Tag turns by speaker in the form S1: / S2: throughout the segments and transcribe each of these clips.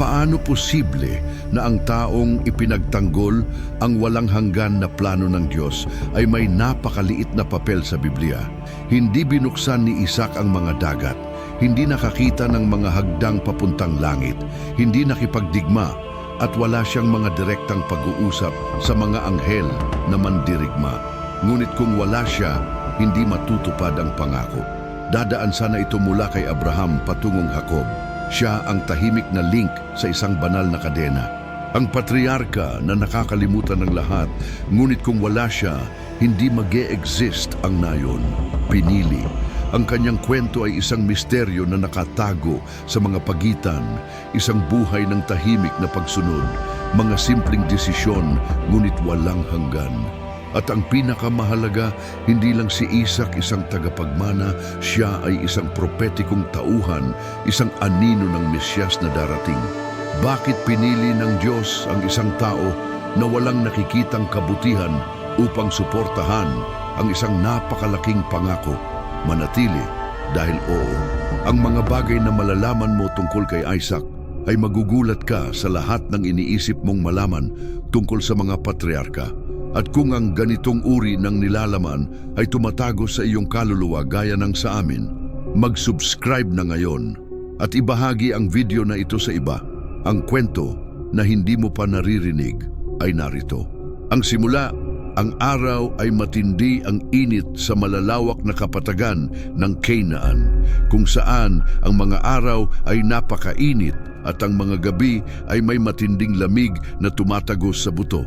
S1: Paano posible na ang taong ipinagtanggol ang walang hanggan na plano ng Diyos ay may napakaliit na papel sa Biblia? Hindi binuksan ni Isaac ang mga dagat, hindi nakakita ng mga hagdang papuntang langit, hindi nakipagdigma, at wala siyang mga direktang pag-uusap sa mga anghel na mandirigma. Ngunit kung wala siya, hindi matutupad ang pangako. Dadaan sana ito mula kay Abraham patungong Jacob. Siya ang tahimik na link sa isang banal na kadena. Ang patriarka na nakakalimutan ng lahat, ngunit kung wala siya, hindi mag-e-exist ang nayon. Pinili. Ang kanyang kwento ay isang misteryo na nakatago sa mga pagitan, isang buhay ng tahimik na pagsunod, mga simpleng desisyon ngunit walang hanggan. At ang pinakamahalaga, hindi lang si Isaac isang tagapagmana, siya ay isang propetikong tauhan, isang anino ng Mesyas na darating. Bakit pinili ng Diyos ang isang tao na walang nakikitang kabutihan upang suportahan ang isang napakalaking pangako? Manatili dahil oo, ang mga bagay na malalaman mo tungkol kay Isaac ay magugulat ka sa lahat ng iniisip mong malaman tungkol sa mga patriarka. At kung ang ganitong uri ng nilalaman ay tumatago sa iyong kaluluwa gaya ng sa amin, mag-subscribe na ngayon at ibahagi ang video na ito sa iba. Ang kwento na hindi mo pa naririnig ay narito. Ang simula, ang araw ay matindi ang init sa malalawak na kapatagan ng Canaan, kung saan ang mga araw ay napakainit at ang mga gabi ay may matinding lamig na tumatagos sa buto.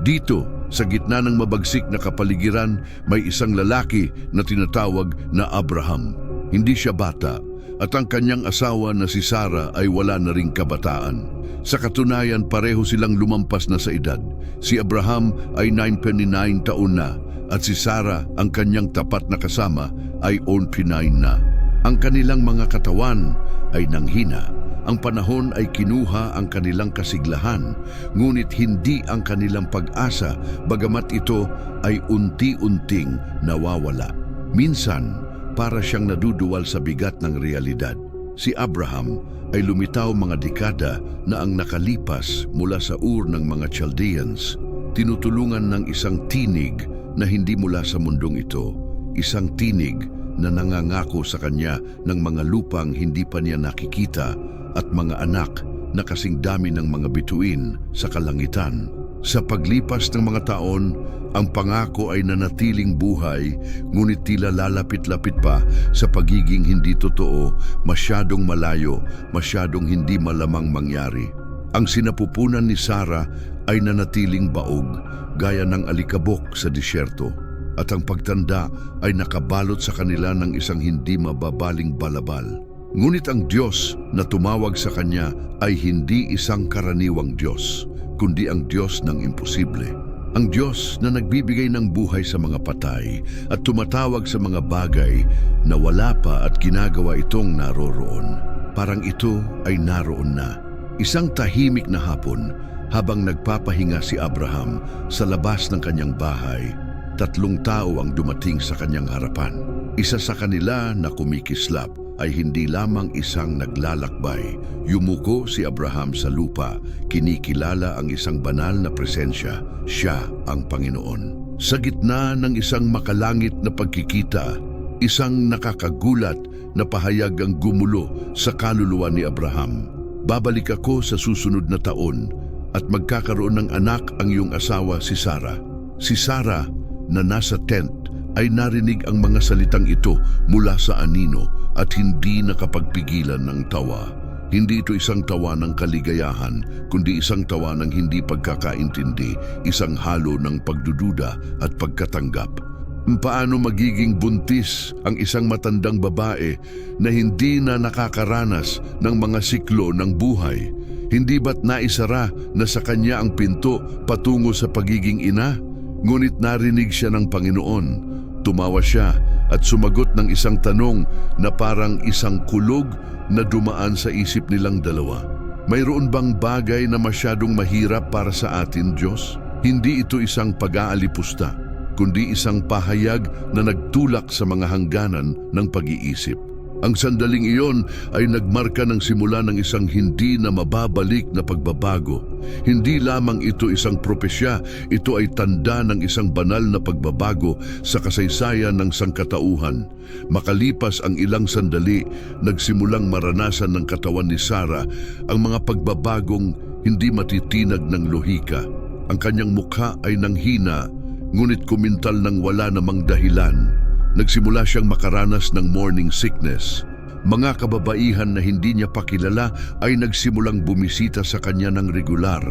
S1: Dito, sa gitna ng mabagsik na kapaligiran, may isang lalaki na tinatawag na Abraham. Hindi siya bata, at ang kanyang asawa na si Sarah ay wala na ring kabataan. Sa katunayan, pareho silang lumampas na sa edad. Si Abraham ay 99 taon na, at si Sarah, ang kanyang tapat na kasama, ay 89 na. Ang kanilang mga katawan ay nanghina. Ang panahon ay kinuha ang kanilang kasiglahan, ngunit hindi ang kanilang pag-asa, bagamat ito ay unti-unting nawawala. Minsan, para siyang naduduwal sa bigat ng realidad. Si Abraham ay lumitaw mga dekada na ang nakalipas mula sa Ur ng mga Chaldeans, tinutulungan ng isang tinig na hindi mula sa mundong ito, isang tinig na nangangako sa kanya ng mga lupang hindi pa niya nakikita at mga anak na kasing dami ng mga bituin sa kalangitan. Sa paglipas ng mga taon, ang pangako ay nanatiling buhay, ngunit tila lalapit-lapit pa sa pagiging hindi totoo, masyadong malayo, masyadong hindi malamang mangyari. Ang sinapupunan ni Sarah ay nanatiling baog, gaya ng alikabok sa disyerto, at ang pagtanda ay nakabalot sa kanila ng isang hindi mababaling balabal. Ngunit ang Diyos na tumawag sa kanya ay hindi isang karaniwang Diyos, kundi ang Diyos ng imposible. Ang Diyos na nagbibigay ng buhay sa mga patay at tumatawag sa mga bagay na wala pa at ginagawa itong naroroon. Parang ito ay naroon na. Isang tahimik na hapon, habang nagpapahinga si Abraham sa labas ng kanyang bahay, 3 tao ang dumating sa kanyang harapan. Isa sa kanila na kumikislap ay hindi lamang isang naglalakbay. Yumuko si Abraham sa lupa, kinikilala ang isang banal na presensya, siya ang Panginoon. Sa gitna ng isang makalangit na pagkikita, isang nakakagulat na pahayag ang gumulo sa kaluluwa ni Abraham. Babalik ako sa susunod na taon at magkakaroon ng anak ang iyong asawa si Sarah. Si Sarah na nasa tent ay narinig ang mga salitang ito mula sa anino at hindi nakapagpigilan ng tawa. Hindi ito isang tawa ng kaligayahan, kundi isang tawa ng hindi pagkakaintindi, isang halo ng pagdududa at pagkatanggap. Paano magiging buntis ang isang matandang babae na hindi na nakakaranas ng mga siklo ng buhay? Hindi ba't naisara na sa kanya ang pinto patungo sa pagiging ina? Ngunit narinig siya ng Panginoon. Tumawa siya at sumagot ng isang tanong na parang isang kulog na dumaan sa isip nilang dalawa. Mayroon bang bagay na masyadong mahirap para sa atin, Diyos? Hindi ito isang pag-aalipusta, kundi isang pahayag na nagtulak sa mga hangganan ng pag-iisip. Ang sandaling iyon ay nagmarka ng simula ng isang hindi na mababalik na pagbabago. Hindi lamang ito isang propesya, ito ay tanda ng isang banal na pagbabago sa kasaysayan ng sangkatauhan. Makalipas ang ilang sandali, nagsimulang maranasan ng katawan ni Sarah ang mga pagbabagong hindi matitinag ng lohika. Ang kanyang mukha ay nanghina, ngunit kumintal ng wala namang dahilan. Nagsimula siyang makaranas ng morning sickness. Mga kababaihan na hindi niya pakilala ay nagsimulang bumisita sa kanya ng regular.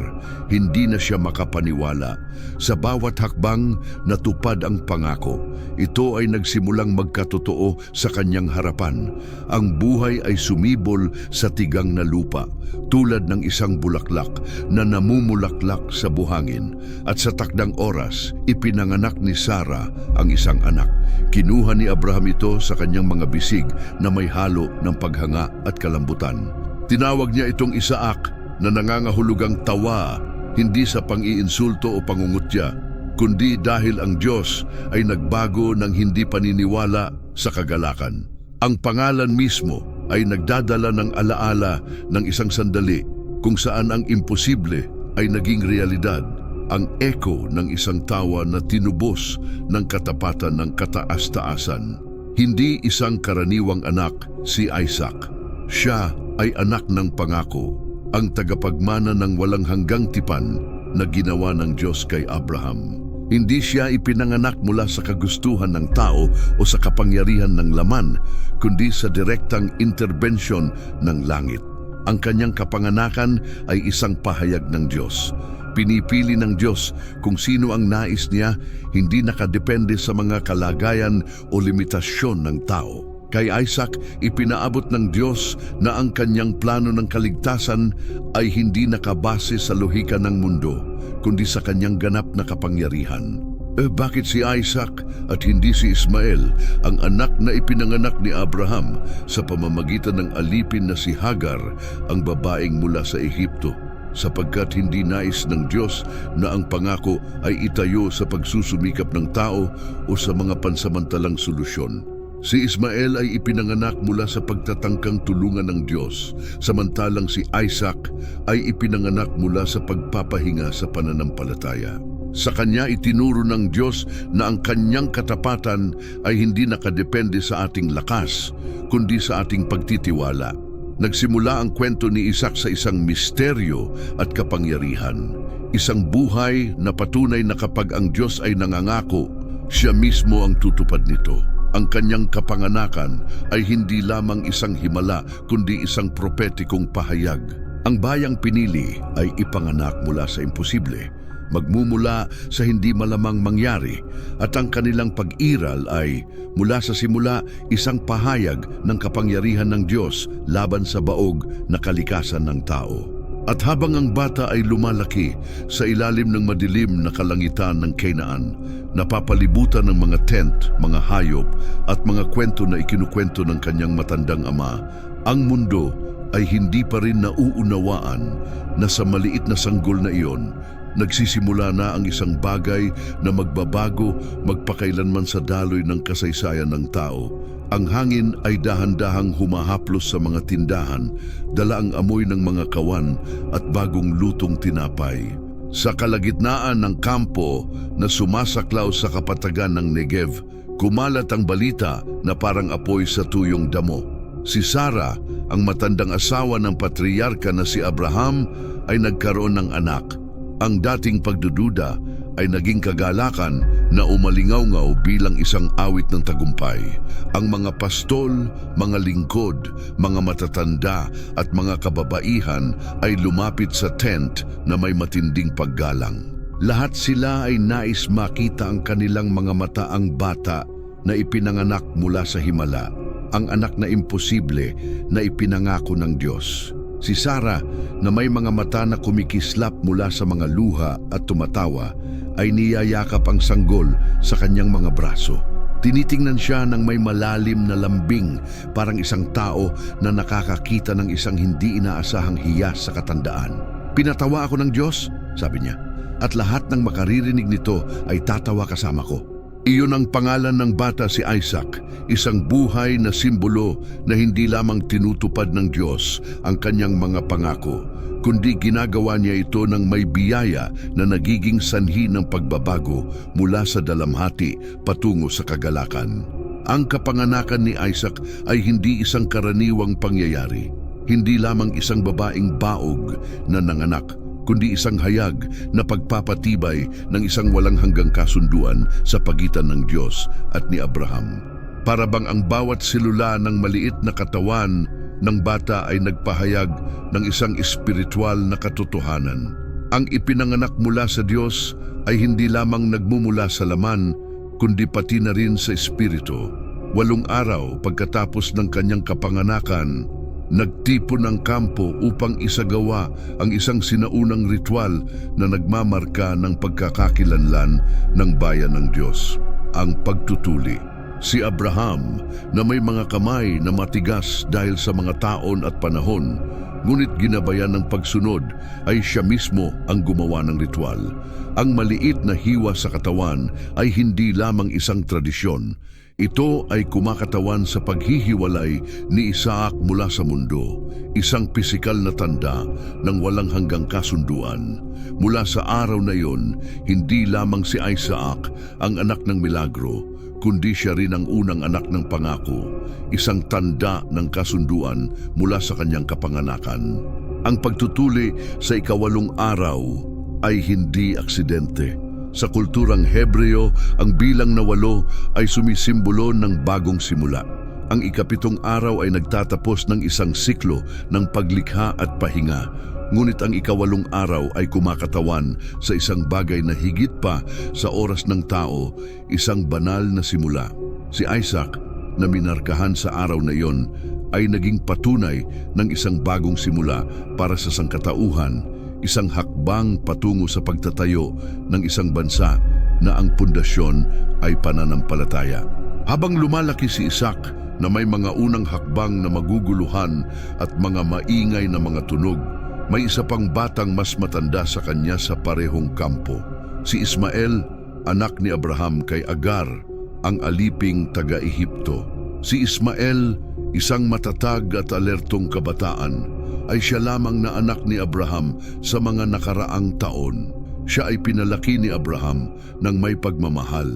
S1: Hindi na siya makapaniwala. Sa bawat hakbang, natupad ang pangako. Ito ay nagsimulang magkatotoo sa kanyang harapan. Ang buhay ay sumibol sa tigang na lupa, tulad ng isang bulaklak na namumulaklak sa buhangin. At sa takdang oras, ipinanganak ni Sarah ang isang anak. Kinuha ni Abraham ito sa kanyang mga bisig na may halo ng paghanga at kalambutan. Tinawag niya itong Isaac na nangangahulugang tawa, hindi sa pang-iinsulto o pangungutya, kundi dahil ang Diyos ay nagbago ng hindi paniniwala sa kagalakan. Ang pangalan mismo ay nagdadala ng alaala ng isang sandali kung saan ang imposible ay naging realidad. Ang echo ng isang tawa na tinubos ng katapatan ng kataas-taasan. Hindi isang karaniwang anak si Isaac. Siya ay anak ng pangako, ang tagapagmana ng walang hanggang tipan na ginawa ng Diyos kay Abraham. Hindi siya ipinanganak mula sa kagustuhan ng tao o sa kapangyarihan ng laman, kundi sa direktang interbensyon ng langit. Ang kanyang kapanganakan ay isang pahayag ng Diyos. Pinipili ng Diyos kung sino ang nais niya, hindi nakadepende sa mga kalagayan o limitasyon ng tao. Kay Isaac, ipinaabot ng Diyos na ang kanyang plano ng kaligtasan ay hindi nakabase sa lohika ng mundo, kundi sa kanyang ganap na kapangyarihan. Bakit si Isaac at hindi si Ismael, ang anak na ipinanganak ni Abraham sa pamamagitan ng alipin na si Hagar, ang babaeng mula sa Ehipto? Sapagkat hindi nais ng Diyos na ang pangako ay itayo sa pagsusumikap ng tao o sa mga pansamantalang solusyon. Si Ismael ay ipinanganak mula sa pagtatangkang tulungan ng Diyos, samantalang si Isaac ay ipinanganak mula sa pagpapahinga sa pananampalataya. Sa kanya itinuro ng Diyos na ang kanyang katapatan ay hindi nakadepende sa ating lakas, kundi sa ating pagtitiwala. Nagsimula ang kwento ni Isaac sa isang misteryo at kapangyarihan. Isang buhay na patunay na kapag ang Diyos ay nangangako, siya mismo ang tutupad nito. Ang kanyang kapanganakan ay hindi lamang isang himala, kundi isang propetikong pahayag. Ang bayang pinili ay ipanganak mula sa imposible, magmumula sa hindi malamang mangyari, at ang kanilang pag-iral ay mula sa simula isang pahayag ng kapangyarihan ng Diyos laban sa baog na kalikasan ng tao. At habang ang bata ay lumalaki sa ilalim ng madilim na kalangitan ng Canaan, napapalibutan ng mga tent, mga hayop at mga kwento na ikinukwento ng kanyang matandang ama, ang mundo ay hindi pa rin nauunawaan na sa maliit na sanggol na iyon, nagsisimula na ang isang bagay na magbabago magpakailanman sa daloy ng kasaysayan ng tao. Ang hangin ay dahan-dahang humahaplos sa mga tindahan, dala ang amoy ng mga kawan at bagong lutong tinapay. Sa kalagitnaan ng kampo na sumasaklaw sa kapatagan ng Negev, kumalat ang balita na parang apoy sa tuyong damo. Si Sarah, ang matandang asawa ng patriarka na si Abraham, ay nagkaroon ng anak. Ang dating pagdududa ay naging kagalakan na umalingaw-ngaw bilang isang awit ng tagumpay. Ang mga pastol, mga lingkod, mga matatanda at mga kababaihan ay lumapit sa tent na may matinding paggalang. Lahat sila ay nais makita ang kanilang mga mata ang bata na ipinanganak mula sa himala, ang anak na imposible na ipinangako ng Diyos. Si Sarah, na may mga mata na kumikislap mula sa mga luha at tumatawa, ay niyayakap ang sanggol sa kanyang mga braso. Tinitingnan siya ng may malalim na lambing, parang isang tao na nakakakita ng isang hindi inaasahang hiyas sa katandaan. "Pinatawa ako ng Diyos," sabi niya, "at lahat ng makaririnig nito ay tatawa kasama ko." Iyon ang pangalan ng bata, si Isaac, isang buhay na simbolo na hindi lamang tinutupad ng Diyos ang kanyang mga pangako, kundi ginagawa niya ito ng may biyaya na nagiging sanhi ng pagbabago mula sa dalamhati patungo sa kagalakan. Ang kapanganakan ni Isaac ay hindi isang karaniwang pangyayari, hindi lamang isang babaeng baog na nanganak, kundi isang hayag na pagpapatibay ng isang walang hanggang kasunduan sa pagitan ng Diyos at ni Abraham. Para bang ang bawat selula ng maliit na katawan ng bata ay nagpahayag ng isang espiritual na katotohanan. Ang ipinanganak mula sa Diyos ay hindi lamang nagmumula sa laman, kundi pati na rin sa espiritu. 8 araw pagkatapos ng kanyang kapanganakan, nagtipon ng kampo upang isagawa ang isang sinaunang ritual na nagmamarka ng pagkakakilanlan ng bayan ng Diyos, ang pagtutuli. Si Abraham, na may mga kamay na matigas dahil sa mga taon at panahon, ngunit ginabayan ng pagsunod, ay siya mismo ang gumawa ng ritual. Ang maliit na hiwa sa katawan ay hindi lamang isang tradisyon. Ito ay kumakatawan sa paghihiwalay ni Isaac mula sa mundo, isang pisikal na tanda ng walang hanggang kasunduan. Mula sa araw na iyon, hindi lamang si Isaac ang anak ng milagro, kundi siya rin ang unang anak ng pangako, isang tanda ng kasunduan mula sa kanyang kapanganakan. Ang pagtutuli sa 8 araw ay hindi aksidente. Sa kulturang Hebreo, ang bilang na 8 ay sumisimbolo ng bagong simula. Ang 7 araw ay nagtatapos ng isang siklo ng paglikha at pahinga. Ngunit ang 8 araw ay kumakatawan sa isang bagay na higit pa sa oras ng tao, isang banal na simula. Si Isaac, na minarkahan sa araw na iyon, ay naging patunay ng isang bagong simula para sa sangkatauhan, isang hakbang patungo sa pagtatayo ng isang bansa na ang pundasyon ay pananampalataya. Habang lumalaki si Isaac na may mga unang hakbang na maguguluhan at mga maingay na mga tunog, may isa pang batang mas matanda sa kanya sa parehong kampo. Si Ismael, anak ni Abraham kay Agar, ang aliping taga-Ehipto. Si Ismael, isang matatag at alertong kabataan, ay siya lamang na anak ni Abraham sa mga nakaraang taon. Siya ay pinalaki ni Abraham ng may pagmamahal.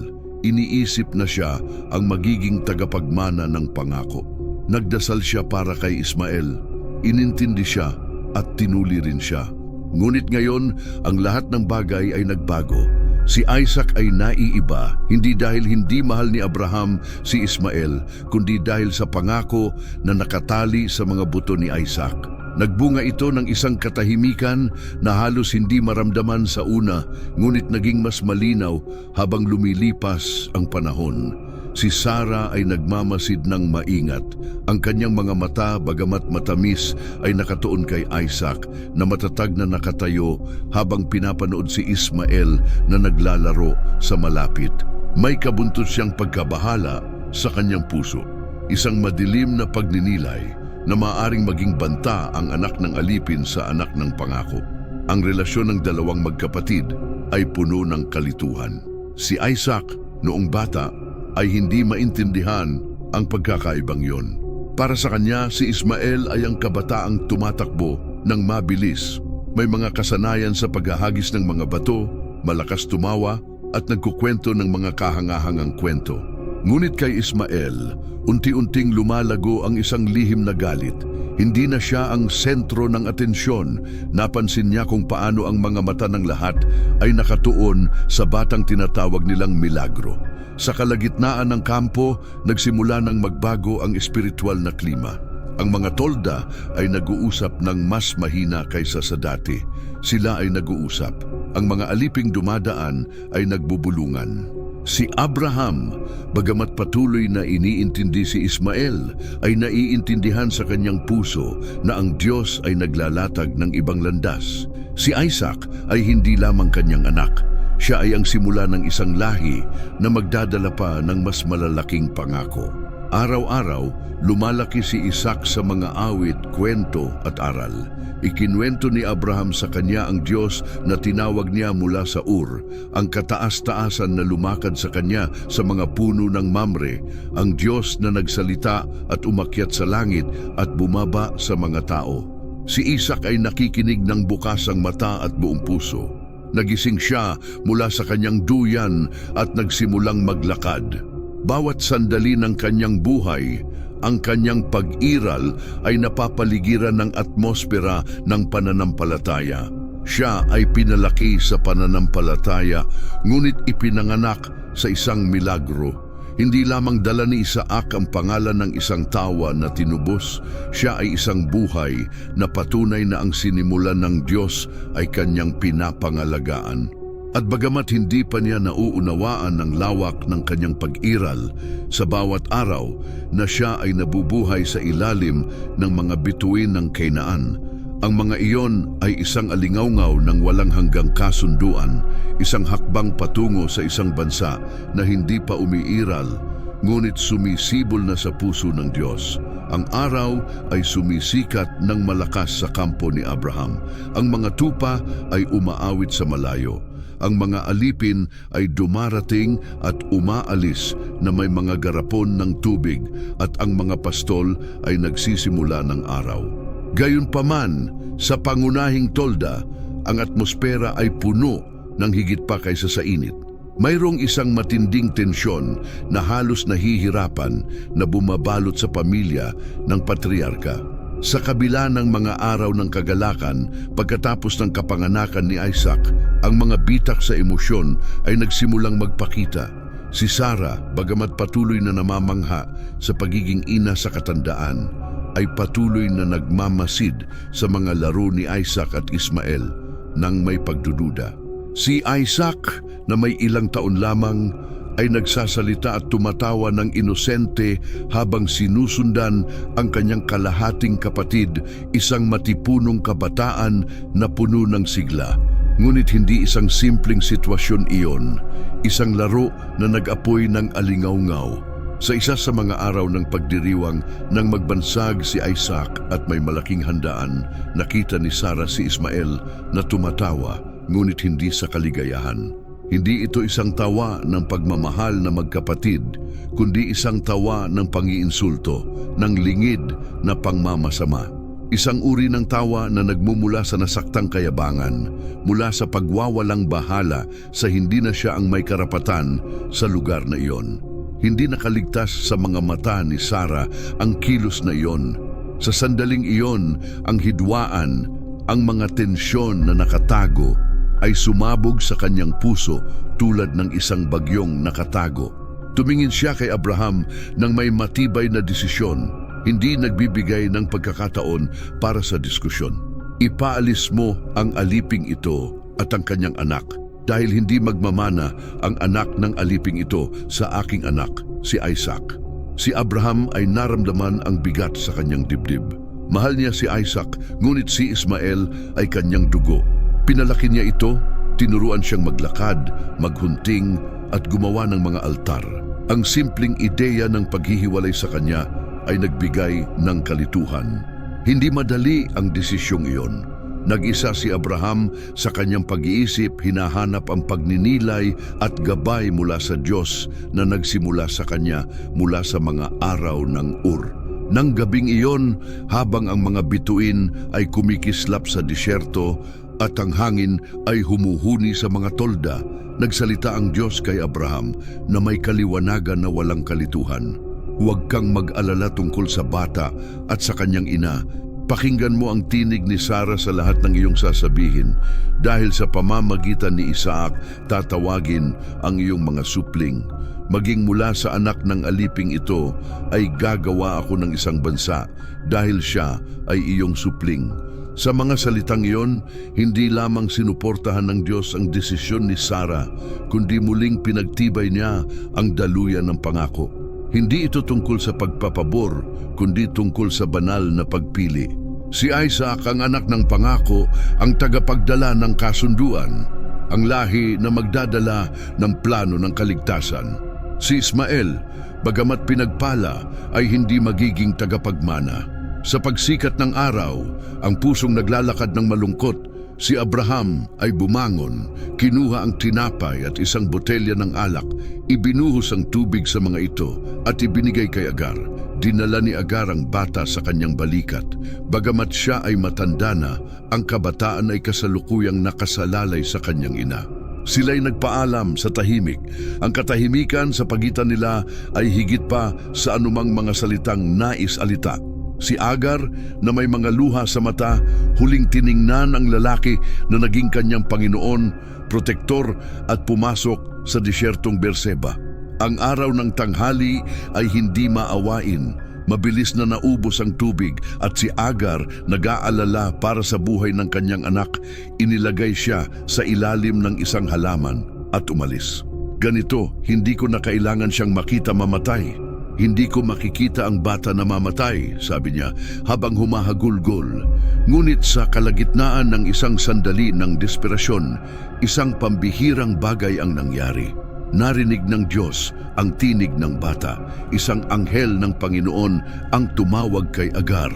S1: Iniisip na siya ang magiging tagapagmana ng pangako. Nagdasal siya para kay Ismael. Inintindi siya at tinuli rin siya. Ngunit ngayon, ang lahat ng bagay ay nagbago. Si Isaac ay naiiba, hindi dahil hindi mahal ni Abraham si Ismael, kundi dahil sa pangako na nakatali sa mga buto ni Isaac. Nagbunga ito ng isang katahimikan na halos hindi maramdaman sa una, ngunit naging mas malinaw habang lumilipas ang panahon. Si Sarah ay nagmamasid ng maingat. Ang kanyang mga mata, bagamat matamis, ay nakatuon kay Isaac na matatag na nakatayo habang pinapanood si Ismael na naglalaro sa malapit. May kabuntot siyang pagkabahala sa kanyang puso. Isang madilim na pagninilay na maaaring maging banta ang anak ng alipin sa anak ng pangako. Ang relasyon ng dalawang magkapatid ay puno ng kalituhan. Si Isaac, noong bata, ay hindi maintindihan ang pagkakaibang yon. Para sa kanya, si Ismael ay ang kabataang tumatakbo ng mabilis. May mga kasanayan sa paghahagis ng mga bato, malakas tumawa at nagkukwento ng mga kahangahangang kwento. Ngunit kay Ismael, unti-unting lumalago ang isang lihim na galit. Hindi na siya ang sentro ng atensyon. Napansin niya kung paano ang mga mata ng lahat ay nakatuon sa batang tinatawag nilang milagro. Sa kalagitnaan ng kampo, nagsimula ng magbago ang espiritual na klima. Ang mga tolda ay nag-uusap ng mas mahina kaysa sa dati. Sila ay nag-uusap. Ang mga aliping dumadaan ay nagbubulungan. Si Abraham, bagamat patuloy na iniintindi si Ismael, ay naiintindihan sa kanyang puso na ang Diyos ay naglalatag ng ibang landas. Si Isaac ay hindi lamang kanyang anak. Siya ay ang simula ng isang lahi na magdadala pa ng mas malalaking pangako. Araw-araw, lumalaki si Isaac sa mga awit, kwento at aral. Ikinwento ni Abraham sa kanya ang Diyos na tinawag niya mula sa Ur, ang kataas-taasan na lumakad sa kanya sa mga puno ng Mamre, ang Diyos na nagsalita at umakyat sa langit at bumaba sa mga tao. Si Isaac ay nakikinig ng bukasang mata at buong puso. Nagising siya mula sa kanyang duyan at nagsimulang maglakad. Bawat sandali ng kanyang buhay, ang kanyang pag-iral ay napapaligiran ng atmosfera ng pananampalataya. Siya ay pinalaki sa pananampalataya, ngunit ipinanganak sa isang milagro. Hindi lamang dala ni Isaac ang pangalan ng isang tawa na tinubos, siya ay isang buhay na patunay na ang sinimulan ng Diyos ay kanyang pinapangalagaan. At bagamat hindi pa niya nauunawaan ang lawak ng kanyang pag-iral, sa bawat araw na siya ay nabubuhay sa ilalim ng mga bituin ng Kainaan, ang mga iyon ay isang alingawngaw ng walang hanggang kasunduan, isang hakbang patungo sa isang bansa na hindi pa umiiral, ngunit sumisibol na sa puso ng Diyos. Ang araw ay sumisikat ng malakas sa kampo ni Abraham. Ang mga tupa ay umaawit sa malayo. Ang mga alipin ay dumarating at umaalis na may mga garapon ng tubig at ang mga pastol ay nagsisimula ng araw. Gayunpaman, sa pangunahing tolda, ang atmosfera ay puno ng higit pa kaysa sa init. Mayroong isang matinding tensyon na halos nahihirapan na bumabalot sa pamilya ng patriarka. Sa kabila ng mga araw ng kagalakan, pagkatapos ng kapanganakan ni Isaac, ang mga bitak sa emosyon ay nagsimulang magpakita. Si Sarah, bagamat patuloy na namamangha sa pagiging ina sa katandaan, ay patuloy na nagmamasid sa mga laro ni Isaac at Ismael nang may pagdududa. Si Isaac, na may ilang taon lamang, ay nagsasalita at tumatawa ng inosente habang sinusundan ang kanyang kalahating kapatid, isang matipunong kabataan na puno ng sigla. Ngunit hindi isang simpleng sitwasyon iyon, isang laro na nag-apoy ng alingawngaw. Sa isa sa mga araw ng pagdiriwang nang magbansag si Isaac at may malaking handaan, nakita ni Sarah si Ismael na tumatawa, ngunit hindi sa kaligayahan. Hindi ito isang tawa ng pagmamahal na magkapatid, kundi isang tawa ng pangiinsulto, ng lingid na pangmamasama. Isang uri ng tawa na nagmumula sa nasaktang kayabangan, mula sa pagwawalang bahala sa hindi na siya ang may karapatan sa lugar na iyon. Hindi nakaligtas sa mga mata ni Sarah ang kilos na iyon. Sa sandaling iyon, ang hidwaan, ang mga tensyon na nakatago, ay sumabog sa kanyang puso tulad ng isang bagyong nakatago. Tumingin siya kay Abraham nang may matibay na desisyon, hindi nagbibigay ng pagkakataon para sa diskusyon. Ipaalis mo ang aliping ito at ang kanyang anak, dahil hindi magmamana ang anak ng aliping ito sa aking anak, si Isaac. Si Abraham ay naramdaman ang bigat sa kanyang dibdib. Mahal niya si Isaac, ngunit si Ismael ay kanyang dugo. Pinalaki niya ito, tinuruan siyang maglakad, maghunting at gumawa ng mga altar. Ang simpleng ideya ng paghihiwalay sa kanya ay nagbigay ng kalituhan. Hindi madali ang desisyong iyon. Nag-isa si Abraham sa kanyang pag-iisip, hinahanap ang pagninilay at gabay mula sa Diyos na nagsimula sa kanya mula sa mga araw ng Ur. Nang gabing iyon, habang ang mga bituin ay kumikislap sa disyerto at ang hangin ay humuhuni sa mga tolda, nagsalita ang Diyos kay Abraham na may kaliwanagan na walang kalituhan. Huwag kang mag-alala tungkol sa bata at sa kanyang ina. Pakinggan mo ang tinig ni Sarah sa lahat ng iyong sasabihin, dahil sa pamamagitan ni Isaac tatawagin ang iyong mga supling. Maging mula sa anak ng aliping ito ay gagawa ako ng isang bansa, dahil siya ay iyong supling. Sa mga salitang iyon, hindi lamang sinuportahan ng Diyos ang desisyon ni Sarah, kundi muling pinagtibay niya ang daluyan ng pangako. Hindi ito tungkol sa pagpapabor, kundi tungkol sa banal na pagpili. Si Isaac, ang anak ng pangako, ang tagapagdala ng kasunduan, ang lahi na magdadala ng plano ng kaligtasan. Si Ismael, Bagamat pinagpala ay hindi magiging tagapagmana. Sa pagsikat ng araw, ang pusong naglalakad ng malungkot, si Abraham ay bumangon, kinuha ang tinapay at isang botelya ng alak, ibinuhos ang tubig sa mga ito at ibinigay kay Agar. Dinala ni Agar ang bata sa kanyang balikat. Bagamat siya ay matanda na, ang kabataan ay kasalukuyang nakasalalay sa kanyang ina. Sila'y nagpaalam sa tahimik. Ang katahimikan sa pagitan nila ay higit pa sa anumang mga salitang nais-alita. Si Agar na may mga luha sa mata, huling tiningnan ang lalaki na naging kanyang Panginoon, protektor at pumasok sa disyertong Berseba. Ang araw ng tanghali ay hindi maawain. Mabilis na naubos ang tubig at si Agar nag-aalala para sa buhay ng kanyang anak. Inilagay siya sa ilalim ng isang halaman at umalis. Ganito, hindi ko na kailangan siyang makita mamatay. Hindi ko makikita ang bata na mamatay, sabi niya habang humahagulgol. Ngunit sa kalagitnaan ng isang sandali ng desperasyon, isang pambihirang bagay ang nangyari. Narinig ng Diyos ang tinig ng bata. Isang anghel ng Panginoon ang tumawag kay Agar.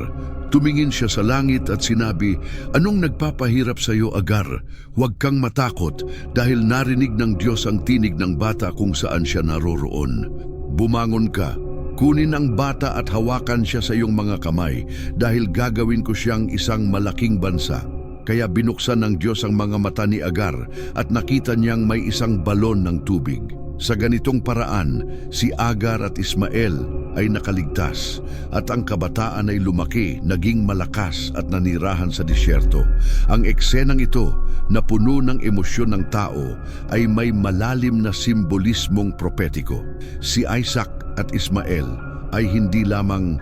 S1: Tumingin siya sa langit at sinabi, "Anong nagpapahirap sa iyo, Agar? Huwag kang matakot dahil narinig ng Diyos ang tinig ng bata kung saan siya naroroon. Bumangon ka, kunin ang bata at hawakan siya sa iyong mga kamay dahil gagawin ko siyang isang malaking bansa." Kaya binuksan ng Diyos ang mga mata ni Agar at nakita niyang may isang balon ng tubig. Sa ganitong paraan, si Agar at Ismael ay nakaligtas at ang kabataan ay lumaki, naging malakas at nanirahan sa disyerto. Ang eksenang ito na puno ng emosyon ng tao ay may malalim na simbolismong propetiko. Si Isaac at Ismael ay hindi lamang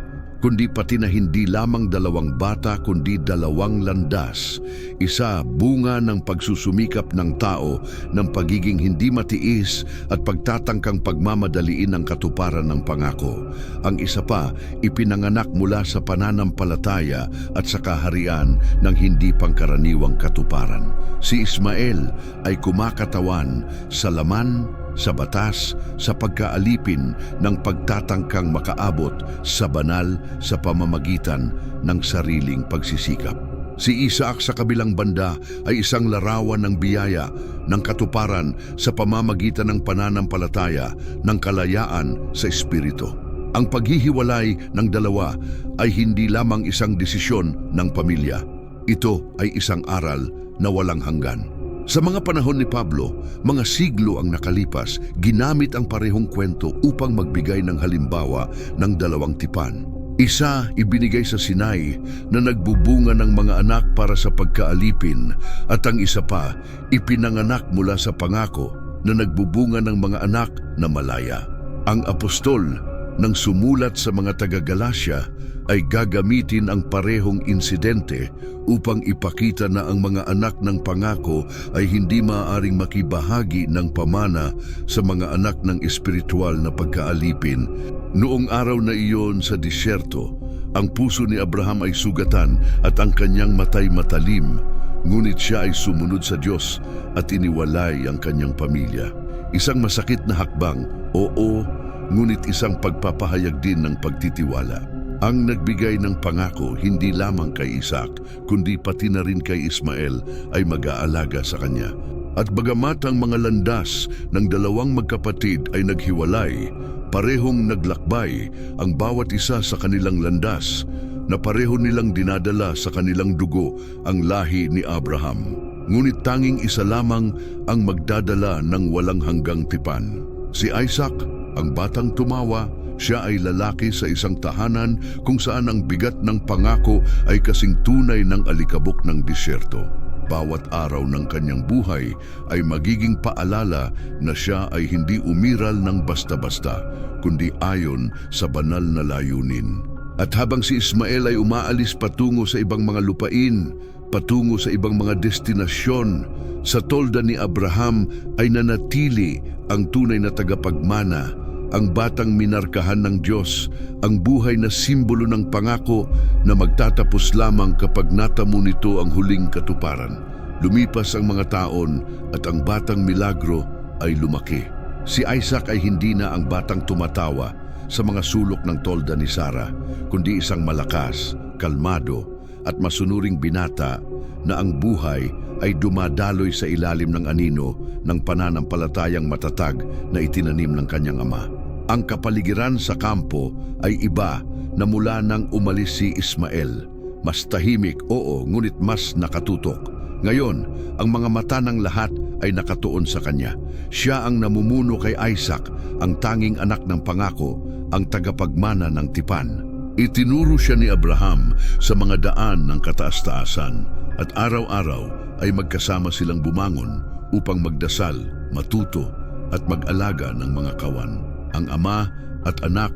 S1: dalawang bata kundi dalawang landas. Isa, bunga ng pagsusumikap ng tao ng pagiging hindi matiis at pagtatangkang pagmamadaliin ang katuparan ng pangako. Ang isa pa, ipinanganak mula sa pananampalataya at sa kaharian ng hindi pangkaraniwang katuparan. Si Ismael ay kumakatawan sa laman, sa batas, sa pagkaalipin ng pagtatangkang makaabot sa banal sa pamamagitan ng sariling pagsisikap. Si Isaac sa kabilang banda ay isang larawan ng biyaya, ng katuparan sa pamamagitan ng pananampalataya, ng kalayaan sa espiritu. Ang paghihiwalay ng dalawa ay hindi lamang isang desisyon ng pamilya. Ito ay isang aral na walang hanggan. Sa mga panahon ni Pablo, mga siglo ang nakalipas, ginamit ang parehong kwento upang magbigay ng halimbawa ng dalawang tipan. Isa, ibinigay sa Sinai na nagbubunga ng mga anak para sa pagkaalipin, at ang isa pa, ipinanganak mula sa pangako na nagbubunga ng mga anak na malaya. Ang apostol nang sumulat sa mga taga-Galasya ay gagamitin ang parehong insidente upang ipakita na ang mga anak ng pangako ay hindi maaaring makibahagi ng pamana sa mga anak ng espiritual na pagkaalipin. Noong araw na iyon sa disyerto, ang puso ni Abraham ay sugatan at ang kanyang matay matalim, ngunit siya ay sumunod sa Diyos at iniwalay ang kanyang pamilya. Isang masakit na hakbang, oo, ngunit isang pagpapahayag din ng pagtitiwala. Ang nagbigay ng pangako hindi lamang kay Isaac, kundi pati na rin kay Ismael ay mag-aalaga sa kanya. At bagamat ang mga landas ng dalawang magkapatid ay naghiwalay, parehong naglakbay ang bawat isa sa kanilang landas, na pareho nilang dinadala sa kanilang dugo ang lahi ni Abraham. Ngunit tanging isa lamang ang magdadala ng walang hanggang tipan. Si Isaac, ang batang tumawa, siya ay lalaki sa isang tahanan kung saan ang bigat ng pangako ay kasing tunay ng alikabok ng disyerto. Bawat araw ng kanyang buhay ay magiging paalala na siya ay hindi umiral ng basta-basta, kundi ayon sa banal na layunin. At habang si Ismael ay umaalis patungo sa ibang mga lupain, patungo sa ibang mga destinasyon, sa tolda ni Abraham ay nanatili ang tunay na tagapagmana, ang batang minarkahan ng Diyos, ang buhay na simbolo ng pangako na magtatapos lamang kapag natamo nito ang huling katuparan. Lumipas ang mga taon at ang batang milagro ay lumaki. Si Isaac ay hindi na ang batang tumatawa. sa mga sulok ng tolda ni Sara, kundi isang malakas, kalmado at masunuring binata na ang buhay ay dumadaloy sa ilalim ng anino ng pananampalatayang matatag na itinanim ng kanyang ama. Ang kapaligiran sa kampo ay iba na mula nang umalis si Ismael. Mas tahimik, oo, ngunit mas nakatutok. Ngayon, ang mga mata ng lahat ay nakatuon sa kanya. Siya ang namumuno kay Isaac, ang tanging anak ng pangako, ang tagapagmana ng tipan. Itinuro siya ni Abraham sa mga daan ng kataas-taasan at araw-araw ay magkasama silang bumangon upang magdasal, matuto at mag-alaga ng mga kawan. Ang ama at anak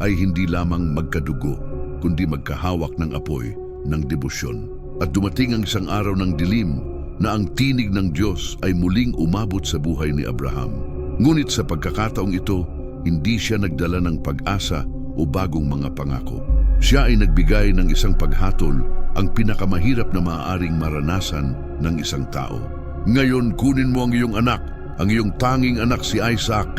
S1: ay hindi lamang magkadugo, kundi magkahawak ng apoy ng debosyon. At dumating ang isang araw ng dilim na ang tinig ng Diyos ay muling umabot sa buhay ni Abraham. Ngunit sa pagkakataong ito, hindi siya nagdala ng pag-asa o bagong mga pangako. Siya ay nagbigay ng isang paghatol, ang pinakamahirap na maaaring maranasan ng isang tao. Ngayon, kunin mo ang iyong anak, ang iyong tanging anak si Isaac,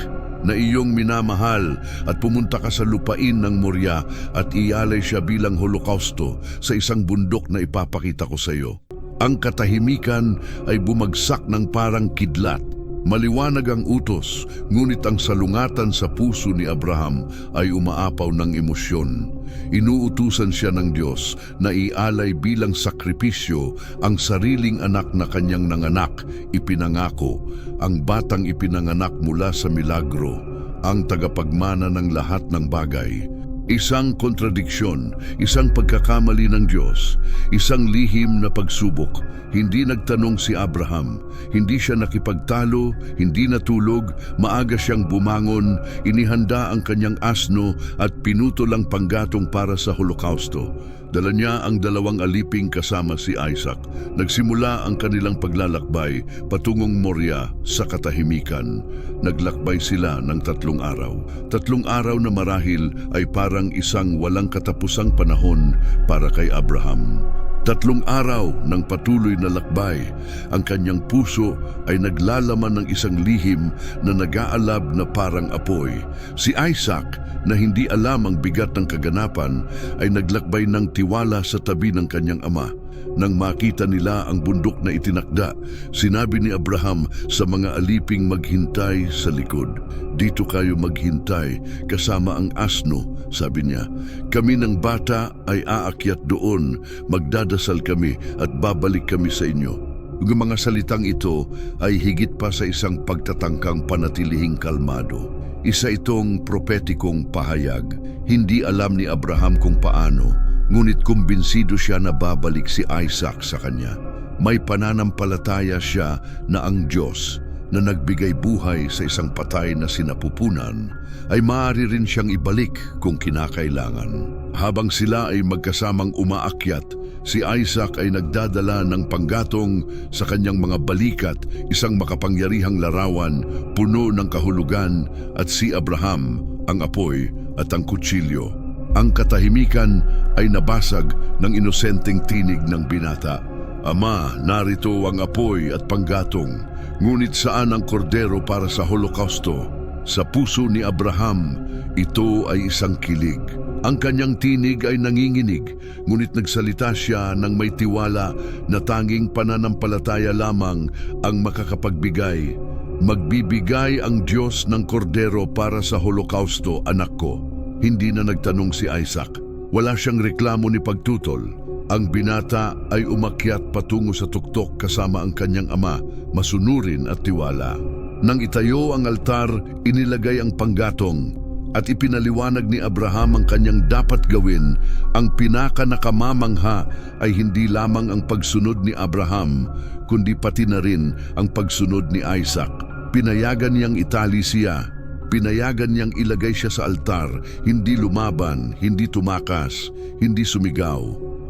S1: na iyong minamahal at pumunta ka sa lupain ng Moria at ialay siya bilang holokausto sa isang bundok na ipapakita ko sa iyo. Ang katahimikan ay bumagsak ng parang kidlat. Maliwanag ang utos, ngunit ang salungatan sa puso ni Abraham ay umaapaw ng emosyon. Inuutusan siya ng Diyos na ialay bilang sakripisyo ang sariling anak na kanyang nanganak, ipinangako, ang batang ipinanganak mula sa milagro, ang tagapagmana ng lahat ng bagay. Isang kontradiksyon, isang pagkakamali ng Diyos, isang lihim na pagsubok. Hindi nagtanong si Abraham, hindi siya nakipagtalo, hindi natulog, maaga siyang bumangon, inihanda ang kanyang asno at pinutol ang panggatong para sa holokausto. Dala niya ang 2 aliping kasama si Isaac. Nagsimula ang kanilang paglalakbay patungong Moria sa katahimikan. Naglakbay sila ng 3 araw. 3 araw na marahil ay parang isang walang katapusang panahon para kay Abraham. 3 araw ng patuloy na lakbay, ang kanyang puso ay naglalaman ng isang lihim na nag-aalab na parang apoy. Si Isaac, na hindi alam ang bigat ng kaganapan, ay naglakbay ng tiwala sa tabi ng kanyang ama. Nang makita nila ang bundok na itinakda, sinabi ni Abraham sa mga aliping maghintay sa likod. Dito kayo maghintay kasama ang asno, sabi niya. Kami ng bata ay aakyat doon, magdadasal kami at babalik kami sa inyo. Ang mga salitang ito ay higit pa sa isang pagtatangkang panatilihing kalmado. Isa itong propetikong pahayag. Hindi alam ni Abraham kung paano, ngunit kumbinsido siya na babalik si Isaac sa kanya. May pananampalataya siya na ang Diyos na nagbigay buhay sa isang patay na sinapupunan ay maaari rin siyang ibalik kung kinakailangan. Habang sila ay magkasamang umaakyat, si Isaac ay nagdadala ng panggatong sa kanyang mga balikat, isang makapangyarihang larawan, puno ng kahulugan, at si Abraham, ang apoy at ang kutsilyo. Ang katahimikan ay nabasag ng inosenteng tinig ng binata. Ama, narito ang apoy at panggatong, ngunit saan ang kordero para sa holokausto? Sa puso ni Abraham, ito ay isang kilig. Ang kanyang tinig ay nanginginig, ngunit nagsalita siya ng may tiwala na tanging pananampalataya lamang ang makakapagbigay. Magbibigay ang Diyos ng kordero para sa holokausto, anak ko. Hindi na nagtanong si Isaac. Wala siyang reklamo ni pagtutol. Ang binata ay umakyat patungo sa tuktok kasama ang kanyang ama, masunurin at tiwala. Nang itayo ang altar, inilagay ang panggatong at ipinaliwanag ni Abraham ang kanyang dapat gawin. Ang pinaka-nakamamangha ay hindi lamang ang pagsunod ni Abraham, kundi pati na rin ang pagsunod ni Isaac. Pinayagan niyang itali siya. Pinayagan niyang ilagay siya sa altar, hindi lumaban, hindi tumakas, hindi sumigaw.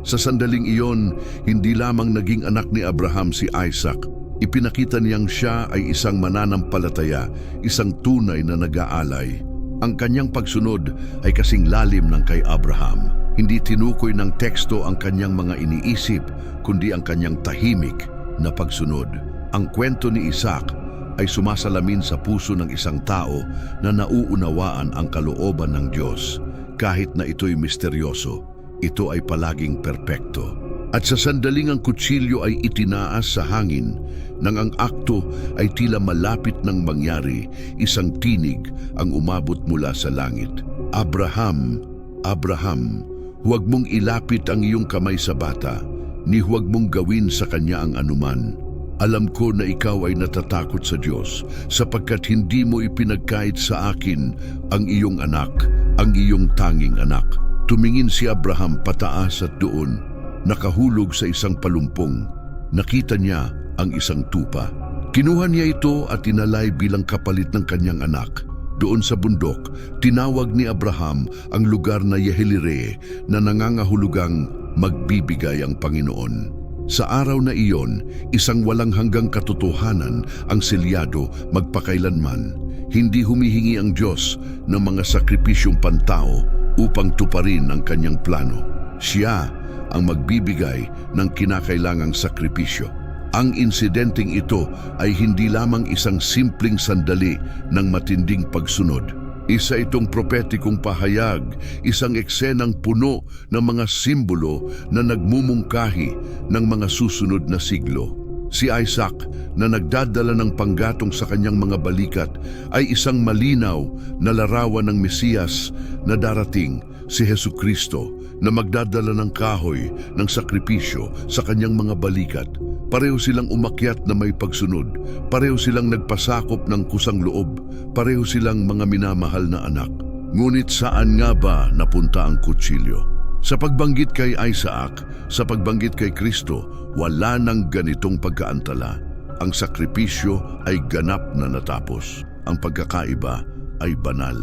S1: Sa sandaling iyon, hindi lamang naging anak ni Abraham si Isaac. Ipinakita niyang siya ay isang mananampalataya, isang tunay na nag-aalay. Ang kanyang pagsunod ay kasing lalim ng kay Abraham. Hindi tinukoy ng teksto ang kanyang mga iniisip, kundi ang kanyang tahimik na pagsunod. Ang kwento ni Isaac ay sumasalamin sa puso ng isang tao na nauunawaan ang kalooban ng Diyos. Kahit na ito'y misteryoso, ito ay palaging perpekto. At sa sandaling ang kutsilyo ay itinaas sa hangin, nang ang akto ay tila malapit ng mangyari, isang tinig ang umabot mula sa langit. Abraham, Abraham, huwag mong ilapit ang iyong kamay sa bata, ni huwag mong gawin sa kanya ang anuman. Alam ko na ikaw ay natatakot sa Diyos, sapagkat hindi mo ipinagkait sa akin ang iyong anak, ang iyong tanging anak. Tumingin si Abraham pataas at doon, nakahulog sa isang palumpong. Nakita niya ang isang tupa. Kinuha niya ito at inalay bilang kapalit ng kanyang anak. Doon sa bundok, tinawag ni Abraham ang lugar na Yehelireh na nangangahulugang magbibigay ang Panginoon. Sa araw na iyon, isang walang hanggang katotohanan ang selyado magpakailanman. Hindi humihingi ang Diyos ng mga sakripisyong pantao upang tuparin ang kanyang plano. Siya ang magbibigay ng kinakailangang sakripisyo. Ang insidenteng ito ay hindi lamang isang simpleng sandali ng matinding pagsunod. Isa itong propetikong pahayag, isang eksenang puno ng mga simbolo na nagmumungkahi ng mga susunod na siglo. Si Isaac na nagdadala ng panggatong sa kanyang mga balikat ay isang malinaw na larawan ng Mesiyas na darating, si Hesukristo, na magdadala ng kahoy ng sakripisyo sa kanyang mga balikat. Pareho silang umakyat na may pagsunod, pareho silang nagpasakop ng kusang loob, pareho silang mga minamahal na anak. Ngunit saan nga ba napunta ang kutsilyo? Sa pagbanggit kay Isaac, sa pagbanggit kay Kristo, wala nang ganitong pagkaantala. Ang sakripisyo ay ganap na natapos. Ang pagkakaiba ay banal.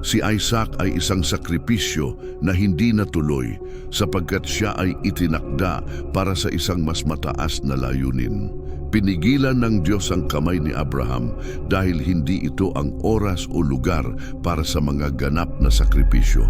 S1: Si Isaac ay isang sakripisyo na hindi natuloy sapagkat siya ay itinakda para sa isang mas mataas na layunin. Pinigilan ng Diyos ang kamay ni Abraham dahil hindi ito ang oras o lugar para sa mga ganap na sakripisyo.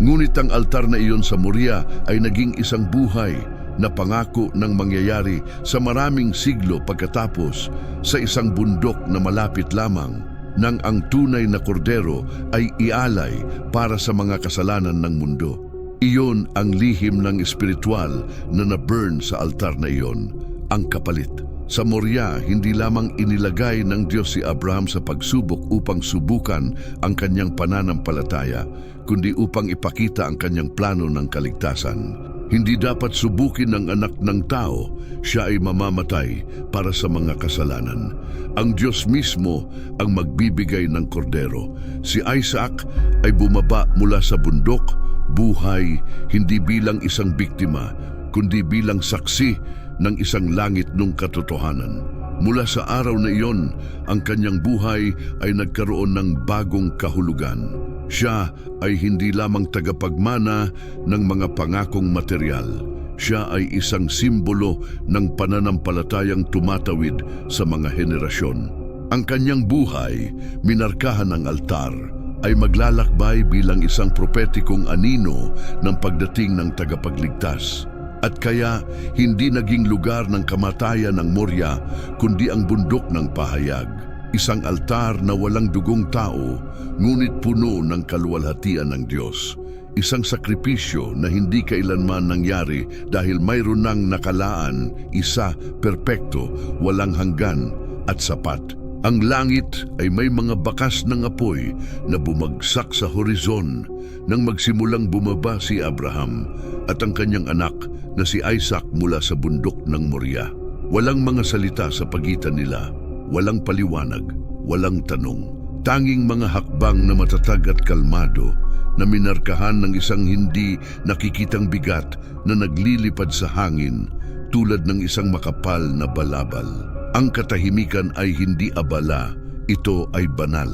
S1: Ngunit ang altar na iyon sa Moriah ay naging isang buhay na pangako ng mangyayari sa maraming siglo pagkatapos, sa isang bundok na malapit lamang, nang ang tunay na kordero ay ialay para sa mga kasalanan ng mundo. Iyon ang lihim ng espiritual na na-burn sa altar na iyon, ang kapalit. Sa Moriah, hindi lamang inilagay ng Diyos si Abraham sa pagsubok upang subukan ang kanyang pananampalataya, kundi upang ipakita ang kanyang plano ng kaligtasan. Hindi dapat subukin ng anak ng tao, siya ay mamamatay para sa mga kasalanan. Ang Diyos mismo ang magbibigay ng kordero. Si Isaac ay bumaba mula sa bundok, buhay, hindi bilang isang biktima, kundi bilang saksi ng isang langit ng katotohanan. Mula sa araw na iyon, ang kanyang buhay ay nagkaroon ng bagong kahulugan. Siya ay hindi lamang tagapagmana ng mga pangakong material. Siya ay isang simbolo ng pananampalatayang tumatawid sa mga henerasyon. Ang kanyang buhay, minarkahan ng altar, ay maglalakbay bilang isang propetikong anino ng pagdating ng tagapagligtas. At kaya hindi naging lugar ng kamatayan ng Moriah, kundi ang bundok ng pahayag. Isang altar na walang dugong tao, ngunit puno ng kaluwalhatian ng Diyos. Isang sakripisyo na hindi kailanman nangyari dahil mayroon nang nakalaan, isa, perpekto, walang hanggan at sapat. Ang langit ay may mga bakas ng apoy na bumagsak sa horizon nang magsimulang bumaba si Abraham at ang kanyang anak na si Isaac mula sa bundok ng Moriah. Walang mga salita sa pagitan nila. Walang paliwanag, walang tanong. Tanging mga hakbang na matatag at kalmado na minarkahan ng isang hindi nakikitang bigat na naglilipad sa hangin tulad ng isang makapal na balabal. Ang katahimikan ay hindi abala, ito ay banal.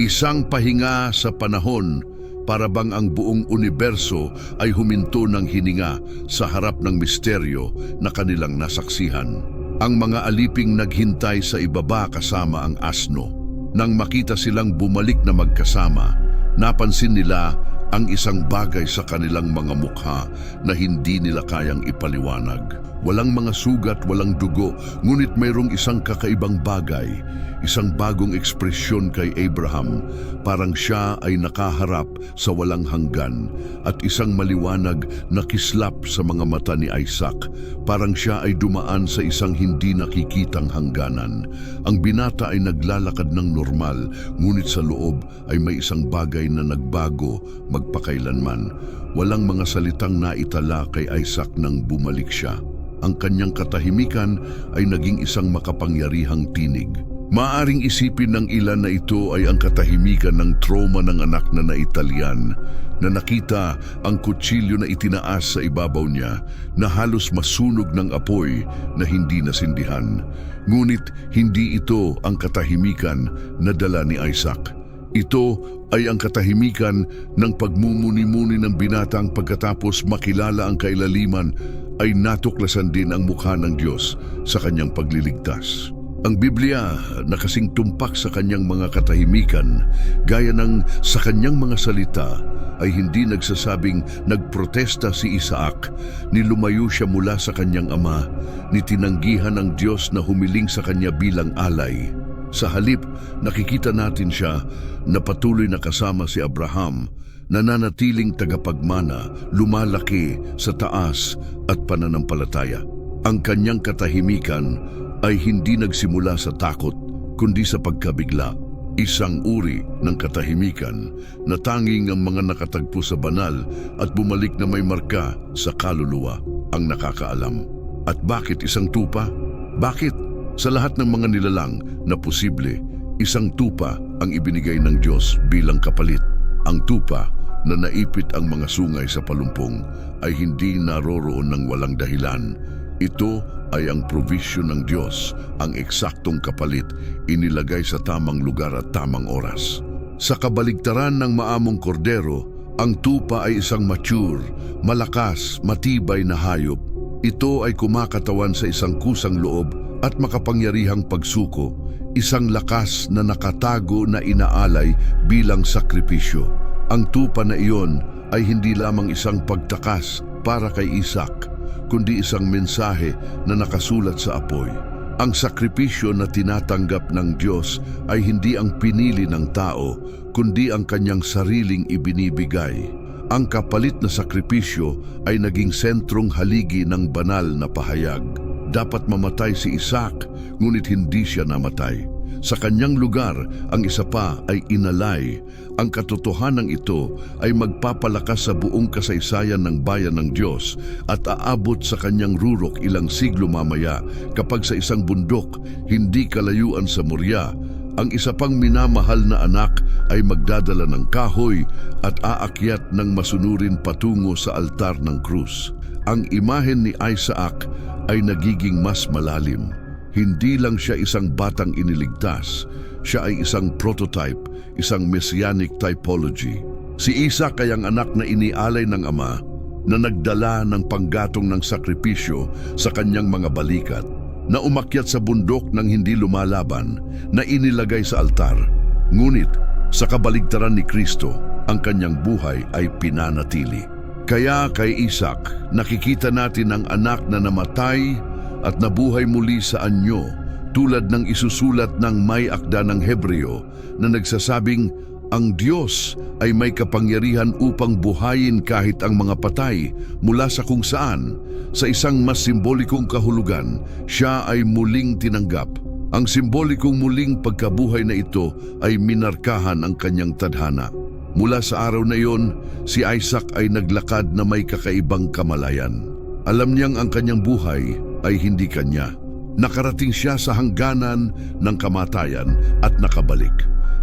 S1: Isang pahinga sa panahon para bang ang buong universo ay huminto ng hininga sa harap ng misteryo na kanilang nasaksihan. Ang mga aliping naghintay sa ibaba kasama ang asno. Nang makita silang bumalik na magkasama, napansin nila ang isang bagay sa kanilang mga mukha na hindi nila kayang ipaliwanag. Walang mga sugat, walang dugo, ngunit mayroong isang kakaibang bagay, isang bagong ekspresyon kay Abraham. Parang siya ay nakaharap sa walang hanggan at isang maliwanag na kislap sa mga mata ni Isaac. Parang siya ay dumaan sa isang hindi nakikitang hangganan. Ang binata ay naglalakad ng normal, ngunit sa loob ay may isang bagay na nagbago magpakailanman. Walang mga salitang naitala kay Isaac nang bumalik siya. Ang kanyang katahimikan ay naging isang makapangyarihang tinig. Maaring isipin ng ilan na ito ay ang katahimikan ng trauma ng anak na naitalian, na nakita ang kutsilyo na itinaas sa ibabaw niya na halos masunog ng apoy na hindi nasindihan. Ngunit hindi ito ang katahimikan na dala ni Isaac. Ito ay ang katahimikan ng pagmumuni-muni ng binatang pagkatapos makilala ang kailaliman ay natuklasan din ang mukha ng Diyos sa kanyang pagliligtas. Ang Biblia na kasing tumpak sa kanyang mga katahimikan, gaya ng sa kanyang mga salita, ay hindi nagsasabing nagprotesta si Isaac, ni lumayo siya mula sa kanyang ama, ni tinanggihan ng Diyos na humiling sa kanya bilang alay. Sa halip, nakikita natin siya na patuloy na kasama si Abraham, nananatiling tagapagmana, lumalaki sa taas at pananampalataya. Ang kanyang katahimikan ay hindi nagsimula sa takot, kundi sa pagkabigla. Isang uri ng katahimikan na tanging ang mga nakatagpo sa banal at bumalik na may marka sa kaluluwa ang nakakaalam. At bakit isang tupa? Bakit? Sa lahat ng mga nilalang na posible, isang tupa ang ibinigay ng Diyos bilang kapalit. Ang tupa na naipit ang mga sungay sa palumpong ay hindi naroroon ng walang dahilan. Ito ay ang provision ng Diyos, ang eksaktong kapalit, inilagay sa tamang lugar at tamang oras. Sa kabaligtaran ng maamong kordero, ang tupa ay isang mature, malakas, matibay na hayop. Ito ay kumakatawan sa isang kusang loob at makapangyarihang pagsuko, isang lakas na nakatago na inaalay bilang sakripisyo. Ang tupa na iyon ay hindi lamang isang pagtakas para kay Isaac, kundi isang mensahe na nakasulat sa apoy. Ang sakripisyo na tinatanggap ng Diyos ay hindi ang pinili ng tao, kundi ang kanyang sariling ibinibigay. Ang kapalit na sakripisyo ay naging sentrong haligi ng banal na pahayag. Dapat mamatay si Isaac, ngunit hindi siya namatay. Sa kanyang lugar, ang isa pa ay inalay. Ang katotohanan ito ay magpapalakas sa buong kasaysayan ng bayan ng Diyos at aabot sa kanyang rurok ilang siglo mamaya kapag sa isang bundok, hindi kalayuan sa Moria, ang isa pang minamahal na anak ay magdadala ng kahoy at aakyat ng masunurin patungo sa altar ng krus. Ang imahen ni Isaac ay nagiging mas malalim. Hindi lang siya isang batang iniligtas, siya ay isang prototype, isang messianic typology. Si Isaac ay ang anak na inialay ng ama na nagdala ng panggatong ng sakripisyo sa kanyang mga balikat, na umakyat sa bundok ng hindi lumalaban, na inilagay sa altar. Ngunit sa kabaligtaran ni Kristo, ang kanyang buhay ay pinanatili. Kaya kay Isaac, nakikita natin ang anak na namatay at nabuhay muli sa anyo, tulad ng isusulat ng may akda ng Hebreo na nagsasabing, ang Diyos ay may kapangyarihan upang buhayin kahit ang mga patay mula sa kung saan. Sa isang mas simbolikong kahulugan, siya ay muling tinanggap. Ang simbolikong muling pagkabuhay na ito ay minarkahan ang kanyang tadhana. Mula sa araw na iyon, si Isaac ay naglakad na may kakaibang kamalayan. Alam niyang ang kanyang buhay ay hindi kanya. Nakarating siya sa hangganan ng kamatayan at nakabalik.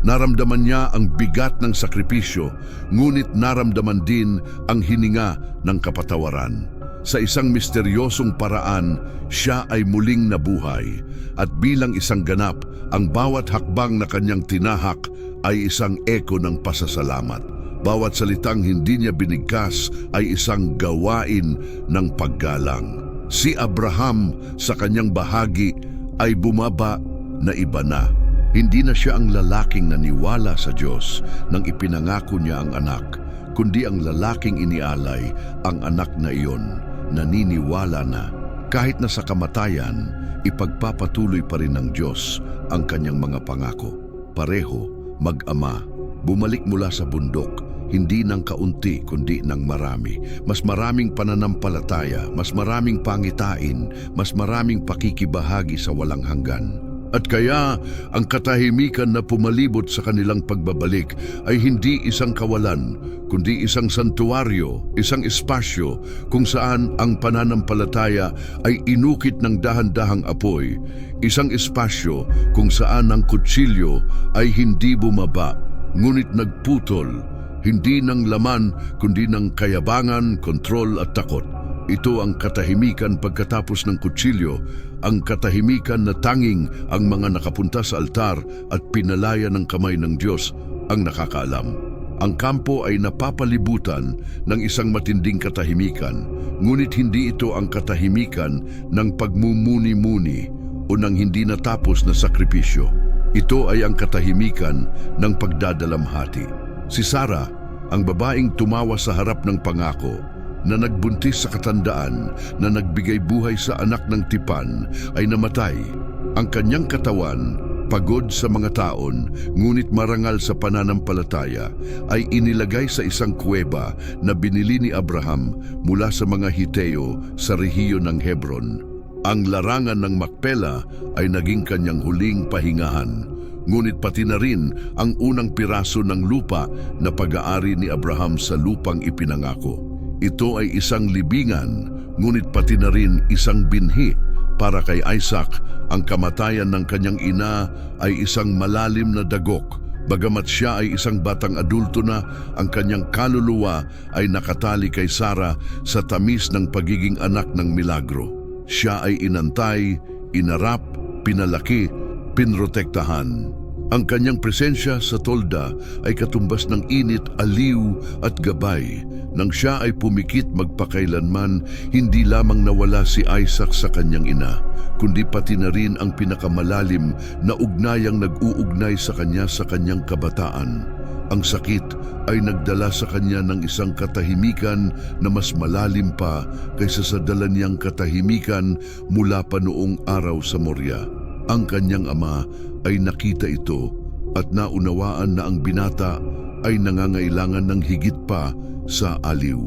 S1: Naramdaman niya ang bigat ng sakripisyo, ngunit naramdaman din ang hininga ng kapatawaran. Sa isang misteryosong paraan, siya ay muling nabuhay. At bilang isang ganap, ang bawat hakbang na kanyang tinahak ay isang eko ng pasasalamat. Bawat salitang hindi niya binigkas ay isang gawain ng paggalang. Si Abraham sa kanyang bahagi ay bumaba na iba na. Hindi na siya ang lalaking naniwala sa Diyos nang ipinangako niya ang anak, kundi ang lalaking inialay ang anak na iyon, naniniwala na. Kahit na sa kamatayan, ipagpapatuloy pa rin ng Diyos ang kanyang mga pangako. Pareho, mag-ama, bumalik mula sa bundok, hindi ng kaunti kundi ng marami. Mas maraming pananampalataya, mas maraming pangitain, mas maraming pakikibahagi sa walang hanggan. At kaya ang katahimikan na pumalibot sa kanilang pagbabalik ay hindi isang kawalan, kundi isang santuaryo, isang espasyo kung saan ang pananampalataya ay inukit ng dahan-dahang apoy, isang espasyo kung saan ang kutsilyo ay hindi bumaba, ngunit nagputol, hindi ng laman kundi ng kayabangan, kontrol at takot. Ito ang katahimikan pagkatapos ng kutsilyo, ang katahimikan na tanging ang mga nakapunta sa altar at pinalaya ng kamay ng Diyos ang nakakaalam. Ang kampo ay napapalibutan ng isang matinding katahimikan, ngunit hindi ito ang katahimikan ng pagmumuni-muni o ng hindi natapos na sakripisyo. Ito ay ang katahimikan ng pagdadalamhati. Si Sarah, ang babaeng tumawa sa harap ng pangako, na nagbuntis sa katandaan, na nagbigay buhay sa anak ng tipan, ay namatay. Ang kanyang katawan, pagod sa mga taon, ngunit marangal sa pananampalataya, ay inilagay sa isang kuweba na binili ni Abraham mula sa mga Hiteo sa rehiyon ng Hebron. Ang larangan ng Makpela ay naging kanyang huling pahingahan, ngunit pati na rin ang unang piraso ng lupa na pag-aari ni Abraham sa lupang ipinangako. Ito ay isang libingan, ngunit pati na rin isang binhi para kay Isaac. Ang kamatayan ng kanyang ina ay isang malalim na dagok. Bagamat siya ay isang batang adulto na, ang kanyang kaluluwa ay nakatali kay Sarah sa tamis ng pagiging anak ng milagro. Siya ay inantay, inarap, pinalaki, pinrotektahan. Ang kanyang presensya sa tolda ay katumbas ng init, aliw at gabay. Nang siya ay pumikit magpakailanman, hindi lamang nawala si Isaac sa kanyang ina, kundi pati na rin ang pinakamalalim na ugnayang nag-uugnay sa kanyang kabataan. Ang sakit ay nagdala sa kanya ng isang katahimikan na mas malalim pa kaysa sa dala niyang katahimikan mula pa noong araw sa Moria. Ang kanyang ama ay nakita ito at naunawaan na ang binata ay nangangailangan ng higit pa sa aliw.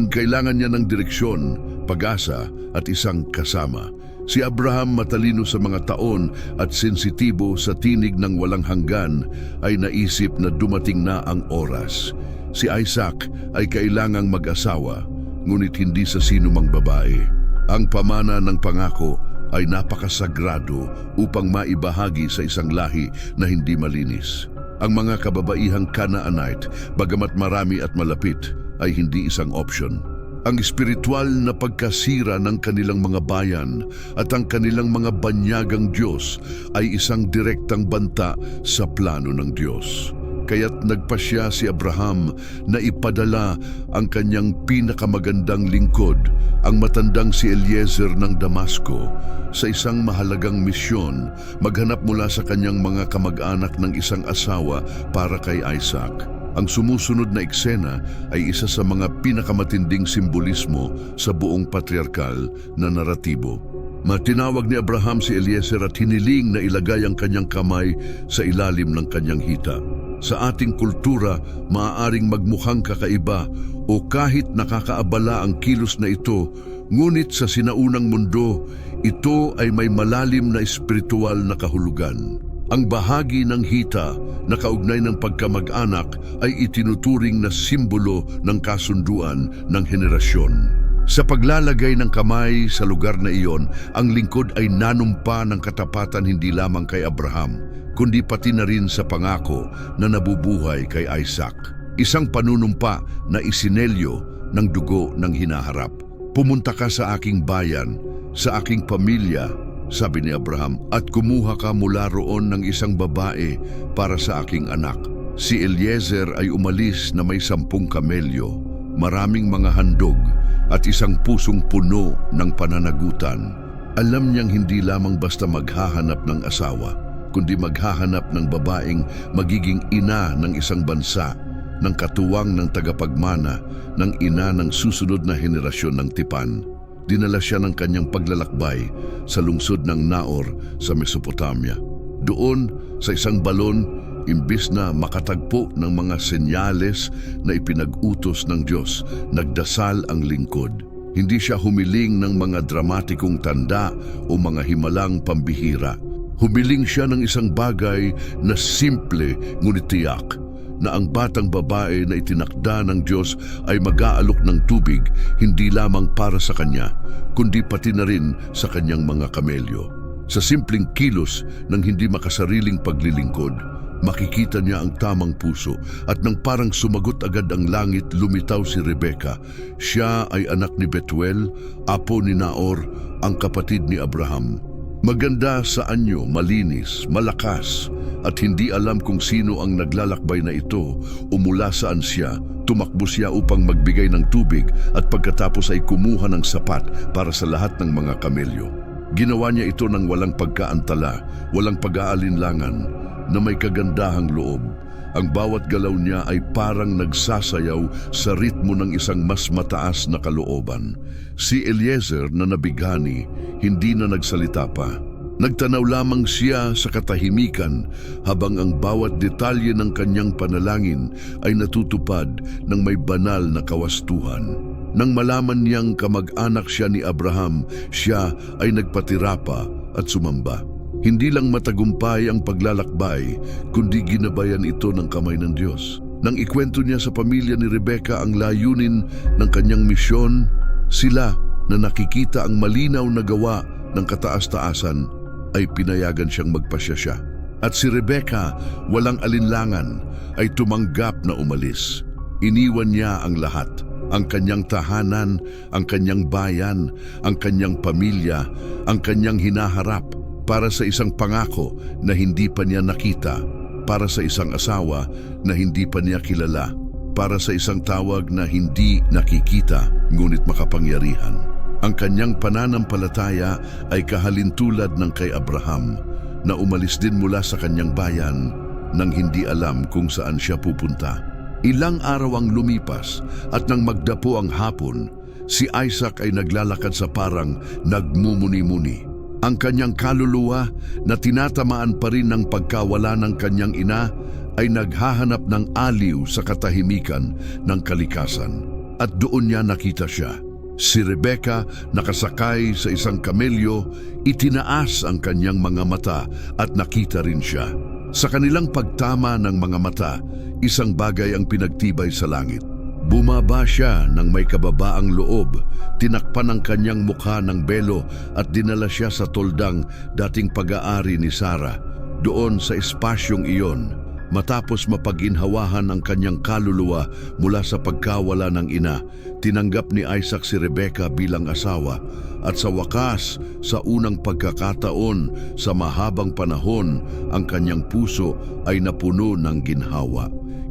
S1: Kailangan niya ng direksyon, pag-asa at isang kasama. Si Abraham, matalino sa mga taon at sensitibo sa tinig ng walang hanggan, ay naisip na dumating na ang oras. Si Isaac ay kailangang mag-asawa, ngunit hindi sa sinumang babae. Ang pamana ng pangako ay napakasagrado upang maibahagi sa isang lahi na hindi malinis. Ang mga kababaihang Canaanite, bagamat marami at malapit, ay hindi isang option. Ang espiritual na pagkasira ng kanilang mga bayan at ang kanilang mga banyagang Diyos ay isang direktang banta sa plano ng Diyos. Kaya't nagpasya si Abraham na ipadala ang kanyang pinakamagandang lingkod, ang matandang si Eliezer ng Damasco, sa isang mahalagang misyon, maghanap mula sa kanyang mga kamag-anak ng isang asawa para kay Isaac. Ang sumusunod na eksena ay isa sa mga pinakamatinding simbolismo sa buong patriarkal na naratibo. Matinawag ni Abraham si Eliezer at hiniling na ilagay ang kanyang kamay sa ilalim ng kanyang hita. Sa ating kultura, maaaring magmukhang kakaiba o kahit nakakaabala ang kilos na ito, ngunit sa sinaunang mundo, ito ay may malalim na espiritual na kahulugan. Ang bahagi ng hita na kaugnay ng pagkamag-anak ay itinuturing na simbolo ng kasunduan ng henerasyon. Sa paglalagay ng kamay sa lugar na iyon, ang lingkod ay nanumpa ng katapatan hindi lamang kay Abraham, kundi pati na rin sa pangako na nabubuhay kay Isaac. Isang panunumpa na isinelyo ng dugo ng hinaharap. Pumunta ka sa aking bayan, sa aking pamilya, sabi ni Abraham, at kumuha ka mula roon ng isang babae para sa aking anak. Si Eliezer ay umalis na may 10 kamelyo, maraming mga handog, at isang pusong puno ng pananagutan. Alam niyang hindi lamang basta maghahanap ng asawa, kundi maghahanap ng babaeng magiging ina ng isang bansa, ng katuwang ng tagapagmana, ng ina ng susunod na henerasyon ng tipan. dinala siya ng kanyang paglalakbay sa lungsod ng Naor sa Mesopotamia. Doon, sa isang balon, imbis na makatagpo ng mga senyales na ipinag-utos ng Diyos, nagdasal ang lingkod. Hindi siya humiling ng mga dramatikong tanda o mga himalang pambihira. Humiling siya ng isang bagay na simple ngunit tiyak, na ang batang babae na itinakda ng Diyos ay mag-aalok ng tubig hindi lamang para sa kanya, kundi pati na rin sa kanyang mga kamelyo. Sa simpleng kilos ng hindi makasariling paglilingkod, makikita niya ang tamang puso at nang parang sumagot agad ang langit, lumitaw si Rebecca. Siya ay anak ni Betuel, apo ni Naor, ang kapatid ni Abraham. Maganda sa anyo, malinis, malakas, at hindi alam kung sino ang naglalakbay na ito o mula saan siya. Tumakbo siya upang magbigay ng tubig at pagkatapos ay kumuha ng sapat para sa lahat ng mga kamelyo. Ginawa niya ito ng walang pagkaantala, walang pag-aalinlangan, na may kagandahang loob. Ang bawat galaw niya ay parang nagsasayaw sa ritmo ng isang mas mataas na kalooban. Si Eliezer na nabighani, hindi na nagsalita pa. Nagtanaw lamang siya sa katahimikan habang ang bawat detalye ng kanyang panalangin ay natutupad ng may banal na kawastuhan. Nang malaman niyang kamag-anak siya ni Abraham, siya ay nagpatira pa at sumamba. Hindi lang matagumpay ang paglalakbay, kundi ginabayan ito ng kamay ng Diyos. Nang ikwento niya sa pamilya ni Rebecca ang layunin ng kanyang misyon, sila na nakikita ang malinaw na gawa ng kataas-taasan ay pinayagan siyang magpasya siya. At si Rebecca, walang alinlangan, ay tumanggap na umalis. Iniwan niya ang lahat, ang kanyang tahanan, ang kanyang bayan, ang kanyang pamilya, ang kanyang hinaharap, para sa isang pangako na hindi pa niya nakita, para sa isang asawa na hindi pa niya kilala, para sa isang tawag na hindi nakikita ngunit makapangyarihan. Ang kanyang pananampalataya ay kahalintulad ng kay Abraham, na umalis din mula sa kanyang bayan nang hindi alam kung saan siya pupunta. Ilang araw ang lumipas at nang magdapo ang hapon, si Isaac ay naglalakad sa parang nagmumuni-muni. Ang kanyang kaluluwa na tinatamaan pa rin ng pagkawala ng kanyang ina ay naghahanap ng aliw sa katahimikan ng kalikasan. At doon niya nakita siya. Si Rebecca, nakasakay sa isang kamelyo, itinaas ang kanyang mga mata at nakita rin siya. Sa kanilang pagtama ng mga mata, isang bagay ang pinagtibay sa langit. Bumaba siya ng may kababaang loob, tinakpan ang kanyang mukha ng belo at dinala siya sa toldang dating pag-aari ni Sarah. Doon sa espasyong iyon, matapos mapag-inhawahan ang kanyang kaluluwa mula sa pagkawala ng ina, tinanggap ni Isaac si Rebecca bilang asawa at sa wakas, sa unang pagkakataon sa mahabang panahon, ang kanyang puso ay napuno ng ginhawa.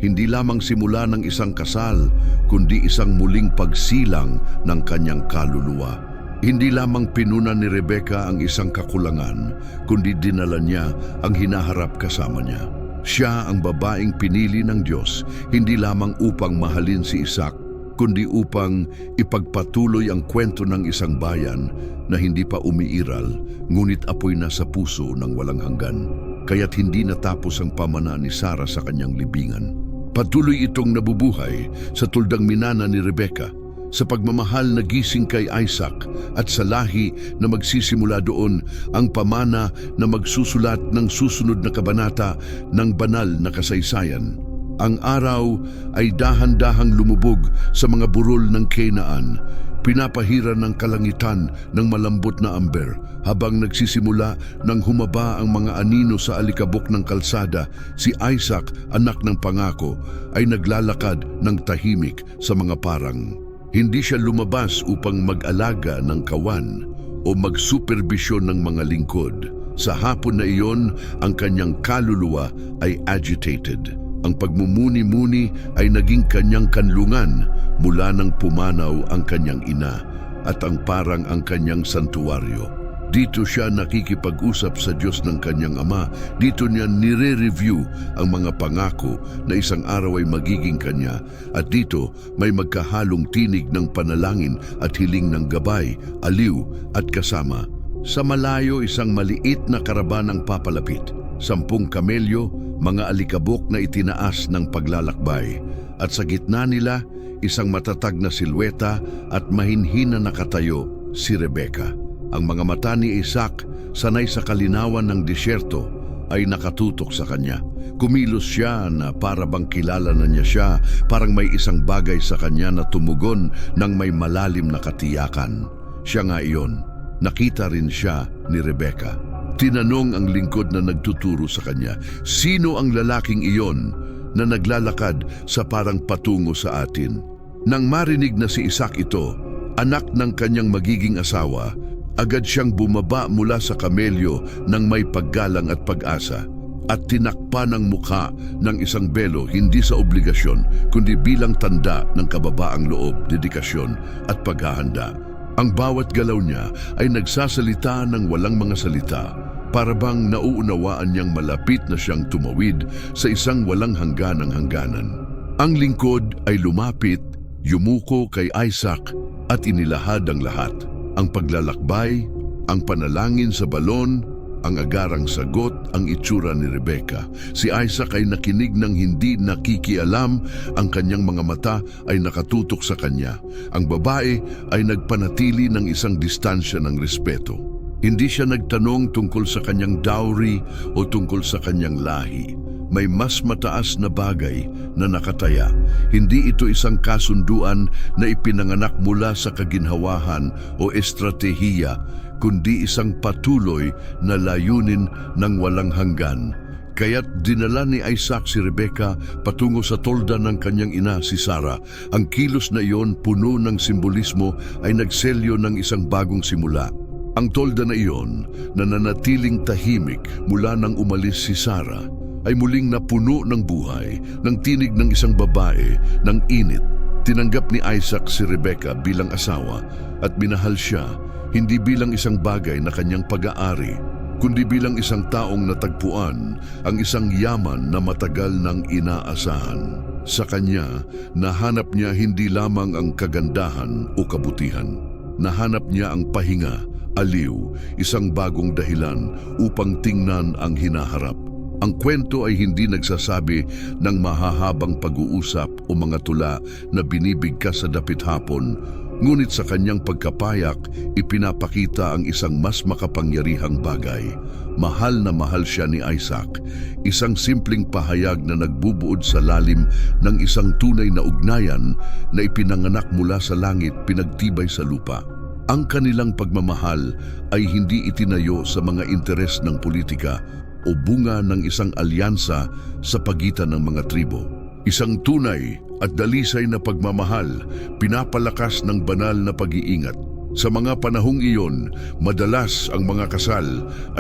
S1: Hindi lamang simula ng isang kasal, kundi isang muling pagsilang ng kanyang kaluluwa. Hindi lamang pinunan ni Rebecca ang isang kakulangan, kundi dinala niya ang hinaharap kasama niya. Siya ang babaeng pinili ng Diyos, hindi lamang upang mahalin si Isaac, kundi upang ipagpatuloy ang kwento ng isang bayan na hindi pa umiiral, ngunit apoy na sa puso ng walang hanggan. Kaya't hindi natapos ang pamana ni Sarah sa kanyang libingan. Patuloy itong nabubuhay sa tuldang minana ni Rebecca, sa pagmamahal na gising kay Isaac at sa lahi na magsisimula doon ang pamana na magsusulat ng susunod na kabanata ng banal na kasaysayan. Ang araw ay dahan-dahang lumubog sa mga burol ng Canaan, pinapahiran ng kalangitan ng malambot na amber. Habang nagsisimula nang humaba ang mga anino sa alikabok ng kalsada, si Isaac, anak ng pangako, ay naglalakad ng tahimik sa mga parang. Hindi siya lumabas upang mag-alaga ng kawan o magsuperbisyon ng mga lingkod. Sa hapon na iyon, ang kanyang kaluluwa ay agitated. Ang pagmumuni-muni ay naging kanyang kanlungan mula nang pumanaw ang kanyang ina at ang parang ang kanyang santuwaryo. Dito siya nakikipag-usap sa Diyos ng kanyang ama. Dito niya nire-review ang mga pangako na isang araw ay magiging kanya. At dito may magkahalong tinig ng panalangin at hiling ng gabay, aliw at kasama. Sa malayo, isang maliit na karaban ang papalapit. 10 kamelyo, mga alikabok na itinaas ng paglalakbay. At sa gitna nila, isang matatag na silweta at mahinhin na nakatayo, si Rebecca. Ang mga mata ni Isaac, sanay sa kalinawan ng disyerto, ay nakatutok sa kanya. Kumilos siya na para bang kilala na niya siya, parang may isang bagay sa kanya na tumugon ng may malalim na katiyakan. Siya nga iyon. Nakita rin siya ni Rebecca. Tinanong ang lingkod na nagtuturo sa kanya, sino ang lalaking iyon na naglalakad sa parang patungo sa atin? Nang marinig na si Isaac ito, anak ng kanyang magiging asawa, agad siyang bumaba mula sa kamelyo ng may paggalang at pag-asa at tinakpan ang mukha ng isang belo hindi sa obligasyon kundi bilang tanda ng kababaang loob, dedikasyon at paghahanda. Ang bawat galaw niya ay nagsasalita ng walang mga salita, para bang nauunawaan niyang malapit na siyang tumawid sa isang walang hangganang hangganan. Ang lingkod ay lumapit, yumuko kay Isaac at inilahad ang lahat. Ang paglalakbay, ang panalangin sa balon, ang agarang sagot, ang itsura ni Rebecca. Si Isaac ay nakinig ng hindi nakikialam, ang kanyang mga mata ay nakatutok sa kanya. Ang babae ay nagpanatili ng isang distansya ng respeto. Hindi siya nagtanong tungkol sa kanyang dowry o tungkol sa kanyang lahi. May mas mataas na bagay na nakataya. Hindi ito isang kasunduan na ipinanganak mula sa kaginhawahan o estratehiya, kundi isang patuloy na layunin ng walang hanggan. Kaya't dinala ni Isaac si Rebecca patungo sa tolda ng kanyang ina si Sarah. Ang kilos na iyon, puno ng simbolismo, ay nagselyo ng isang bagong simula. Ang tolda na iyon, na nanatiling tahimik mula nang umalis si Sarah, ay muling napuno ng buhay, ng tinig ng isang babae, ng init. Tinanggap ni Isaac si Rebecca bilang asawa at minahal siya, hindi bilang isang bagay na kanyang pag-aari, kundi bilang isang taong natagpuan ang isang yaman na matagal nang inaasahan. Sa kanya, nahanap niya hindi lamang ang kagandahan o kabutihan. Nahanap niya ang pahinga, aliw, isang bagong dahilan upang tingnan ang hinaharap. Ang kwento ay hindi nagsasabi ng mahahabang pag-uusap o mga tula na binibigkas sa dapit hapon, ngunit sa kanyang pagkapayak, ipinapakita ang isang mas makapangyarihang bagay. Mahal na mahal siya ni Isaac, isang simpleng pahayag na nagbubuod sa lalim ng isang tunay na ugnayan na ipinanganak mula sa langit, pinagtibay sa lupa. Ang kanilang pagmamahal ay hindi itinayo sa mga interes ng politika o bunga ng isang alyansa sa pagitan ng mga tribo. Isang tunay at dalisay na pagmamahal, pinapalakas ng banal na pag-iingat. Sa mga panahong iyon, madalas ang mga kasal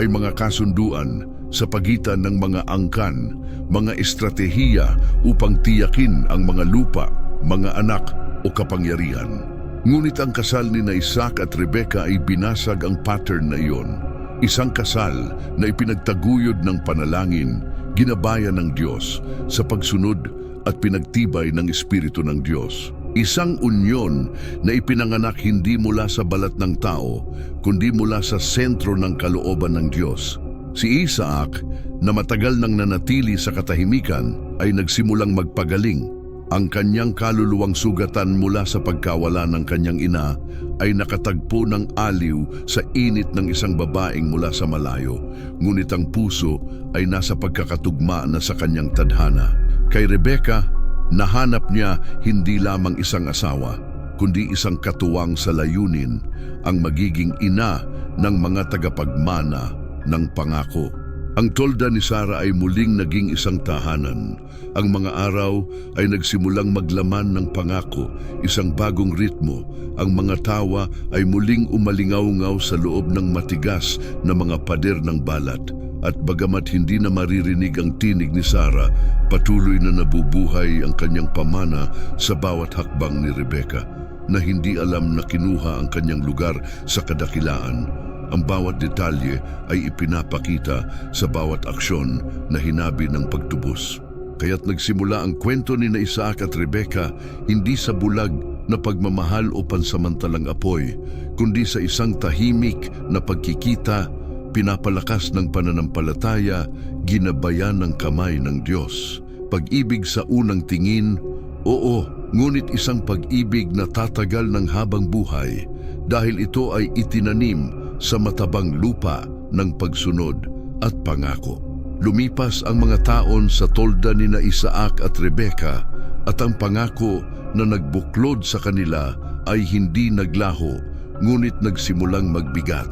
S1: ay mga kasunduan sa pagitan ng mga angkan, mga estratehiya upang tiyakin ang mga lupa, mga anak o kapangyarihan. Ngunit ang kasal ni Isaac at Rebecca ay binasag ang pattern na iyon. Isang kasal na ipinagtaguyod ng panalangin, ginabayan ng Diyos sa pagsunod at pinagtibay ng Espiritu ng Diyos. Isang unyon na ipinanganak hindi mula sa balat ng tao, kundi mula sa sentro ng kalooban ng Diyos. Si Isaac, na matagal nang nanatili sa katahimikan, ay nagsimulang magpagaling. Ang kanyang kaluluwang sugatan mula sa pagkawala ng kanyang ina ay nakatagpo ng aliw sa init ng isang babaeng mula sa malayo, ngunit ang puso ay nasa pagkakatugma na sa kanyang tadhana. Kay Rebecca, nahanap niya hindi lamang isang asawa, kundi isang katuwang sa layunin, ang magiging ina ng mga tagapagmana ng pangako. Ang tolda ni Sarah ay muling naging isang tahanan. Ang mga araw ay nagsimulang maglaman ng pangako, isang bagong ritmo. Ang mga tawa ay muling umalingaw-ngaw sa loob ng matigas na mga pader ng balat. At bagamat hindi na maririnig ang tinig ni Sarah, patuloy na nabubuhay ang kanyang pamana sa bawat hakbang ni Rebecca, na hindi alam na kinuha ang kanyang lugar sa kadakilaan. Ang bawat detalye ay ipinapakita sa bawat aksyon na hinabi ng pagtubos. Kaya't nagsimula ang kwento ni Isaac at Rebecca hindi sa bulag na pagmamahal o pansamantalang apoy, kundi sa isang tahimik na pagkikita, pinapalakas ng pananampalataya, ginabayan ng kamay ng Diyos. Pag-ibig sa unang tingin, oo, ngunit isang pag-ibig na tatagal ng habang buhay dahil ito ay itinanim sa matabang lupa ng pagsunod at pangako. Lumipas ang mga taon sa tolda ni Isaac at Rebecca at ang pangako na nagbuklod sa kanila ay hindi naglaho, ngunit nagsimulang magbigat.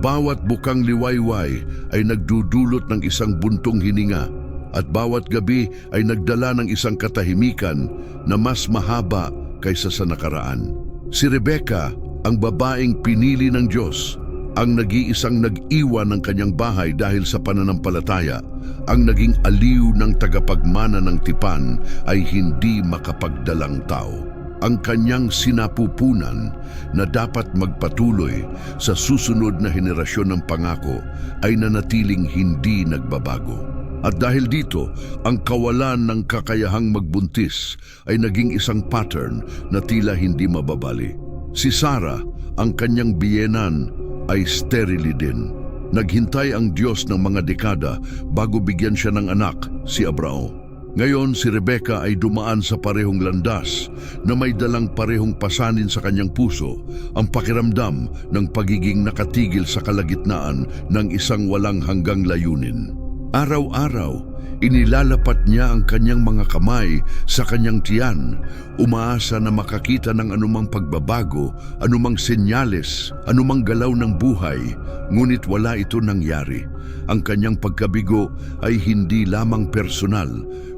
S1: Bawat bukang liwayway ay nagdudulot ng isang buntong hininga at bawat gabi ay nagdala ng isang katahimikan na mas mahaba kaysa sa nakaraan. Si Rebecca, ang babaeng pinili ng Diyos, ang nag-iisang nag-iwan ng kanyang bahay dahil sa pananampalataya, ang naging aliw ng tagapagmana ng tipan ay hindi makapagdalang tao. Ang kanyang sinapupunan na dapat magpatuloy sa susunod na henerasyon ng pangako ay nanatiling hindi nagbabago. At dahil dito, ang kawalan ng kakayahang magbuntis ay naging isang pattern na tila hindi mababali. Si Sarah, ang kanyang biyenan, ay sterile din. Naghintay ang Diyos ng mga dekada bago bigyan siya ng anak, si Abrao. Ngayon, si Rebecca ay dumaan sa parehong landas na may dalang parehong pasanin sa kanyang puso, ang pakiramdam ng pagiging nakatigil sa kalagitnaan ng isang walang hanggang layunin. Araw-araw, inilalapat niya ang kanyang mga kamay sa kanyang tiyan, umaasa na makakita ng anumang pagbabago, anumang senyales, anumang galaw ng buhay, ngunit wala ito nangyari. Ang kanyang pagkabigo ay hindi lamang personal,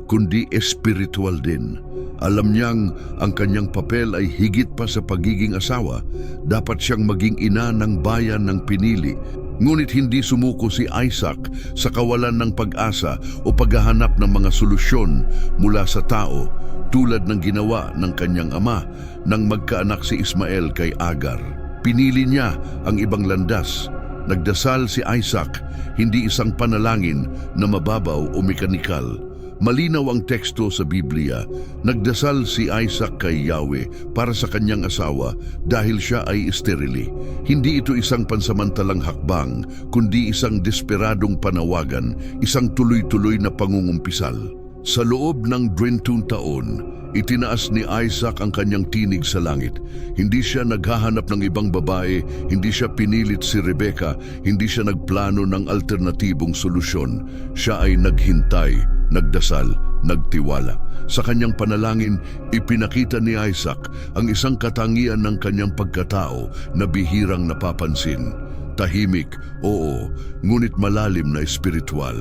S1: kundi espiritual din. Alam niyang ang kanyang papel ay higit pa sa pagiging asawa. Dapat siyang maging ina ng bayan ng pinili. Ngunit hindi sumuko si Isaac sa kawalan ng pag-asa o paghahanap ng mga solusyon mula sa tao, tulad ng ginawa ng kanyang ama nang magkaanak si Ismael kay Agar. Pinili niya ang ibang landas. Nagdasal si Isaac, hindi isang panalangin na mababaw o mekanikal. Malinaw ang teksto sa Biblia. Nagdasal si Isaac kay Yahweh para sa kanyang asawa dahil siya ay sterile. Hindi ito isang pansamantalang hakbang, kundi isang desperadong panawagan, isang tuloy-tuloy na pangungumpisal. Sa loob ng 20 taon, itinaas ni Isaac ang kanyang tinig sa langit. Hindi siya naghahanap ng ibang babae, hindi siya pinilit si Rebecca, hindi siya nagplano ng alternatibong solusyon. Siya ay naghintay, nagdasal, nagtiwala. Sa kanyang panalangin, ipinakita ni Isaac ang isang katangian ng kanyang pagkatao na bihirang napapansin. Tahimik, oo, ngunit malalim na espiritual.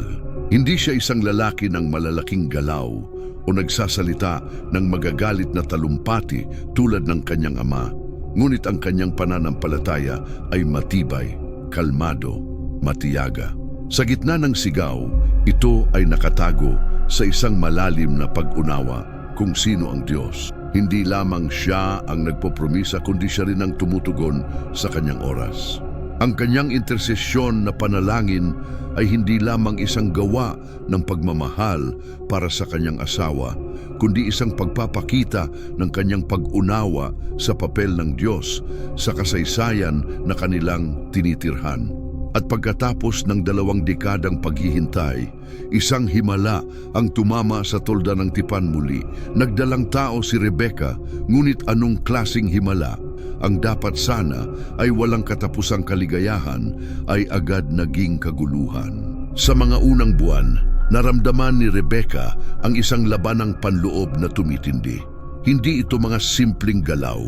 S1: Hindi siya isang lalaki ng malalaking galaw o nagsasalita ng magagalit na talumpati tulad ng kanyang ama. Ngunit ang kanyang pananampalataya ay matibay, kalmado, matiyaga. Sa gitna ng sigaw, ito ay nakatago sa isang malalim na pag-unawa kung sino ang Diyos. Hindi lamang siya ang nagpopromisa, kundi siya rin ang tumutugon sa kanyang oras. Ang kanyang intersesyon na panalangin ay hindi lamang isang gawa ng pagmamahal para sa kanyang asawa, kundi isang pagpapakita ng kanyang pag-unawa sa papel ng Diyos sa kasaysayan na kanilang tinitirhan. At pagkatapos ng 2 dekadang paghihintay, isang himala ang tumama sa tolda ng tipan muli. Nagdalang tao si Rebecca, ngunit anong klasing himala? Ang dapat sana ay walang katapusang kaligayahan ay agad naging kaguluhan. Sa mga unang buwan, naramdaman ni Rebecca ang isang labanang panloob na tumitindi. Hindi ito mga simpleng galaw.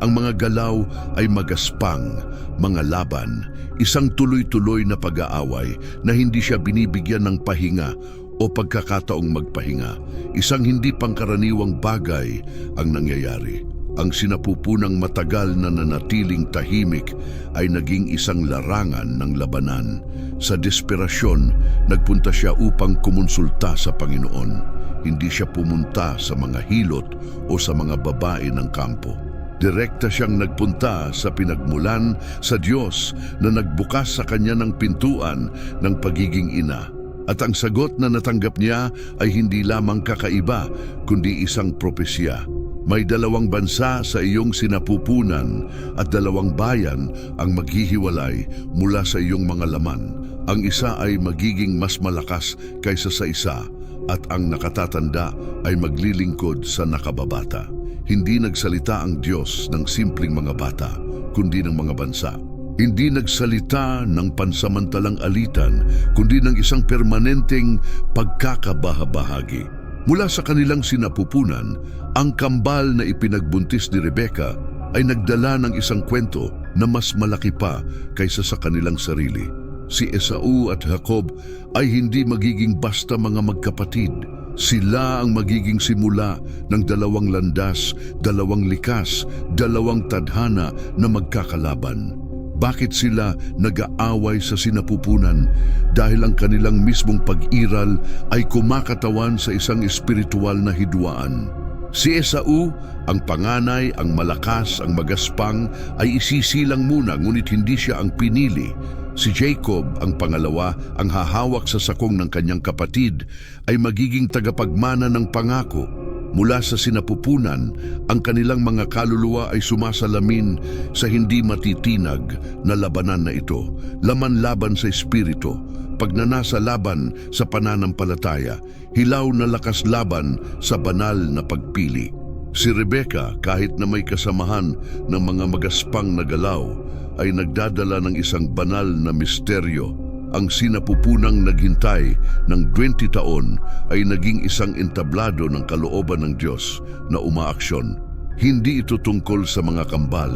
S1: Ang mga galaw ay magaspang, mga laban, isang tuloy-tuloy na pag-aaway na hindi siya binibigyan ng pahinga o pagkakataong magpahinga. Isang hindi pangkaraniwang bagay ang nangyayari. Ang sinapupunang matagal na nanatiling tahimik ay naging isang larangan ng labanan. Sa desperasyon, nagpunta siya upang kumonsulta sa Panginoon. Hindi siya pumunta sa mga hilot o sa mga babae ng kampo. Direkta siyang nagpunta sa pinagmulan sa Diyos na nagbukas sa kanya ng pintuan ng pagiging ina. At ang sagot na natanggap niya ay hindi lamang kakaiba, kundi isang propesya. May 2 bansa sa iyong sinapupunan at 2 bayan ang maghihiwalay mula sa iyong mga laman. Ang isa ay magiging mas malakas kaysa sa isa at ang nakatatanda ay maglilingkod sa nakababata. Hindi nagsalita ang Diyos ng simpleng mga bata, kundi ng mga bansa. Hindi nagsalita ng pansamantalang alitan, kundi ng isang permanenteng pagkakabahabahagi. Mula sa kanilang sinapupunan, ang kambal na ipinagbuntis ni Rebecca ay nagdala ng isang kwento na mas malaki pa kaysa sa kanilang sarili. Si Esau at Jacob ay hindi magiging basta mga magkapatid. Sila ang magiging simula ng 2 landas, 2 likas, 2 tadhana na magkakalaban. Bakit sila nag-aaway sa sinapupunan? Dahil ang kanilang mismong pag-iral ay kumakatawan sa isang espiritual na hidwaan. Si Esau, ang panganay, ang malakas, ang magaspang, ay isisilang muna ngunit hindi siya ang pinili. Si Jacob, ang pangalawa, ang hahawak sa sakong ng kanyang kapatid, ay magiging tagapagmana ng pangako. Mula sa sinapupunan, ang kanilang mga kaluluwa ay sumasalamin sa hindi matitinag na labanan na ito. Laban-laban sa espiritu, pagnanasa laban sa pananampalataya, hilaw na lakas laban sa banal na pagpili. Si Rebecca, kahit na may kasamahan ng mga magaspang na galaw, ay nagdadala ng isang banal na misteryo. Ang sinapupunang naghintay ng 20 taon ay naging isang entablado ng kalooban ng Diyos na umaaksyon. Hindi ito tungkol sa mga kambal.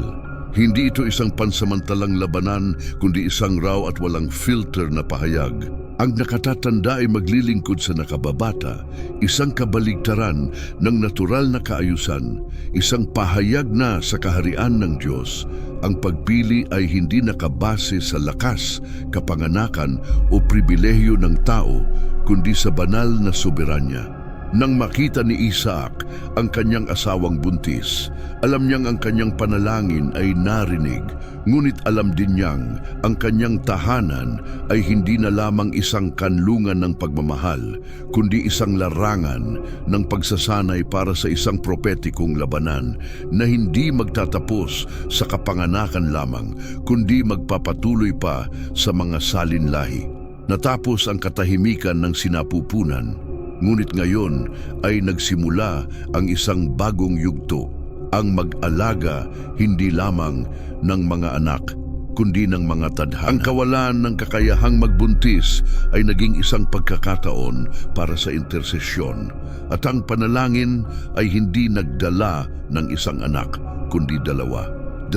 S1: Hindi ito isang pansamantalang labanan, kundi isang raw at walang filter na pahayag. Ang nakatatanda ay maglilingkod sa nakababata, isang kabaligtaran ng natural na kaayusan, isang pahayag na sa kaharian ng Diyos. Ang pagpili ay hindi nakabase sa lakas, kapanganakan o pribilehyo ng tao, kundi sa banal na soberanya. Nang makita ni Isaac ang kanyang asawang buntis, alam niyang ang kanyang panalangin ay narinig, ngunit alam din niyang ang kanyang tahanan ay hindi na lamang isang kanlungan ng pagmamahal, kundi isang larangan ng pagsasanay para sa isang propetikong labanan na hindi magtatapos sa kapanganakan lamang, kundi magpapatuloy pa sa mga salinlahi. Natapos ang katahimikan ng sinapupunan, ngunit ngayon ay nagsimula ang isang bagong yugto, ang mag-alaga hindi lamang ng mga anak, kundi ng mga tadhana. Ang kawalan ng kakayahang magbuntis ay naging isang pagkakataon para sa intersesyon, at ang panalangin ay hindi nagdala ng isang anak, kundi 2. 2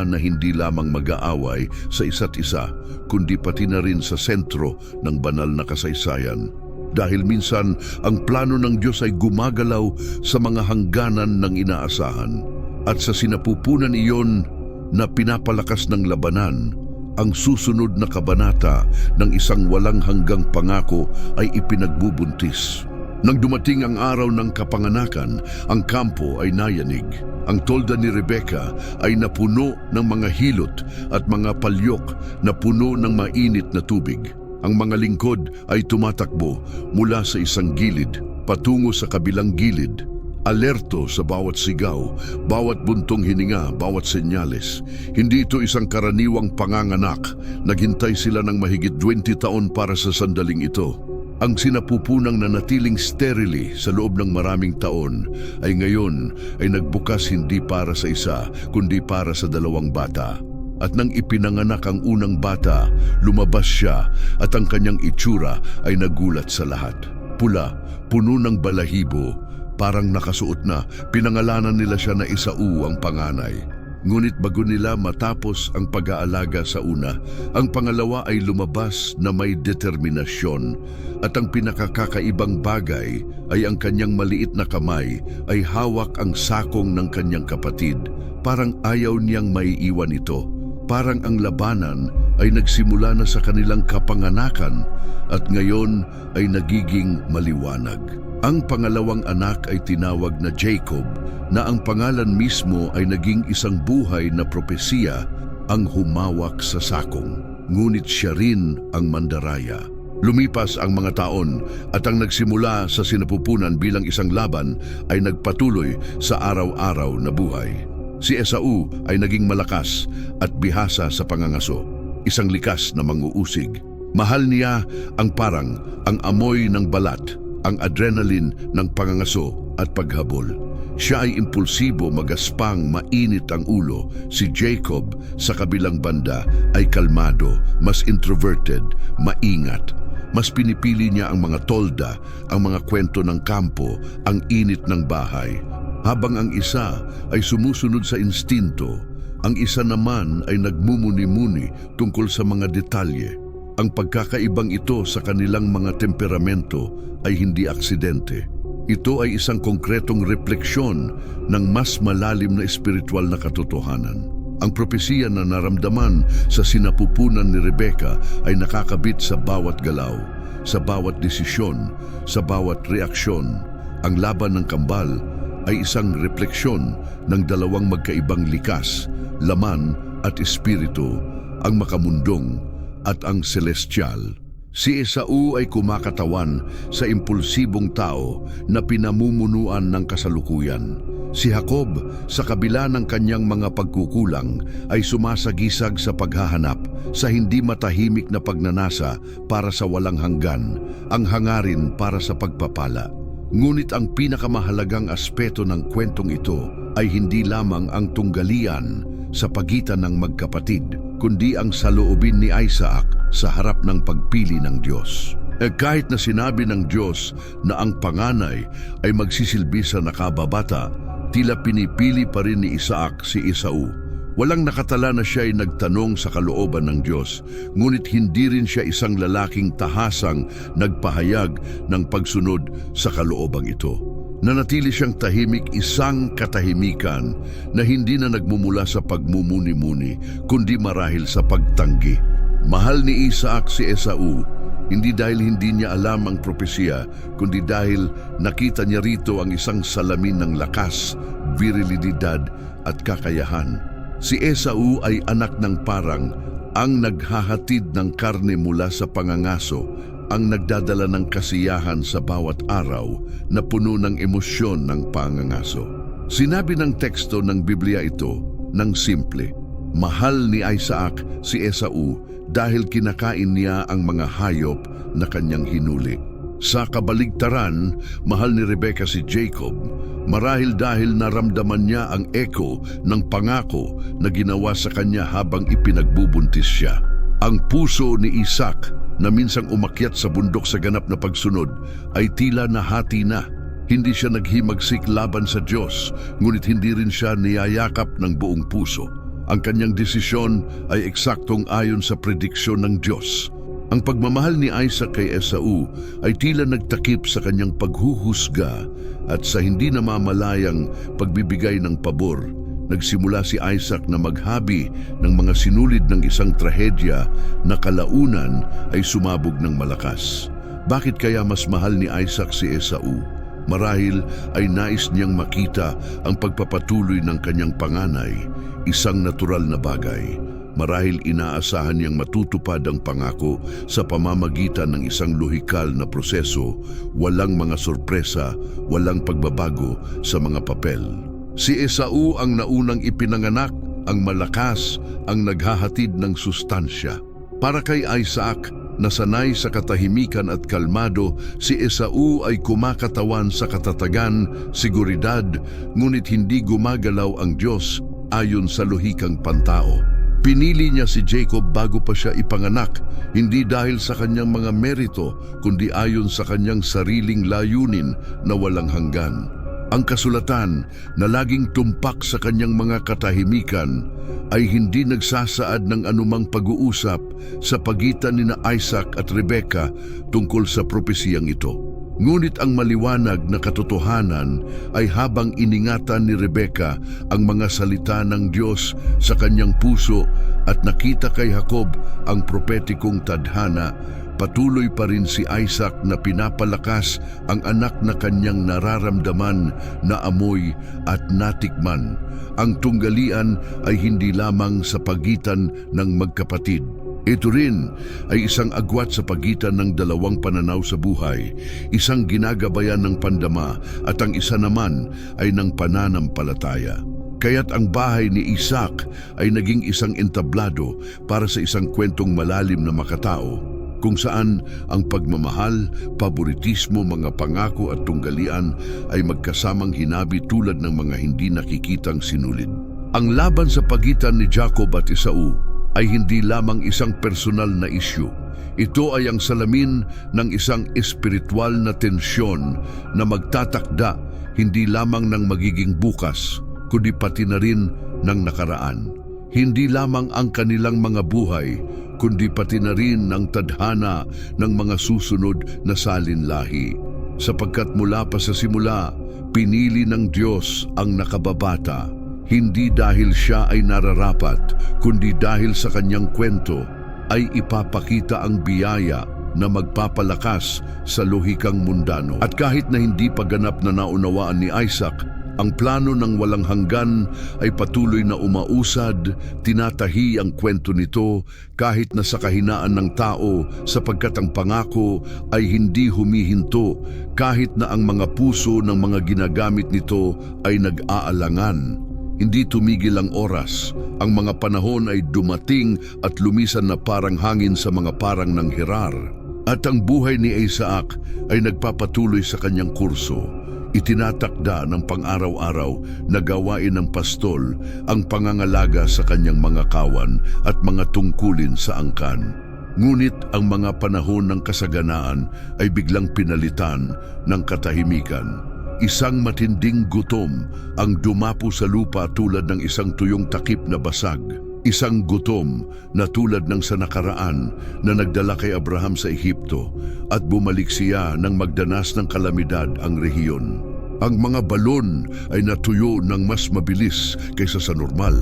S1: na hindi lamang mag-aaway sa isa't isa, kundi pati na rin sa sentro ng banal na kasaysayan. Dahil minsan, ang plano ng Diyos ay gumagalaw sa mga hangganan ng inaasahan. At sa sinapupunan iyon na pinapalakas ng labanan, ang susunod na kabanata ng isang walang hanggang pangako ay ipinagbubuntis. Nang dumating ang araw ng kapanganakan, ang kampo ay nayanig. Ang tolda ni Rebecca ay napuno ng mga hilot at mga palyok na puno ng mainit na tubig. Ang mga lingkod ay tumatakbo mula sa isang gilid patungo sa kabilang gilid, alerto sa bawat sigaw, bawat buntong hininga, bawat senyales. Hindi ito isang karaniwang panganganak. Naghintay sila ng mahigit 20 taon para sa sandaling ito. Ang sinapupunang nanatiling sterile sa loob ng maraming taon ay ngayon ay nagbukas hindi para sa isa, kundi para sa 2 bata. At nang ipinanganak ang unang bata, lumabas siya at ang kanyang itsura ay nagulat sa lahat. Pula, puno ng balahibo, parang nakasuot na. Pinangalanan nila siya na Esau ang panganay. Ngunit bago nila matapos ang pag-aalaga sa una, ang pangalawa ay lumabas na may determinasyon. At ang pinakakakaibang bagay ay ang kanyang maliit na kamay ay hawak ang sakong ng kanyang kapatid. Parang ayaw niyang maiiwan ito. Parang ang labanan ay nagsimula na sa kanilang kapanganakan at ngayon ay nagiging maliwanag. Ang pangalawang anak ay tinawag na Jacob, na ang pangalan mismo ay naging isang buhay na propesiya, ang humawak sa sakong. Ngunit siya rin ang mandaraya. Lumipas ang mga taon at ang nagsimula sa sinapupunan bilang isang laban ay nagpatuloy sa araw-araw na buhay. Si Esau ay naging malakas at bihasa sa pangangaso, isang likas na manguusig. Mahal niya ang parang, ang amoy ng balat, ang adrenaline ng pangangaso at paghabol. Siya ay impulsibo, magaspang, mainit ang ulo. Si Jacob, sa kabilang banda, ay kalmado, mas introverted, maingat. Mas pinipili niya ang mga tolda, ang mga kwento ng kampo, ang init ng bahay. Habang ang isa ay sumusunod sa instinto, ang isa naman ay nagmumuni-muni tungkol sa mga detalye. Ang pagkakaibang ito sa kanilang mga temperamento ay hindi aksidente. Ito ay isang konkretong refleksyon ng mas malalim na espiritual na katotohanan. Ang propesiya na naramdaman sa sinapupunan ni Rebecca ay nakakabit sa bawat galaw, sa bawat desisyon, sa bawat reaksyon. Ang laban ng kambal ay isang refleksyon ng dalawang magkaibang likas, laman at espiritu, ang makamundong at ang celestial. Si Esau ay kumakatawan sa impulsibong tao na pinamumunuan ng kasalukuyan. Si Jacob, sa kabila ng kanyang mga pagkukulang, ay sumasagisag sa paghahanap sa hindi matahimik na pagnanasa para sa walang hanggan, ang hangarin para sa pagpapala. Ngunit ang pinakamahalagang aspeto ng kwentong ito ay hindi lamang ang tunggalian sa pagitan ng magkapatid, kundi ang saloobin ni Isaac sa harap ng pagpili ng Diyos. Kahit na sinabi ng Diyos na ang panganay ay magsisilbi sa nakababata, tila pinipili pa rin ni Isaac si Esau. Walang nakatala na siya ay nagtanong sa kalooban ng Diyos, ngunit hindi rin siya isang lalaking tahasang nagpahayag ng pagsunod sa kaloobang ito. Nanatili siyang tahimik, isang katahimikan na hindi na nagmumula sa pagmumuni-muni, kundi marahil sa pagtanggi. Mahal ni Isaac si Esau, hindi dahil hindi niya alam ang propesiya, kundi dahil nakita niya rito ang isang salamin ng lakas, virilidad at kakayahan. Si Esau ay anak ng parang, ang naghahatid ng karne mula sa pangangaso, ang nagdadala ng kasiyahan sa bawat araw na puno ng emosyon ng pangangaso. Sinabi ng teksto ng Biblia ito ng simple, mahal ni Isaac si Esau dahil kinakain niya ang mga hayop na kanyang hinuli. Sa kabaligtaran, mahal ni Rebecca si Jacob, marahil dahil naramdaman niya ang echo ng pangako na ginawa sa kanya habang ipinagbubuntis siya. Ang puso ni Isaac na minsang umakyat sa bundok sa ganap na pagsunod ay tila nahati na. Hindi siya naghimagsik laban sa Diyos, ngunit hindi rin siya niyayakap ng buong puso. Ang kanyang desisyon ay eksaktong ayon sa prediksyon ng Diyos. Ang pagmamahal ni Isaac kay Esau ay tila nagtakip sa kanyang paghuhusga at sa hindi namamalayang pagbibigay ng pabor. Nagsimula si Isaac na maghabi ng mga sinulid ng isang trahedya na kalaunan ay sumabog ng malakas. Bakit kaya mas mahal ni Isaac si Esau? Marahil ay nais niyang makita ang pagpapatuloy ng kanyang panganay, isang natural na bagay. Marahil inaasahan niyang matutupad ang pangako sa pamamagitan ng isang lohikal na proseso, walang mga sorpresa, walang pagbabago sa mga papel. Si Esau ang naunang ipinanganak, ang malakas, ang naghahatid ng sustansya. Para kay Isaac, na sanay sa katahimikan at kalmado, si Esau ay kumakatawan sa katatagan, seguridad, ngunit hindi gumagalaw ang Diyos ayon sa lohikang pantao. Pinili niya si Jacob bago pa siya ipanganak, hindi dahil sa kanyang mga merito, kundi ayon sa kanyang sariling layunin na walang hanggan. Ang kasulatan na laging tumpak sa kanyang mga katahimikan ay hindi nagsasaad ng anumang pag-uusap sa pagitan ni Isaac at Rebecca tungkol sa propesiyang ito. Ngunit ang maliwanag na katotohanan ay habang iningatan ni Rebecca ang mga salita ng Diyos sa kanyang puso at nakita kay Jacob ang propetikong tadhana, Patuloy pa rin si Isaac na pinapalakas ang anak na kanyang nararamdaman na amoy at natikman. Ang tunggalian ay hindi lamang sa pagitan ng magkapatid. Ito rin ay isang agwat sa pagitan ng dalawang pananaw sa buhay, isang ginagabayan ng pandama at ang isa naman ay ng pananampalataya. Kaya't ang bahay ni Isaac ay naging isang entablado para sa isang kwentong malalim na makatao, kung saan ang pagmamahal, paboritismo, mga pangako at tunggalian ay magkasamang hinabi tulad ng mga hindi nakikitang sinulid. Ang laban sa pagitan ni Jacob at Esau ay hindi lamang isang personal na isyu. Ito ay ang salamin ng isang espiritual na tensyon na magtatakda hindi lamang ng magiging bukas, kundi pati na rin ng nakaraan. Hindi lamang ang kanilang mga buhay, kundi pati na rin ang tadhana ng mga susunod na salinlahi. Sapagkat mula pa sa simula, pinili ng Diyos ang nakababata, hindi dahil siya ay nararapat, kundi dahil sa kanyang kwento ay ipapakita ang biyaya na magpapalakas sa lohikang mundano. At kahit na hindi pa ganap na naunawaan ni Isaac, ang plano ng walang hanggan ay patuloy na umausad, tinatahi ang kwento nito kahit na sa kahinaan ng tao, sapagkat ang pangako ay hindi humihinto kahit na ang mga puso ng mga ginagamit nito ay nag-aalangan. Hindi tumigil ang oras, ang mga panahon ay dumating at lumisan na parang hangin sa mga parang ng hirar. At ang buhay ni Isaac ay nagpapatuloy sa kanyang kurso. Itinatakda ng pang-araw-araw na gawain ng pastol ang pangangalaga sa kanyang mga kawan at mga tungkulin sa angkan. Ngunit ang mga panahon ng kasaganaan ay biglang pinalitan ng katahimikan. Isang matinding gutom ang dumapo sa lupa tulad ng isang tuyong takip na basag. Isang gutom na tulad ng sa nakaraan na nagdala kay Abraham sa Ehipto at bumalik siya nang magdanas ng kalamidad ang rehiyon. Ang mga balon ay natuyo ng mas mabilis kaysa sa normal.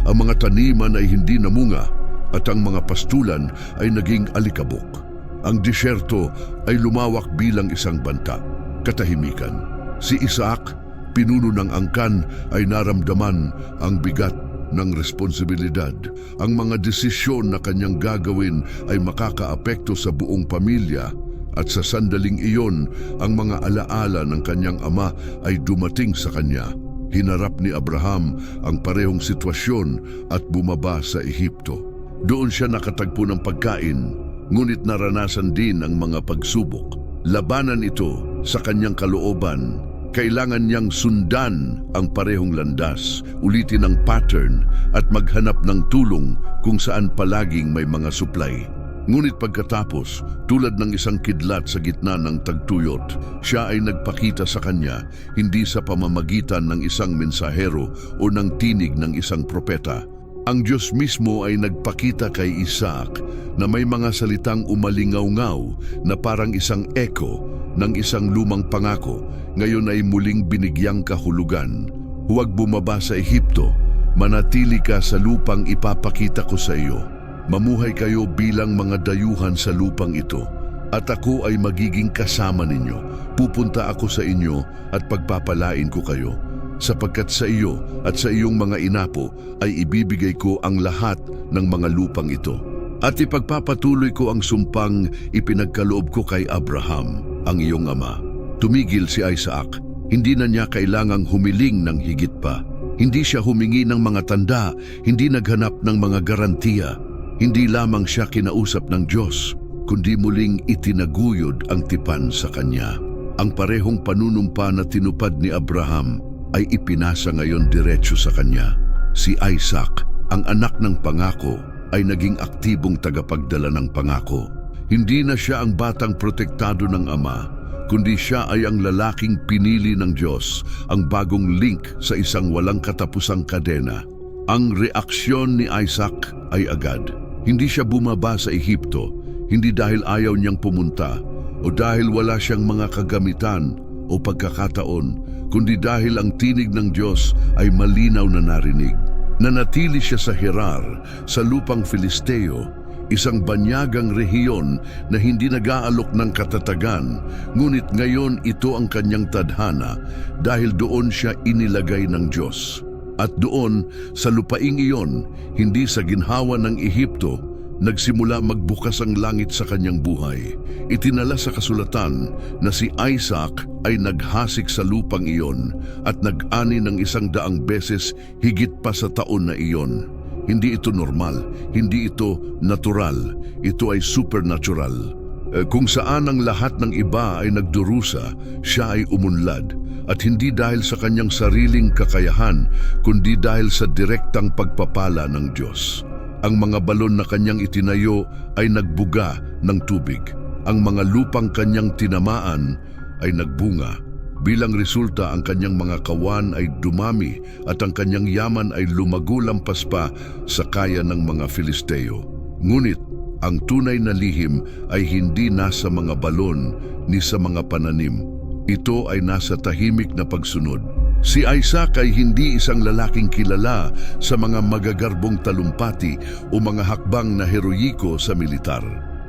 S1: Ang mga taniman ay hindi namunga at ang mga pastulan ay naging alikabok. Ang disyerto ay lumawak bilang isang banta, katahimikan. Si Isaac, pinuno ng angkan, ay naramdaman ang bigat ng responsibilidad. Ang mga desisyon na kanyang gagawin ay makakaapekto sa buong pamilya at sa sandaling iyon, ang mga alaala ng kanyang ama ay dumating sa kanya. Hinarap ni Abraham ang parehong sitwasyon at bumaba sa Ehipto. Doon siya nakatagpo ng pagkain, ngunit naranasan din ang mga pagsubok. Labanan ito sa kanyang kalooban. Kailangan niyang sundan ang parehong landas, ulitin ang pattern at maghanap ng tulong kung saan palaging may mga supply. Ngunit pagkatapos, tulad ng isang kidlat sa gitna ng tagtuyot, siya ay nagpakita sa kanya hindi sa pamamagitan ng isang mensahero o ng tinig ng isang propeta. Ang Diyos mismo ay nagpakita kay Isaac na may mga salitang umalingaw-ngaw na parang isang echo ng isang lumang pangako, ngayon ay muling binigyang kahulugan. Huwag bumaba sa Ehipto, manatili ka sa lupang ipapakita ko sa iyo. Mamuhay kayo bilang mga dayuhan sa lupang ito, at ako ay magiging kasama ninyo. Pupunta ako sa inyo at pagpapalain ko kayo, sapagkat sa iyo at sa iyong mga inapo ay ibibigay ko ang lahat ng mga lupang ito. At ipagpapatuloy ko ang sumpang ipinagkaloob ko kay Abraham, ang iyong ama. Tumigil si Isaac. Hindi na niya kailangang humiling ng higit pa. Hindi siya humingi ng mga tanda, hindi naghanap ng mga garantiya. Hindi lamang siya kinausap ng Diyos, kundi muling itinaguyod ang tipan sa kanya. Ang parehong panunumpa na tinupad ni Abraham ay ipinasa ngayon diretso sa kanya. Si Isaac, ang anak ng pangako, ay naging aktibong tagapagdala ng pangako. Hindi na siya ang batang protektado ng ama, kundi siya ay ang lalaking pinili ng Diyos, ang bagong link sa isang walang katapusang kadena. Ang reaksyon ni Isaac ay agad. Hindi siya bumaba sa Ehipto, hindi dahil ayaw niyang pumunta o dahil wala siyang mga kagamitan o pagkakataon, kundi dahil ang tinig ng Diyos ay malinaw na narinig. Nanatili siya sa Gerar, sa lupang Filisteo, Isang banyagang rehiyon na hindi nag-aalok ng katatagan, ngunit ngayon ito ang kanyang tadhana dahil doon siya inilagay ng Diyos. At doon, sa lupaing iyon, hindi sa ginhawa ng Ehipto, nagsimula magbukas ang langit sa kanyang buhay. Itinala sa kasulatan na si Isaac ay naghasik sa lupang iyon at nag-ani ng 100 beses higit pa sa taon na iyon. Hindi ito normal, hindi ito natural, ito ay supernatural. Kung saan ang lahat ng iba ay nagdurusa, siya ay umunlad. At hindi dahil sa kanyang sariling kakayahan, kundi dahil sa direktang pagpapala ng Diyos. Ang mga balon na kanyang itinayo ay nagbuga ng tubig. Ang mga lupang kanyang tinamaan ay nagbunga. Bilang resulta, ang kanyang mga kawan ay dumami at ang kanyang yaman ay lumagulampas pa sa kaya ng mga Filisteo. Ngunit ang tunay na lihim ay hindi nasa mga balon ni sa mga pananim. Ito ay nasa tahimik na pagsunod. Si Isaac ay hindi isang lalaking kilala sa mga magagarbong talumpati o mga hakbang na heroyiko sa militar.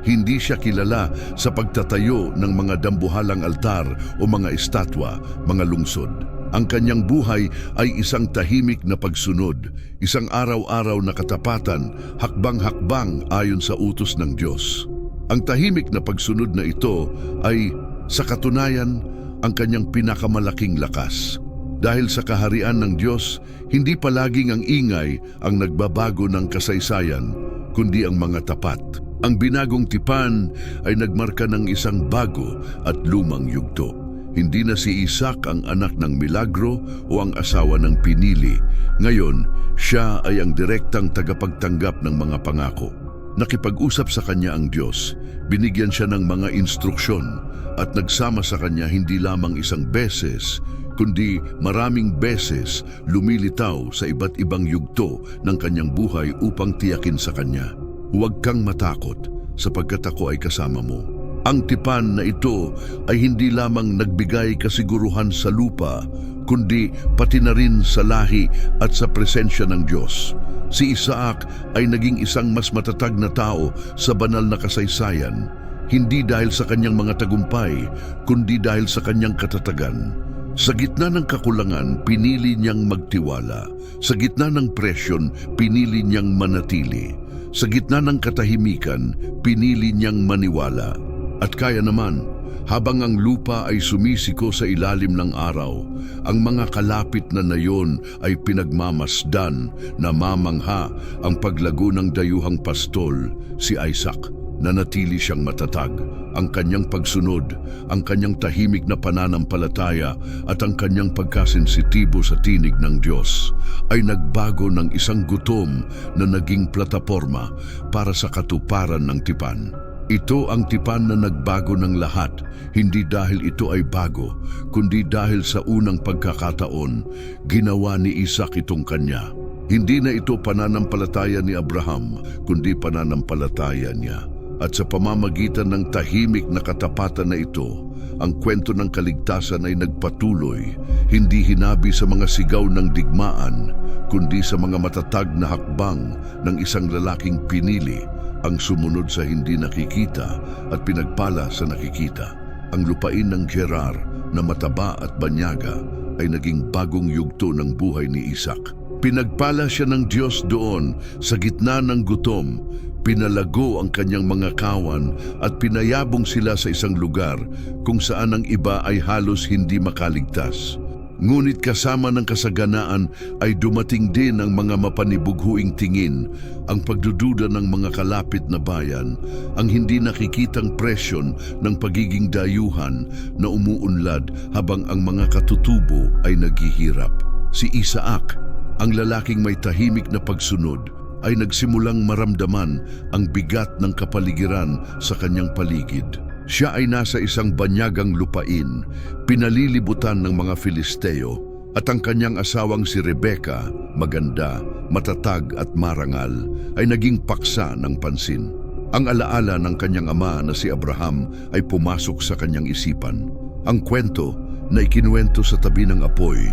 S1: Hindi siya kilala sa pagtatayo ng mga dambuhalang altar o mga estatwa, mga lungsod. Ang kanyang buhay ay isang tahimik na pagsunod, isang araw-araw na katapatan, hakbang-hakbang ayon sa utos ng Diyos. Ang tahimik na pagsunod na ito ay, sa katunayan, ang kanyang pinakamalaking lakas. Dahil sa kaharian ng Diyos, hindi palaging ang ingay ang nagbabago ng kasaysayan, kundi ang mga tapat. Ang binagong tipan ay nagmarka ng isang bago at lumang yugto. Hindi na si Isaac ang anak ng milagro o ang asawa ng pinili. Ngayon, siya ay ang direktang tagapagtanggap ng mga pangako. Nakipag-usap sa kanya ang Diyos, binigyan siya ng mga instruksyon at nagsama sa kanya hindi lamang isang beses, kundi maraming beses lumilitaw sa iba't ibang yugto ng kanyang buhay upang tiyakin sa kanya. Huwag kang matakot sapagkat ako ay kasama mo. Ang tipan na ito ay hindi lamang nagbigay kasiguruhan sa lupa, kundi pati na rin sa lahi at sa presensya ng Diyos. Si Isaac ay naging isang mas matatag na tao sa banal na kasaysayan, hindi dahil sa kanyang mga tagumpay, kundi dahil sa kanyang katatagan. Sa gitna ng kakulangan, pinili niyang magtiwala. Sa gitna ng presyon, pinili niyang manatili. Sa gitna ng katahimikan, pinili niyang maniwala. At kaya naman, habang ang lupa ay sumisiko sa ilalim ng araw, ang mga kalapit na nayon ay pinagmamasdan na mamangha ang paglago ng dayuhang pastol, si Isaac. Nanatili siyang matatag. Ang kanyang pagsunod, ang kanyang tahimik na pananampalataya at ang kanyang pagkasensitibo sa tinig ng Diyos ay nagbago ng isang gutom na naging plataporma para sa katuparan ng tipan. Ito ang tipan na nagbago ng lahat, hindi dahil ito ay bago, kundi dahil sa unang pagkakataon, ginawa ni Isaac itong kanya. Hindi na ito pananampalataya ni Abraham, kundi pananampalataya niya. At sa pamamagitan ng tahimik na katapatan na ito, ang kwento ng kaligtasan ay nagpatuloy, hindi hinabi sa mga sigaw ng digmaan, kundi sa mga matatag na hakbang ng isang lalaking pinili, ang sumunod sa hindi nakikita at pinagpala sa nakikita. Ang lupain ng Gerar na mataba at banyaga ay naging bagong yugto ng buhay ni Isaac. Pinagpala siya ng Diyos doon sa gitna ng gutom. Pinalago ang kanyang mga kawan at pinayabong sila sa isang lugar kung saan ang iba ay halos hindi makaligtas. Ngunit kasama ng kasaganaan ay dumating din ang mga mapanibughuing tingin, ang pagdududa ng mga kalapit na bayan, ang hindi nakikitang presyon ng pagiging dayuhan na umuunlad habang ang mga katutubo ay naghihirap. Si Isaac, ang lalaking may tahimik na pagsunod, ay nagsimulang maramdaman ang bigat ng kapaligiran sa kanyang paligid. Siya ay nasa isang banyagang lupain, pinalilibutan ng mga Filisteo, at ang kanyang asawang si Rebecca, maganda, matatag at marangal, ay naging paksa ng pansin. Ang alaala ng kanyang ama na si Abraham ay pumasok sa kanyang isipan. Ang kwento na ikinuwento sa tabi ng apoy,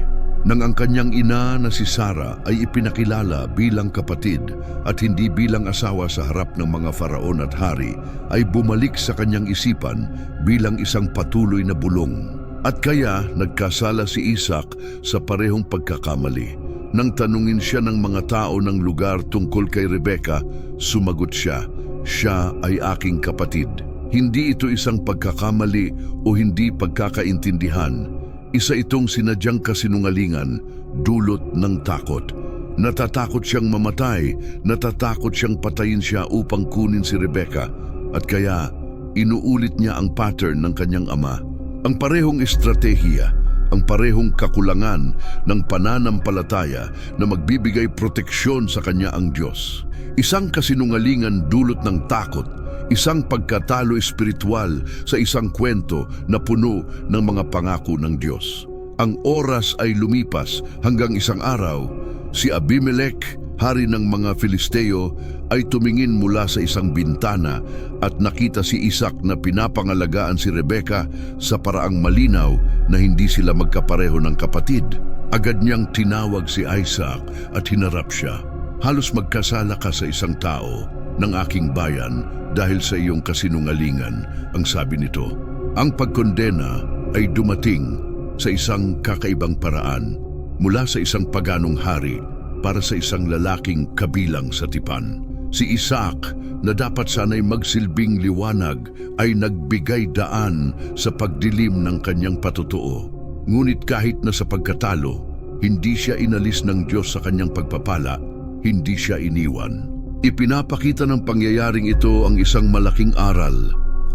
S1: Nang ang kanyang ina na si Sarah ay ipinakilala bilang kapatid at hindi bilang asawa sa harap ng mga faraon at hari, ay bumalik sa kanyang isipan bilang isang patuloy na bulong. At kaya nagkasala si Isaac sa parehong pagkakamali. Nang tanungin siya ng mga tao ng lugar tungkol kay Rebecca, sumagot siya, "Siya ay aking kapatid." Hindi ito isang pagkakamali o hindi pagkakaintindihan. Isa itong sinadyang kasinungalingan, dulot ng takot. Natatakot siyang mamatay, natatakot siyang patayin siya upang kunin si Rebecca, at kaya inuulit niya ang pattern ng kanyang ama. Ang parehong estratehiya, ang parehong kakulangan ng pananampalataya na magbibigay proteksyon sa kanya ang Diyos. Isang kasinungalingan dulot ng takot, isang pagkatalo espiritual sa isang kwento na puno ng mga pangako ng Diyos. Ang oras ay lumipas hanggang isang araw, si Abimelech, hari ng mga Filisteo, ay tumingin mula sa isang bintana at nakita si Isaac na pinapangalagaan si Rebecca sa paraang malinaw na hindi sila magkapareho ng kapatid. Agad niyang tinawag si Isaac at hinarap siya. "Halos magkasala ka sa isang tao ng aking bayan dahil sa iyong kasinungalingan," ang sabi nito. Ang pagkondena ay dumating sa isang kakaibang paraan mula sa isang paganong hari para sa isang lalaking kabilang sa tipan. Si Isaac, na dapat sana'y magsilbing liwanag, ay nagbigay daan sa pagdilim ng kanyang patotoo. Ngunit kahit na sa pagkatalo, hindi siya inalis ng Diyos sa kanyang pagpapala, hindi siya iniwan. Ipinapakita ng pangyayaring ito ang isang malaking aral.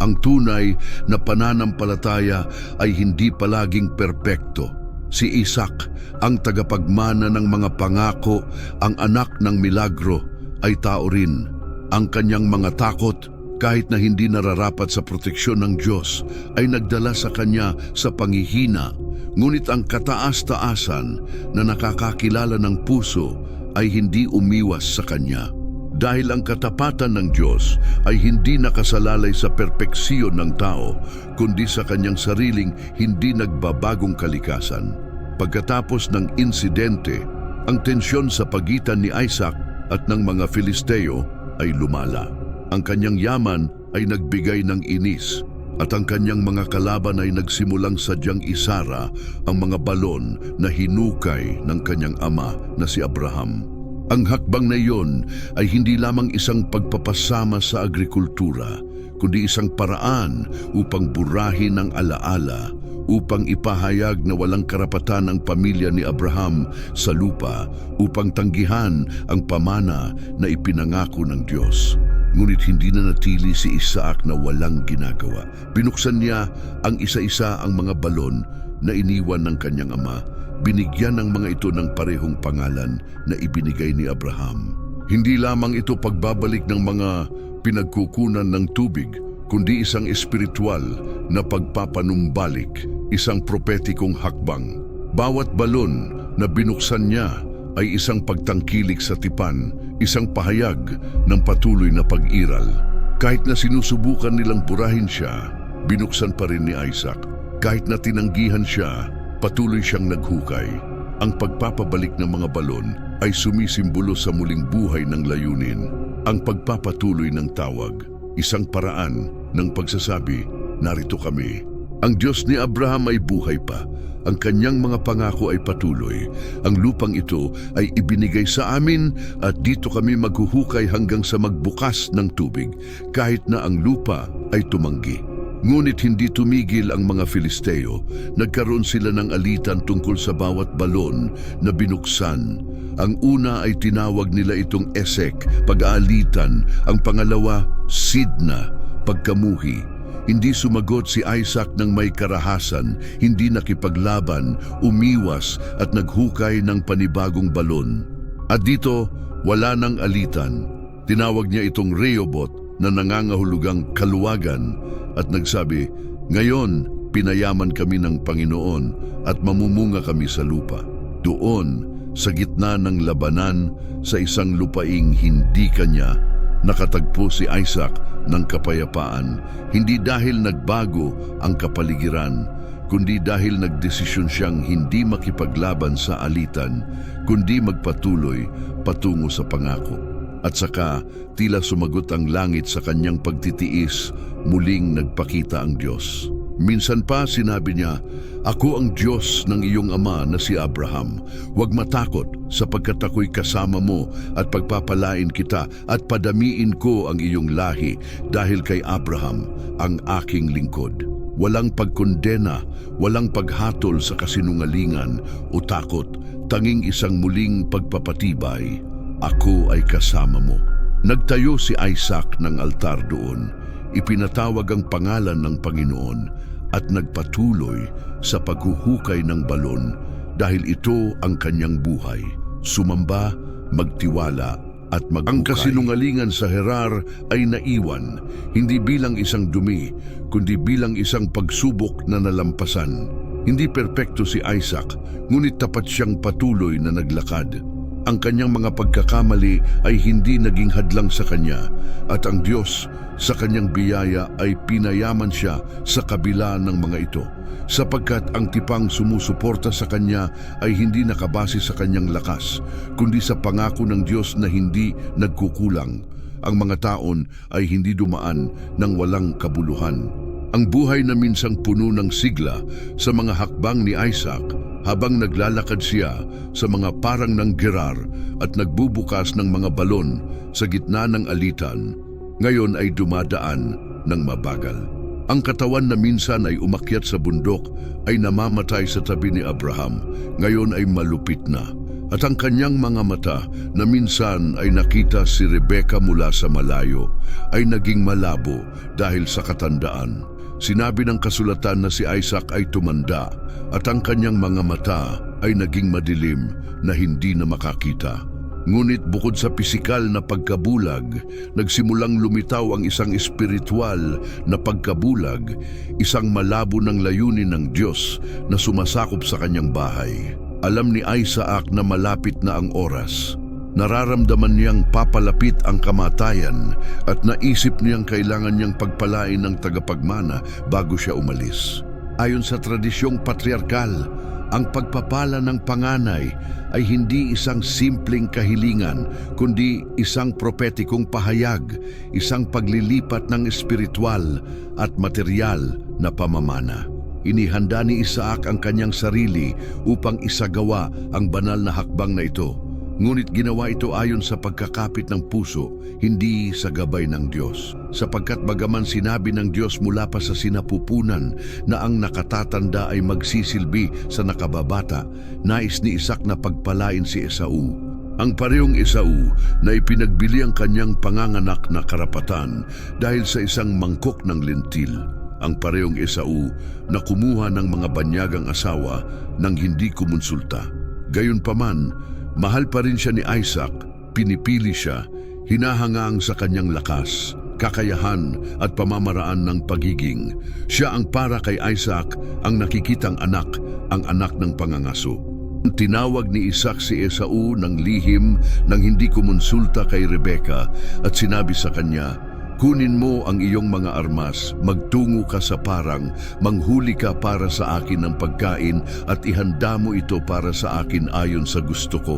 S1: Ang tunay na pananampalataya ay hindi palaging perpekto. Si Isaac, ang tagapagmana ng mga pangako, ang anak ng milagro, ay tao rin. Ang kanyang mga takot, kahit na hindi nararapat sa proteksyon ng Diyos, ay nagdala sa kanya sa panghihina. Ngunit ang kataas-taasan na nakakakilala ng puso ay hindi umiwas sa kanya. Dahil ang katapatan ng Diyos ay hindi nakasalalay sa perpeksyon ng tao, kundi sa kanyang sariling hindi nagbabagong kalikasan. Pagkatapos ng insidente, ang tensyon sa pagitan ni Isaac at ng mga Filisteo ay lumala. Ang kanyang yaman ay nagbigay ng inis, at ang kanyang mga kalaban ay nagsimulang sadyang isara ang mga balon na hinukay ng kanyang ama na si Abraham. Ang hakbang na iyon ay hindi lamang isang pagpapasama sa agrikultura, kundi isang paraan upang burahin ang alaala, upang ipahayag na walang karapatan ang pamilya ni Abraham sa lupa, upang tanggihan ang pamana na ipinangako ng Diyos. Ngunit hindi na natili si Isaac na walang ginagawa. Binuksan niya ang isa-isa ang mga balon na iniwan ng kanyang ama. Binigyan ng mga ito ng parehong pangalan na ibinigay ni Abraham. Hindi lamang ito pagbabalik ng mga pinagkukunan ng tubig, kundi isang espiritual na pagpapanumbalik, isang propetikong hakbang. Bawat balon na binuksan niya ay isang pagtangkilik sa tipan, isang pahayag ng patuloy na pag-iral. Kahit na sinusubukan nilang burahin siya, binuksan pa rin ni Isaac. Kahit na tinanggihan siya, patuloy siyang naghukay. Ang pagpapabalik ng mga balon ay sumisimbolo sa muling buhay ng layunin. Ang pagpapatuloy ng tawag, isang paraan ng pagsasabi, "Narito kami." Ang Diyos ni Abraham ay buhay pa. Ang kanyang mga pangako ay patuloy. Ang lupang ito ay ibinigay sa amin at dito kami maghuhukay hanggang sa magbukas ng tubig, kahit na ang lupa ay tumanggi. Ngunit hindi tumigil ang mga Filisteo. Nagkaroon sila ng alitan tungkol sa bawat balon na binuksan. Ang una ay tinawag nila itong Esek, pag-aalitan. Ang pangalawa, Sidna, pagkamuhi. Hindi sumagot si Isaac ng may karahasan, hindi nakipaglaban, umiwas at naghukay ng panibagong balon. At dito, wala nang alitan. Tinawag niya itong Rehoboth na nangangahulugang kaluwagan at nagsabi, "Ngayon, pinayaman kami ng Panginoon at mamumunga kami sa lupa." Doon, sa gitna ng labanan, sa isang lupaing hindi kanya, nakatagpo si Isaac ng kapayapaan, hindi dahil nagbago ang kapaligiran, kundi dahil nagdesisyon siyang hindi makipaglaban sa alitan, kundi magpatuloy patungo sa pangako. At saka, tila sumagot ang langit sa kanyang pagtitiis, muling nagpakita ang Diyos. Minsan pa sinabi niya, "Ako ang Diyos ng iyong ama na si Abraham. Huwag matakot sapagkat ako'y kasama mo at pagpapalain kita at padamiin ko ang iyong lahi dahil kay Abraham ang aking lingkod." Walang pagkondena, walang paghatol sa kasinungalingan o takot, tanging isang muling pagpapatibay, "Ako ay kasama mo." Nagtayo si Isaac ng altar doon, ipinatawag ang pangalan ng Panginoon at nagpatuloy sa paghuhukay ng balon dahil ito ang kanyang buhay. Sumamba, magtiwala at maghukay. Ang kasinungalingan sa Gerar ay naiwan, hindi bilang isang dumi, kundi bilang isang pagsubok na nalampasan. Hindi perpekto si Isaac, ngunit tapat siyang patuloy na naglakad. Ang kanyang mga pagkakamali ay hindi naging hadlang sa kanya, at ang Diyos sa kanyang biyaya ay pinayaman siya sa kabila ng mga ito, sapagkat ang tipang sumusuporta sa kanya ay hindi nakabase sa kanyang lakas, kundi sa pangako ng Diyos na hindi nagkukulang. Ang mga taon ay hindi dumaan ng walang kabuluhan. Ang buhay na minsang puno ng sigla sa mga hakbang ni Isaac habang naglalakad siya sa mga parang ng Gerar at nagbubukas ng mga balon sa gitna ng alitan, ngayon ay dumadaan ng mabagal. Ang katawan na minsan ay umakyat sa bundok ay namamatay sa tabi ni Abraham, ngayon ay malupit na. At ang kanyang mga mata na minsan ay nakita si Rebecca mula sa malayo ay naging malabo dahil sa katandaan. Sinabi ng kasulatan na si Isaac ay tumanda at ang kanyang mga mata ay naging madilim na hindi na makakita. Ngunit bukod sa pisikal na pagkabulag, nagsimulang lumitaw ang isang espiritual na pagkabulag, isang malabo ng layunin ng Diyos na sumasakop sa kanyang bahay. Alam ni Isaac na malapit na ang oras. Nararamdaman niyang papalapit ang kamatayan at naisip niyang kailangan niyang pagpalain ng tagapagmana bago siya umalis. Ayon sa tradisyong patriarkal, ang pagpapala ng panganay ay hindi isang simpleng kahilingan, kundi isang propetikong pahayag, isang paglilipat ng espiritual at material na pamamana. Inihanda ni Isaac ang kanyang sarili upang isagawa ang banal na hakbang na ito. Ngunit ginawa ito ayon sa pagkakapit ng puso, hindi sa gabay ng Diyos. Sapagkat bagaman sinabi ng Diyos mula pa sa sinapupunan na ang nakatatanda ay magsisilbi sa nakababata, nais ni Isaac na pagpalain si Esau. Ang parehong Esau na ipinagbili ang kanyang panganganak na karapatan dahil sa isang mangkok ng lentil. Ang parehong Esau na kumuha ng mga banyagang asawa nang hindi kumonsulta. Gayunpaman, mahal pa rin siya ni Isaac, pinipili siya, hinahangang sa kanyang lakas, kakayahan at pamamaraan ng pagiging. Siya ang para kay Isaac ang nakikitang anak, ang anak ng pangangaso. Tinawag ni Isaac si Esau ng lihim nang hindi kumonsulta kay Rebecca at sinabi sa kanya, "Kunin mo ang iyong mga armas, magtungo ka sa parang, manghuli ka para sa akin ng pagkain at ihanda mo ito para sa akin ayon sa gusto ko.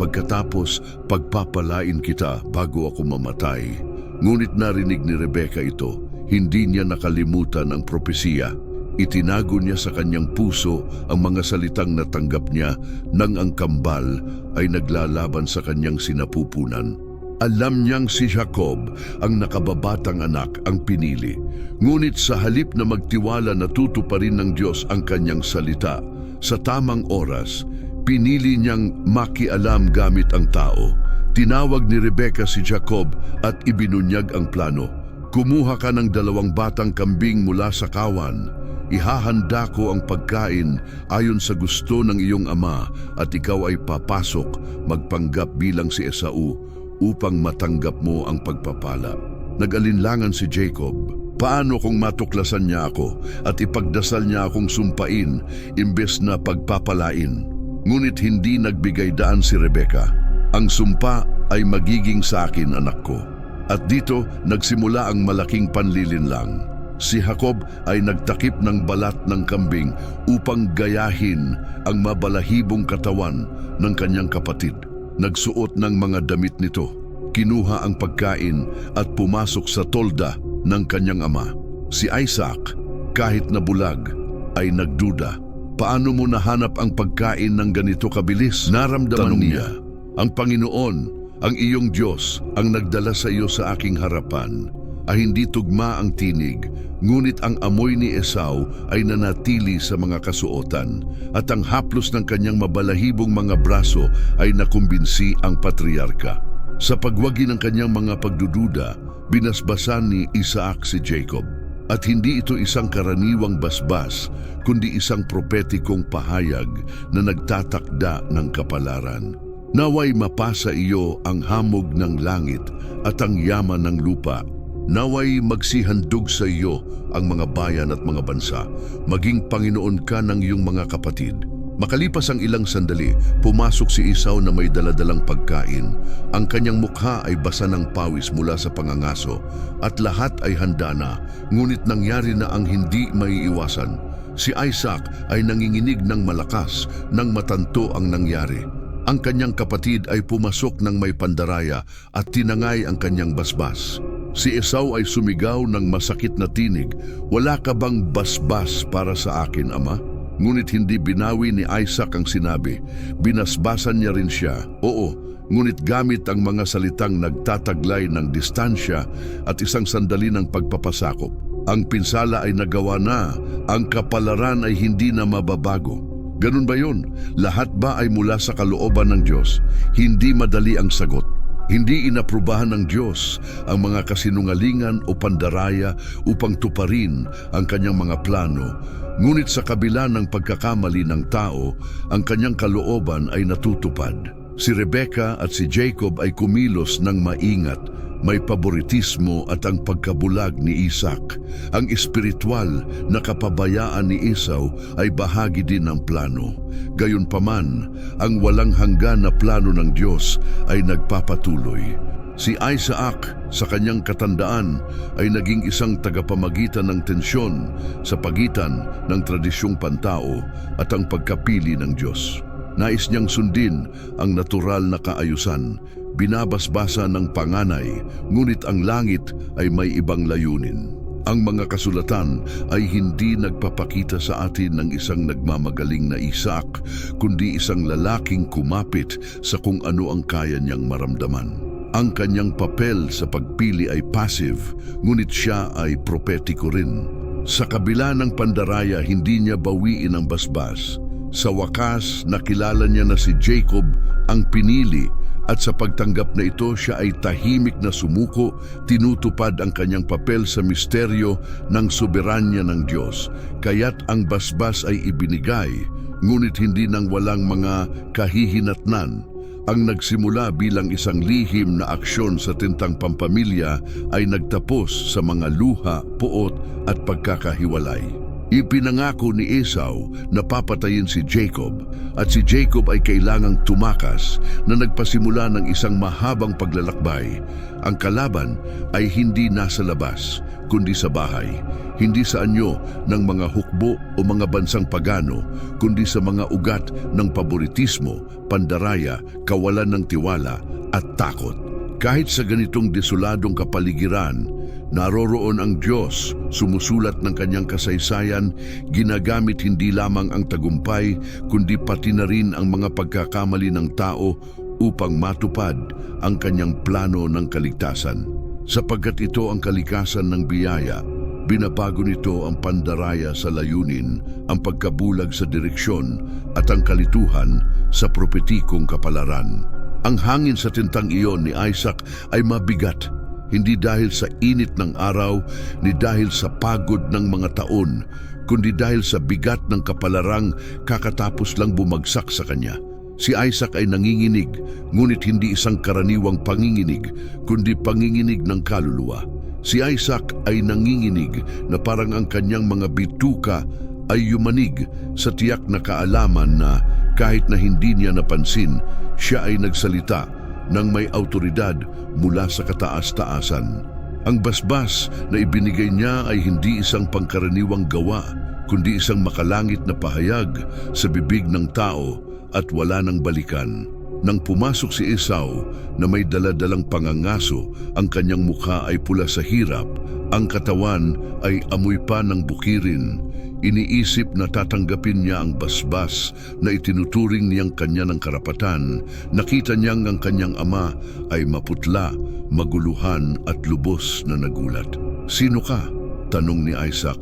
S1: Pagkatapos, pagpapalain kita bago ako mamatay." Ngunit narinig ni Rebecca ito, hindi niya nakalimutan ang propesiya. Itinago niya sa kanyang puso ang mga salitang natanggap niya nang ang kambal ay naglalaban sa kanyang sinapupunan. Alam niyang si Jacob, ang nakababatang anak, ang pinili. Ngunit sa halip na magtiwala na tutuparin ng Diyos ang kanyang salita, sa tamang oras, pinili niyang makialam gamit ang tao. Tinawag ni Rebecca si Jacob at ibinunyag ang plano. "Kumuha ka ng 2 batang kambing mula sa kawan. Ihahanda ko ang pagkain ayon sa gusto ng iyong ama at ikaw ay papasok, magpanggap bilang si Esau, upang matanggap mo ang pagpapala." Nag-alinlangan si Jacob. Paano kung matuklasan niya ako at ipagdasal niya akong sumpain imbes na pagpapalain? Ngunit hindi nagbigay daan si Rebecca. Ang sumpa ay magiging sa akin, anak ko. At dito nagsimula ang malaking panlilinlang. Si Jacob ay nagtakip ng balat ng kambing upang gayahin ang mabalahibong katawan ng kanyang kapatid. Nagsuot ng mga damit nito, kinuha ang pagkain at pumasok sa tolda ng kanyang ama. Si Isaac, kahit nabulag, ay nagduda. Paano mo nahanap ang pagkain ng ganito kabilis? Naramdaman niya, ang Panginoon, ang iyong Diyos, ang nagdala sa iyo sa aking harapan. Ay hindi tugma ang tinig, ngunit ang amoy ni Esau ay nanatili sa mga kasuotan, at ang haplos ng kanyang mabalahibong mga braso ay nakumbinsi ang patriarka. Sa pagwagi ng kanyang mga pagdududa, binasbasan ni Isaac si Jacob. At hindi ito isang karaniwang basbas, kundi isang propetikong pahayag na nagtatakda ng kapalaran. Naway mapasa iyo ang hamog ng langit at ang yaman ng lupa. Naway magsihandog sa iyo ang mga bayan at mga bansa, maging Panginoon ka ng iyong mga kapatid. Makalipas ang ilang sandali, pumasok si Esau na may daladalang pagkain. Ang kanyang mukha ay basa ng pawis mula sa pangangaso, at lahat ay handa na, ngunit nangyari na ang hindi maiiwasan. Si Isaac ay nanginginig ng malakas nang matanto ang nangyari. Ang kanyang kapatid ay pumasok ng may pandaraya at tinangay ang kanyang basbas. Si Esau ay sumigaw ng masakit na tinig, "Wala ka bang basbas para sa akin, ama?" Ngunit hindi binawi ni Isaac ang sinabi. Binasbasan niya rin siya. Oo, ngunit gamit ang mga salitang nagtataglay ng distansya at isang sandali ng pagpapasakop. Ang pinsala ay nagawa na, ang kapalaran ay hindi na mababago. Ganun ba yun? Lahat ba ay mula sa kalooban ng Diyos? Hindi madali ang sagot. Hindi inaprubahan ng Diyos ang mga kasinungalingan o pandaraya upang tuparin ang kanyang mga plano. Ngunit sa kabila ng pagkakamali ng tao, ang kanyang kalooban ay natutupad. Si Rebecca at si Jacob ay kumilos ng maingat, may paboritismo at ang pagkabulag ni Isaac. Ang espiritual na kapabayaan ni Esau ay bahagi din ng plano. Gayunpaman, ang walang hanggan na plano ng Diyos ay nagpapatuloy. Si Isaac, sa kanyang katandaan, ay naging isang tagapamagitan ng tensyon sa pagitan ng tradisyong pantao at ang pagkapili ng Diyos. Nais niyang sundin ang natural na kaayusan, binabasbasa ng panganay, ngunit ang langit ay may ibang layunin. Ang mga kasulatan ay hindi nagpapakita sa atin ng isang nagmamagaling na Isaac, kundi isang lalaking kumapit sa kung ano ang kaya niyang maramdaman. Ang kanyang papel sa pagpili ay passive, ngunit siya ay propetiko rin. Sa kabila ng pandaraya, hindi niya bawiin ang basbas. Sa wakas, nakilala niya na si Jacob ang pinili, at sa pagtanggap na ito siya ay tahimik na sumuko, tinutupad ang kanyang papel sa misteryo ng soberanya ng Diyos. Kaya't ang basbas ay ibinigay, ngunit hindi nang walang mga kahihinatnan. Ang nagsimula bilang isang lihim na aksyon sa tintang pampamilya ay nagtapos sa mga luha, puot at pagkakahiwalay. Ipinangako ni Esau na papatayin si Jacob, at si Jacob ay kailangang tumakas na nagpasimula ng isang mahabang paglalakbay. Ang kalaban ay hindi nasa labas, kundi sa bahay, hindi sa anyo ng mga hukbo o mga bansang pagano, kundi sa mga ugat ng paboritismo, pandaraya, kawalan ng tiwala at takot. Kahit sa ganitong desoladong kapaligiran, naroroon ang Diyos, sumusulat ng kanyang kasaysayan, ginagamit hindi lamang ang tagumpay, kundi pati na rin ang mga pagkakamali ng tao upang matupad ang kanyang plano ng kaligtasan. Sapagkat ito ang kalikasan ng biyaya, binabago nito ang pandaraya sa layunin, ang pagkabulag sa direksyon, at ang kalituhan sa propetikong kapalaran. Ang hangin sa tintang iyon ni Isaac ay mabigat, hindi dahil sa init ng araw, ni dahil sa pagod ng mga taon, kundi dahil sa bigat ng kapalarang kakatapos lang bumagsak sa kanya. Si Isaac ay nanginginig, ngunit hindi isang karaniwang panginginig, kundi panginginig ng kaluluwa. Si Isaac ay nanginginig na parang ang kanyang mga bituka ay yumanig sa tiyak na kaalaman na kahit na hindi niya napansin, siya ay nagsalita ng may autoridad mula sa kataas-taasan. Ang basbas na ibinigay niya ay hindi isang pangkaraniwang gawa, kundi isang makalangit na pahayag sa bibig ng tao at wala nang balikan. Nang pumasok si Esau na may daladalang pangangaso, ang kanyang mukha ay pula sa hirap, ang katawan ay amoy pa ng bukirin. Iniisip na tatanggapin niya ang basbas na itinuturing niyang kanya ng karapatan. Nakita niyang ang kanyang ama ay maputla, maguluhan at lubos na nagulat. "Sino ka?" tanong ni Isaac,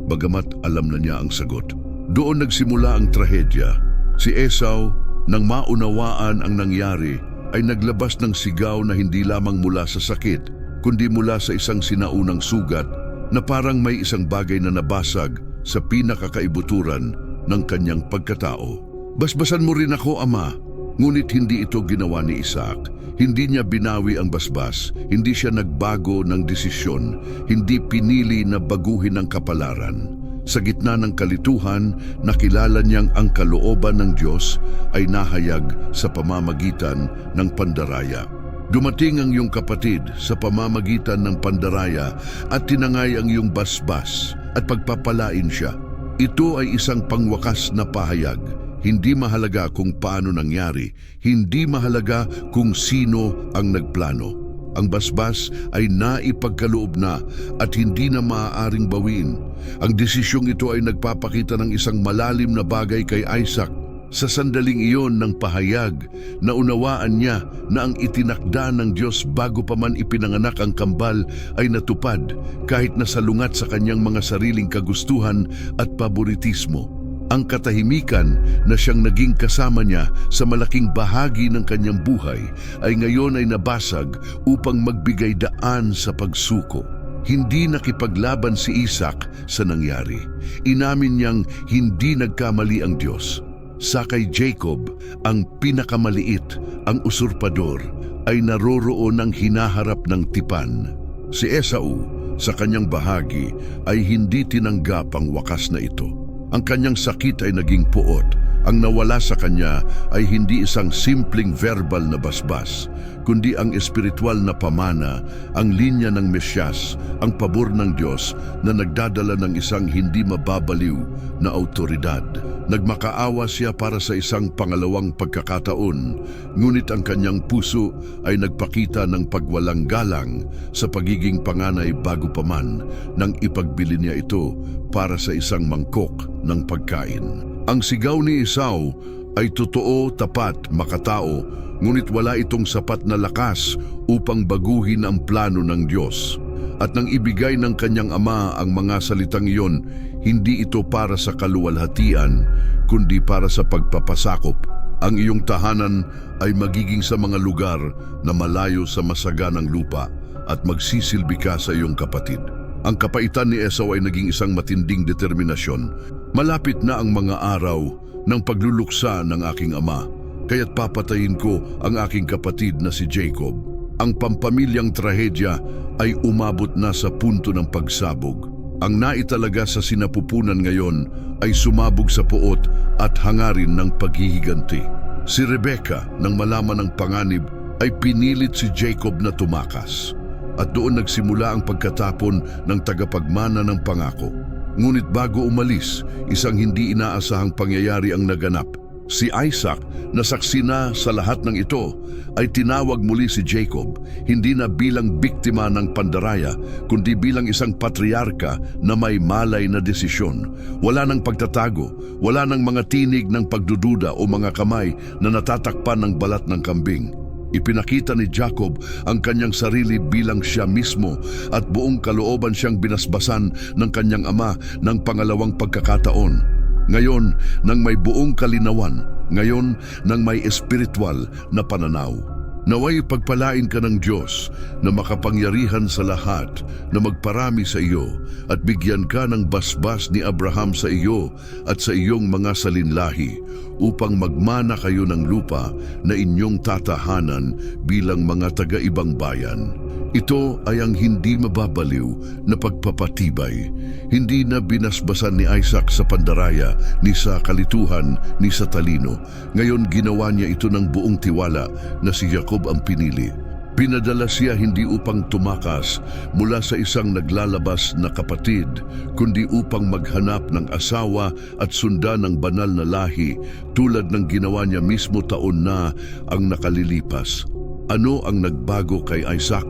S1: bagamat alam na niya ang sagot. Doon nagsimula ang trahedya. Si Esau, nang maunawaan ang nangyari, ay naglabas ng sigaw na hindi lamang mula sa sakit, kundi mula sa isang sinaunang sugat na parang may isang bagay na nabasag sa pinakakaibuturan ng kanyang pagkatao. "Basbasan mo rin ako, Ama." Ngunit hindi ito ginawa ni Isaac. Hindi niya binawi ang basbas, hindi siya nagbago ng desisyon, hindi pinili na baguhin ang kapalaran. Sa gitna ng kalituhan, nakilala niyang ang kalooban ng Diyos ay nahayag sa pamamagitan ng pandaraya. Dumating ang iyong kapatid sa pamamagitan ng pandaraya at tinangay ang iyong basbas at pagpapalain siya. Ito ay isang pangwakas na pahayag. Hindi mahalaga kung paano nangyari, hindi mahalaga kung sino ang nagplano. Ang basbas ay naipagkaloob na at hindi na maaaring bawiin. Ang desisyong ito ay nagpapakita ng isang malalim na bagay kay Isaac. Sa sandaling iyon ng pahayag, naunawaan niya na ang itinakda ng Diyos bago pa man ipinanganak ang kambal ay natupad kahit nasalungat sa kanyang mga sariling kagustuhan at paboritismo. Ang katahimikan na siyang naging kasama niya sa malaking bahagi ng kanyang buhay ay ngayon ay nabasag upang magbigay daan sa pagsuko. Hindi nakipaglaban si Isaac sa nangyari. Inamin niyang hindi nagkamali ang Diyos. Sa kay Jacob, ang pinakamaliit, ang usurpador, ay naroroon ng hinaharap ng tipan. Si Esau, sa kanyang bahagi, ay hindi tinanggap ang wakas na ito. Ang kanyang sakit ay naging puot. Ang nawala sa kanya ay hindi isang simpleng verbal na basbas, kundi ang espiritual na pamana, ang linya ng Mesyas, ang pabor ng Diyos na nagdadala ng isang hindi mababaliw na autoridad. Nagmakaawa siya para sa isang pangalawang pagkakataon, ngunit ang kanyang puso ay nagpakita ng pagwalang galang sa pagiging panganay bago pa man nang ipagbili niya ito para sa isang mangkok ng pagkain. Ang sigaw ni Esau ay totoo, tapat, makatao, ngunit wala itong sapat na lakas upang baguhin ang plano ng Diyos. At nang ibigay ng kanyang ama ang mga salitang iyon, hindi ito para sa kaluwalhatian, kundi para sa pagpapasakop. Ang iyong tahanan ay magiging sa mga lugar na malayo sa masaganang lupa at magsisilbi ka sa iyong kapatid. Ang kapaitan ni Esau ay naging isang matinding determinasyon. Malapit na ang mga araw ng pagluluksa ng aking ama, kaya't papatayin ko ang aking kapatid na si Jacob. Ang pampamilyang trahedya ay umabot na sa punto ng pagsabog. Ang naitalaga sa sinapupunan ngayon ay sumabog sa puot at hangarin ng paghihiganti. Si Rebecca, nang malaman ng panganib, ay pinilit si Jacob na tumakas. At doon nagsimula ang pagkatapon ng tagapagmana ng pangako. Ngunit bago umalis, isang hindi inaasahang pangyayari ang naganap. Si Isaac, na saksi na sa lahat ng ito, ay tinawag muli si Jacob, hindi na bilang biktima ng pandaraya, kundi bilang isang patriarka na may malay na desisyon. Wala nang pagtatago, wala nang mga tinig ng pagdududa o mga kamay na natatakpan ng balat ng kambing. Ipinakita ni Jacob ang kanyang sarili bilang siya mismo at buong kalooban siyang binasbasan ng kanyang ama ng pangalawang pagkakataon. Ngayon, nang may buong kalinawan, ngayon, nang may espiritual na pananaw. Naway pagpalain ka ng Diyos na makapangyarihan sa lahat na magparami sa iyo at bigyan ka ng basbas ni Abraham sa iyo at sa iyong mga salinlahi upang magmana kayo ng lupa na inyong tatahanan bilang mga taga-ibang bayan. Ito ay ang hindi mababaliw na pagpapatibay, hindi na binasbasan ni Isaac sa pandaraya, ni sa kalituhan, ni sa talino. Ngayon ginawa niya ito ng buong tiwala na si Jacob ang pinili. Pinadala siya hindi upang tumakas mula sa isang naglalabas na kapatid, kundi upang maghanap ng asawa at sundan ng banal na lahi tulad ng ginawa niya mismo taon na ang nakalilipas. Ano ang nagbago kay Isaac?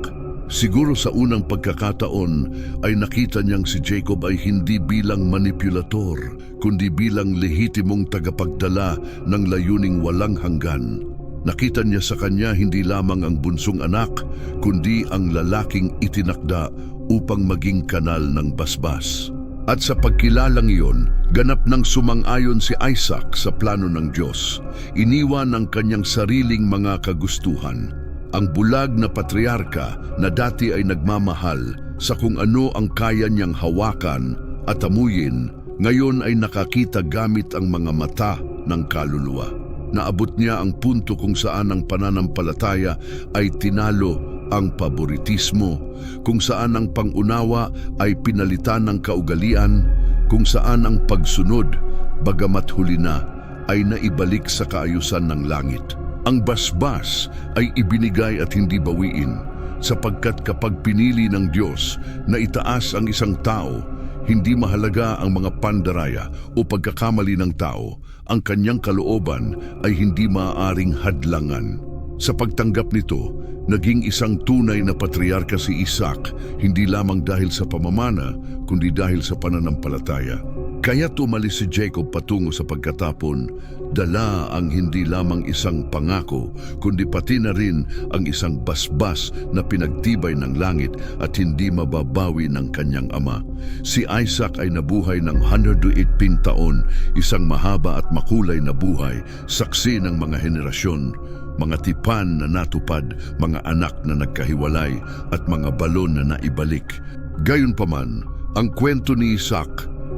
S1: Siguro sa unang pagkakataon ay nakita niyang si Jacob ay hindi bilang manipulator, kundi bilang lehitimong tagapagdala ng layuning walang hanggan. Nakita niya sa kanya hindi lamang ang bunsong anak, kundi ang lalaking itinakda upang maging kanal ng basbas. At sa pagkilalang iyon, ganap nang sumang-ayon si Isaac sa plano ng Diyos. Iniwan ang kanyang sariling mga kagustuhan. Ang bulag na patriarka na dati ay nagmamahal sa kung ano ang kaya niyang hawakan at amuyin, ngayon ay nakakita gamit ang mga mata ng kaluluwa. Naabot niya ang punto kung saan ang pananampalataya ay tinalo ang paboritismo, kung saan ang pangunawa ay pinalitan ng kaugalian, kung saan ang pagsunod, bagamat huli na, ay naibalik sa kaayusan ng langit. Ang basbas ay ibinigay at hindi bawiin, sapagkat kapag pinili ng Diyos na itaas ang isang tao, hindi mahalaga ang mga pandaraya o pagkakamali ng tao, ang kanyang kalooban ay hindi maaaring hadlangan. Sa pagtanggap nito, naging isang tunay na patriarka si Isaac, hindi lamang dahil sa pamamana, kundi dahil sa pananampalataya. Kaya't umalis si Jacob patungo sa pagkatapon, dala ang hindi lamang isang pangako, kundi pati na rin ang isang basbas na pinagtibay ng langit at hindi mababawi ng kanyang ama. Si Isaac ay nabuhay ng 118 taon, isang mahaba at makulay na buhay, saksi ng mga henerasyon, mga tipan na natupad, mga anak na nagkahiwalay at mga balon na naibalik. Gayunpaman, ang kwento ni Isaac,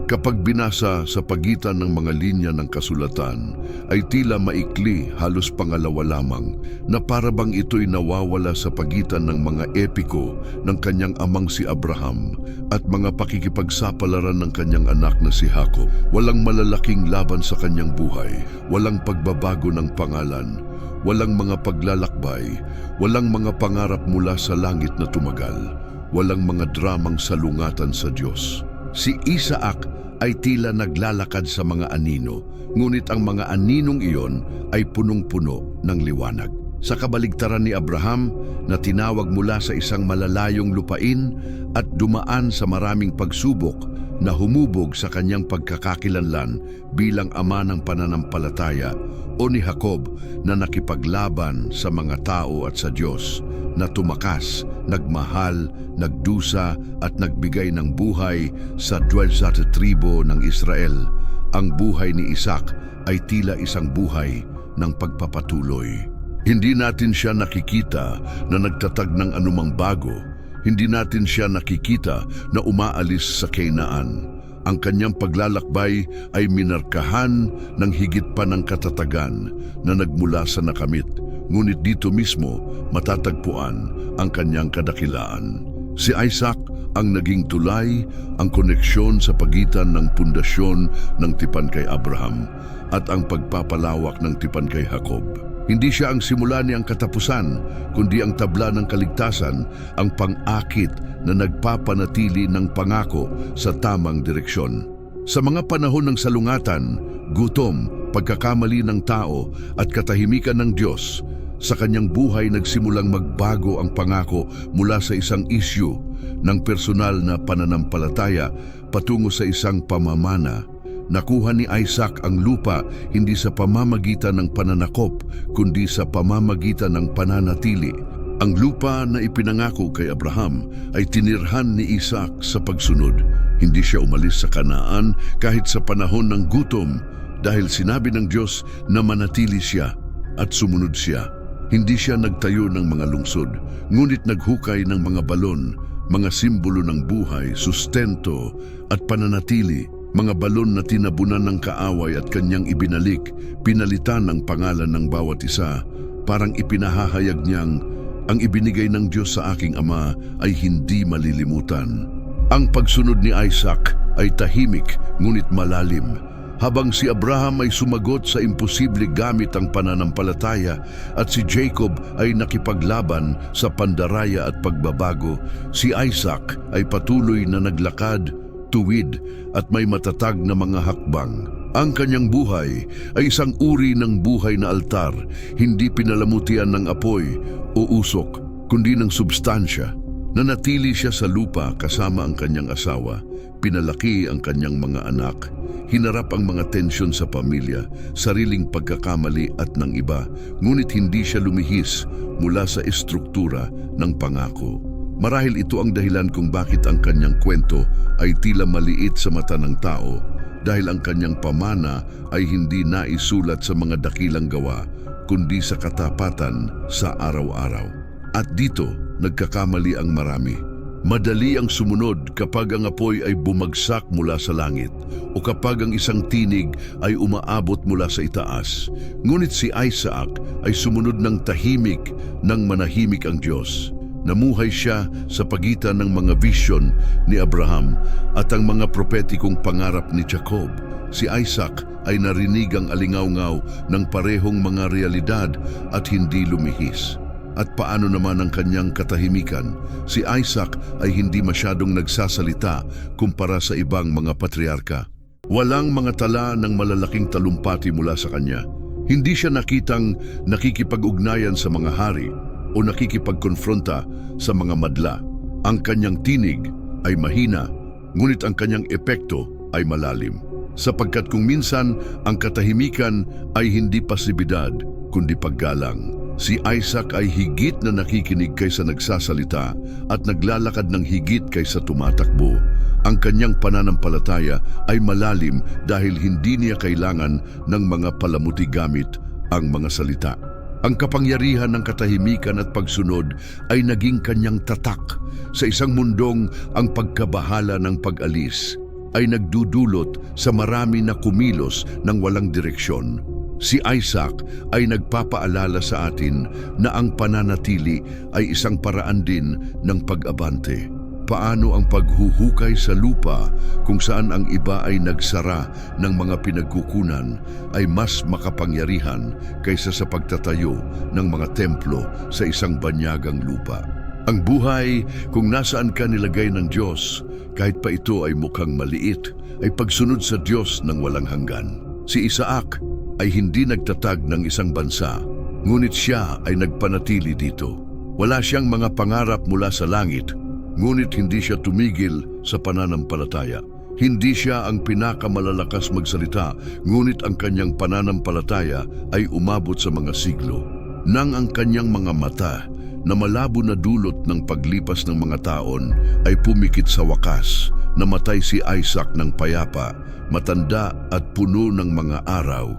S1: kapag binasa sa pagitan ng mga linya ng kasulatan, ay tila maikli, halos pangalawa lamang, na parabang ito'y nawawala sa pagitan ng mga epiko ng kanyang amang si Abraham at mga pakikipagsapalaran ng kanyang anak na si Jacob. Walang malalaking laban sa kanyang buhay, walang pagbabago ng pangalan, walang mga paglalakbay, walang mga pangarap mula sa langit na tumagal, walang mga dramang salungatan sa Diyos. Si Isaac ay tila naglalakad sa mga anino, ngunit ang mga aninong iyon ay punong-puno ng liwanag. Sa kabaligtaran ni Abraham na tinawag mula sa isang malalayong lupain at dumaan sa maraming pagsubok na humubog sa kanyang pagkakakilanlan bilang ama ng pananampalataya, o ni Jacob na nakipaglaban sa mga tao at sa Diyos, na tumakas, nagmahal, nagdusa at nagbigay ng buhay sa 12 tribo ng Israel. Ang buhay ni Isaac ay tila isang buhay ng pagpapatuloy. Hindi natin siya nakikita na nagtatag ng anumang bago. Hindi natin siya nakikita na umaalis sa Canaan. Ang kanyang paglalakbay ay minarkahan ng higit pa ng katatagan na nagmula sa nakamit. Ngunit dito mismo matatagpuan ang kanyang kadakilaan. Si Isaac ang naging tulay, ang koneksyon sa pagitan ng pundasyon ng tipan kay Abraham at ang pagpapalawak ng tipan kay Jacob. Hindi siya ang simula niyang katapusan, kundi ang tabla ng kaligtasan, ang pang-akit na nagpapanatili ng pangako sa tamang direksyon. Sa mga panahon ng salungatan, gutom, pagkakamali ng tao at katahimikan ng Diyos, sa kanyang buhay nagsimulang magbago ang pangako mula sa isang isyu ng personal na pananampalataya patungo sa isang pamamana. Nakuha ni Isaac ang lupa hindi sa pamamagitan ng pananakop, kundi sa pamamagitan ng pananatili. Ang lupa na ipinangako kay Abraham ay tinirhan ni Isaac sa pagsunod. Hindi siya umalis sa Kanaan kahit sa panahon ng gutom, dahil sinabi ng Diyos na manatili siya at sumunod siya. Hindi siya nagtayo ng mga lungsod, ngunit naghukay ng mga balon, mga simbolo ng buhay, sustento at pananatili. Mga balon na tinabunan ng kaaway at kanyang ibinalik, pinalitan ang pangalan ng bawat isa, parang ipinahahayag niyang, ang ibinigay ng Diyos sa aking ama ay hindi malilimutan. Ang pagsunod ni Isaac ay tahimik ngunit malalim. Habang si Abraham ay sumagot sa imposible gamit ang pananampalataya at si Jacob ay nakipaglaban sa pandaraya at pagbabago, si Isaac ay patuloy na naglakad, tuwid at may matatag na mga hakbang. Ang kanyang buhay ay isang uri ng buhay na altar, hindi pinalamutian ng apoy o usok, kundi ng substansya. Nanatili siya sa lupa kasama ang kanyang asawa, pinalaki ang kanyang mga anak, hinarap ang mga tensyon sa pamilya, sariling pagkakamali at ng iba, ngunit hindi siya lumihis mula sa estruktura ng pangako. Marahil ito ang dahilan kung bakit ang kanyang kwento ay tila maliit sa mata ng tao, dahil ang kanyang pamana ay hindi naisulat sa mga dakilang gawa, kundi sa katapatan sa araw-araw. At dito, nagkakamali ang marami. Madali ang sumunod kapag ang apoy ay bumagsak mula sa langit o kapag ang isang tinig ay umaabot mula sa itaas. Ngunit si Isaac ay sumunod ng tahimik nang manahimik ang Diyos. Namuhay siya sa pagitan ng mga vision ni Abraham at ang mga propetikong pangarap ni Jacob. Si Isaac ay narinig ang alingaw-ngaw ng parehong mga realidad at hindi lumihis. At paano naman ang kanyang katahimikan? Si Isaac ay hindi masyadong nagsasalita kumpara sa ibang mga patriarka. Walang mga tala ng malalaking talumpati mula sa kanya. Hindi siya nakitang nakikipag-ugnayan sa mga hari o nakikipagkonfronta sa mga madla. Ang kanyang tinig ay mahina, ngunit ang kanyang epekto ay malalim. Sapagkat kung minsan ang katahimikan ay hindi pasibidad, kundi paggalang. Si Isaac ay higit na nakikinig kaysa nagsasalita at naglalakad ng higit kaysa tumatakbo. Ang kanyang pananampalataya ay malalim dahil hindi niya kailangan ng mga palamuti gamit ang mga salita. Ang kapangyarihan ng katahimikan at pagsunod ay naging kanyang tatak. Sa isang mundong ang pagkabahala ng pag-alis ay nagdudulot sa marami na kumilos ng walang direksyon. Si Isaac ay nagpapaalala sa atin na ang pananatili ay isang paraan din ng pag-abante. Paano ang paghuhukay sa lupa kung saan ang iba ay nagsara ng mga pinagkukunan ay mas makapangyarihan kaysa sa pagtatayo ng mga templo sa isang banyagang lupa. Ang buhay kung nasaan ka nilagay ng Diyos, kahit pa ito ay mukhang maliit, ay pagsunod sa Diyos ng walang hanggan. Si Isaac ay hindi nagtatag ng isang bansa, ngunit siya ay nagpanatili dito. Wala siyang mga pangarap mula sa langit, ngunit hindi siya tumigil sa pananampalataya. Hindi siya ang pinakamalalakas magsalita, ngunit ang kanyang pananampalataya ay umabot sa mga siglo. Nang ang kanyang mga mata na malabo na dulot ng paglipas ng mga taon ay pumikit sa wakas, namatay si Isaac ng payapa, matanda at puno ng mga araw.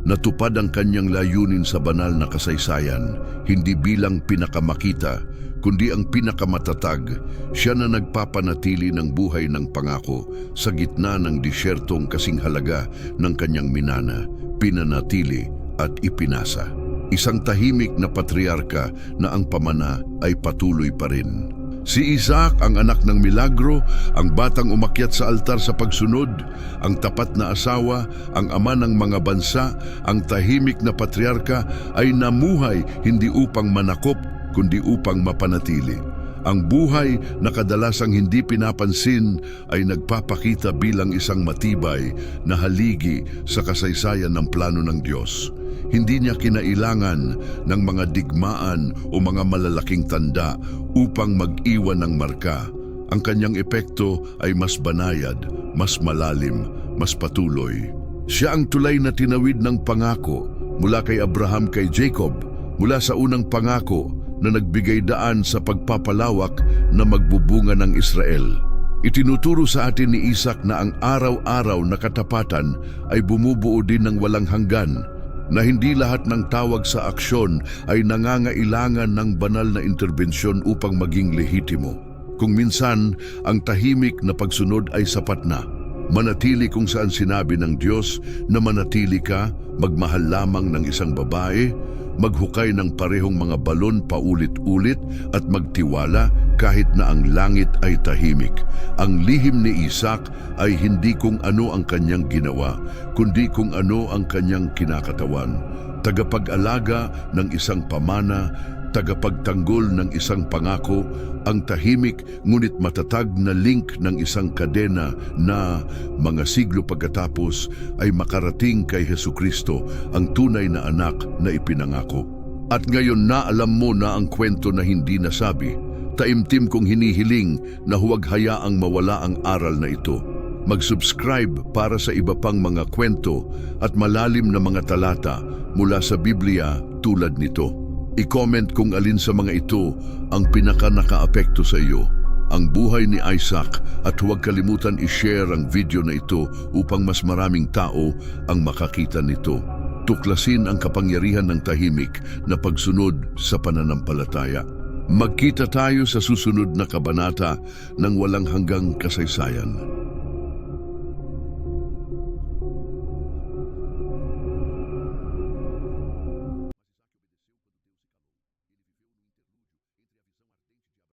S1: Natupad ang kanyang layunin sa banal na kasaysayan, hindi bilang pinakamakita, kundi ang pinakamatatag. Siya na nagpapanatili ng buhay ng pangako sa gitna ng disyertong kasing halaga ng kanyang minana, pinanatili at ipinasa. Isang tahimik na patriarka na ang pamana ay patuloy pa rin. Si Isaac ang anak ng milagro, ang batang umakyat sa altar sa pagsunod, ang tapat na asawa, ang ama ng mga bansa, ang tahimik na patriarka ay namuhay hindi upang manakop, kundi upang mapanatili. Ang buhay na kadalasang hindi pinapansin ay nagpapakita bilang isang matibay na haligi sa kasaysayan ng plano ng Diyos. Hindi niya kinailangan ng mga digmaan o mga malalaking tanda upang mag-iwan ng marka. Ang kanyang epekto ay mas banayad, mas malalim, mas patuloy. Siya ang tulay na tinawid ng pangako mula kay Abraham kay Jacob, mula sa unang pangako na nagbigay daan sa pagpapalawak na magbubunga ng Israel. Itinuturo sa atin ni Isaac na ang araw-araw na katapatan ay bumubuo din ng walang hanggan, na hindi lahat ng tawag sa aksyon ay nangangailangan ng banal na interbensyon upang maging lehitimo. Kung minsan, ang tahimik na pagsunod ay sapat na. Manatili kung saan sinabi ng Diyos na manatili ka, magmahal lamang ng isang babae, maghukay ng parehong mga balon paulit-ulit at magtiwala kahit na ang langit ay tahimik. Ang lihim ni Isaac ay hindi kung ano ang kanyang ginawa, kundi kung ano ang kanyang kinakatawan. Tagapag-alaga ng isang pamana, tagapagtanggol ng isang pangako, ang tahimik ngunit matatag na link ng isang kadena na mga siglo pagkatapos ay makarating kay Hesukristo, ang tunay na anak na ipinangako. At ngayon na alam mo na ang kwento na hindi nasabi, taimtim kong hinihiling na huwag hayaang mawala ang aral na ito. Mag-subscribe para sa iba pang mga kwento at malalim na mga talata mula sa Biblia tulad nito. I-comment kung alin sa mga ito ang pinaka-nakaapekto sa iyo, ang buhay ni Isaac, at huwag kalimutan i-share ang video na ito upang mas maraming tao ang makakita nito. Tuklasin ang kapangyarihan ng tahimik na pagsunod sa pananampalataya. Magkita tayo sa susunod na kabanata ng walang hanggang kasaysayan.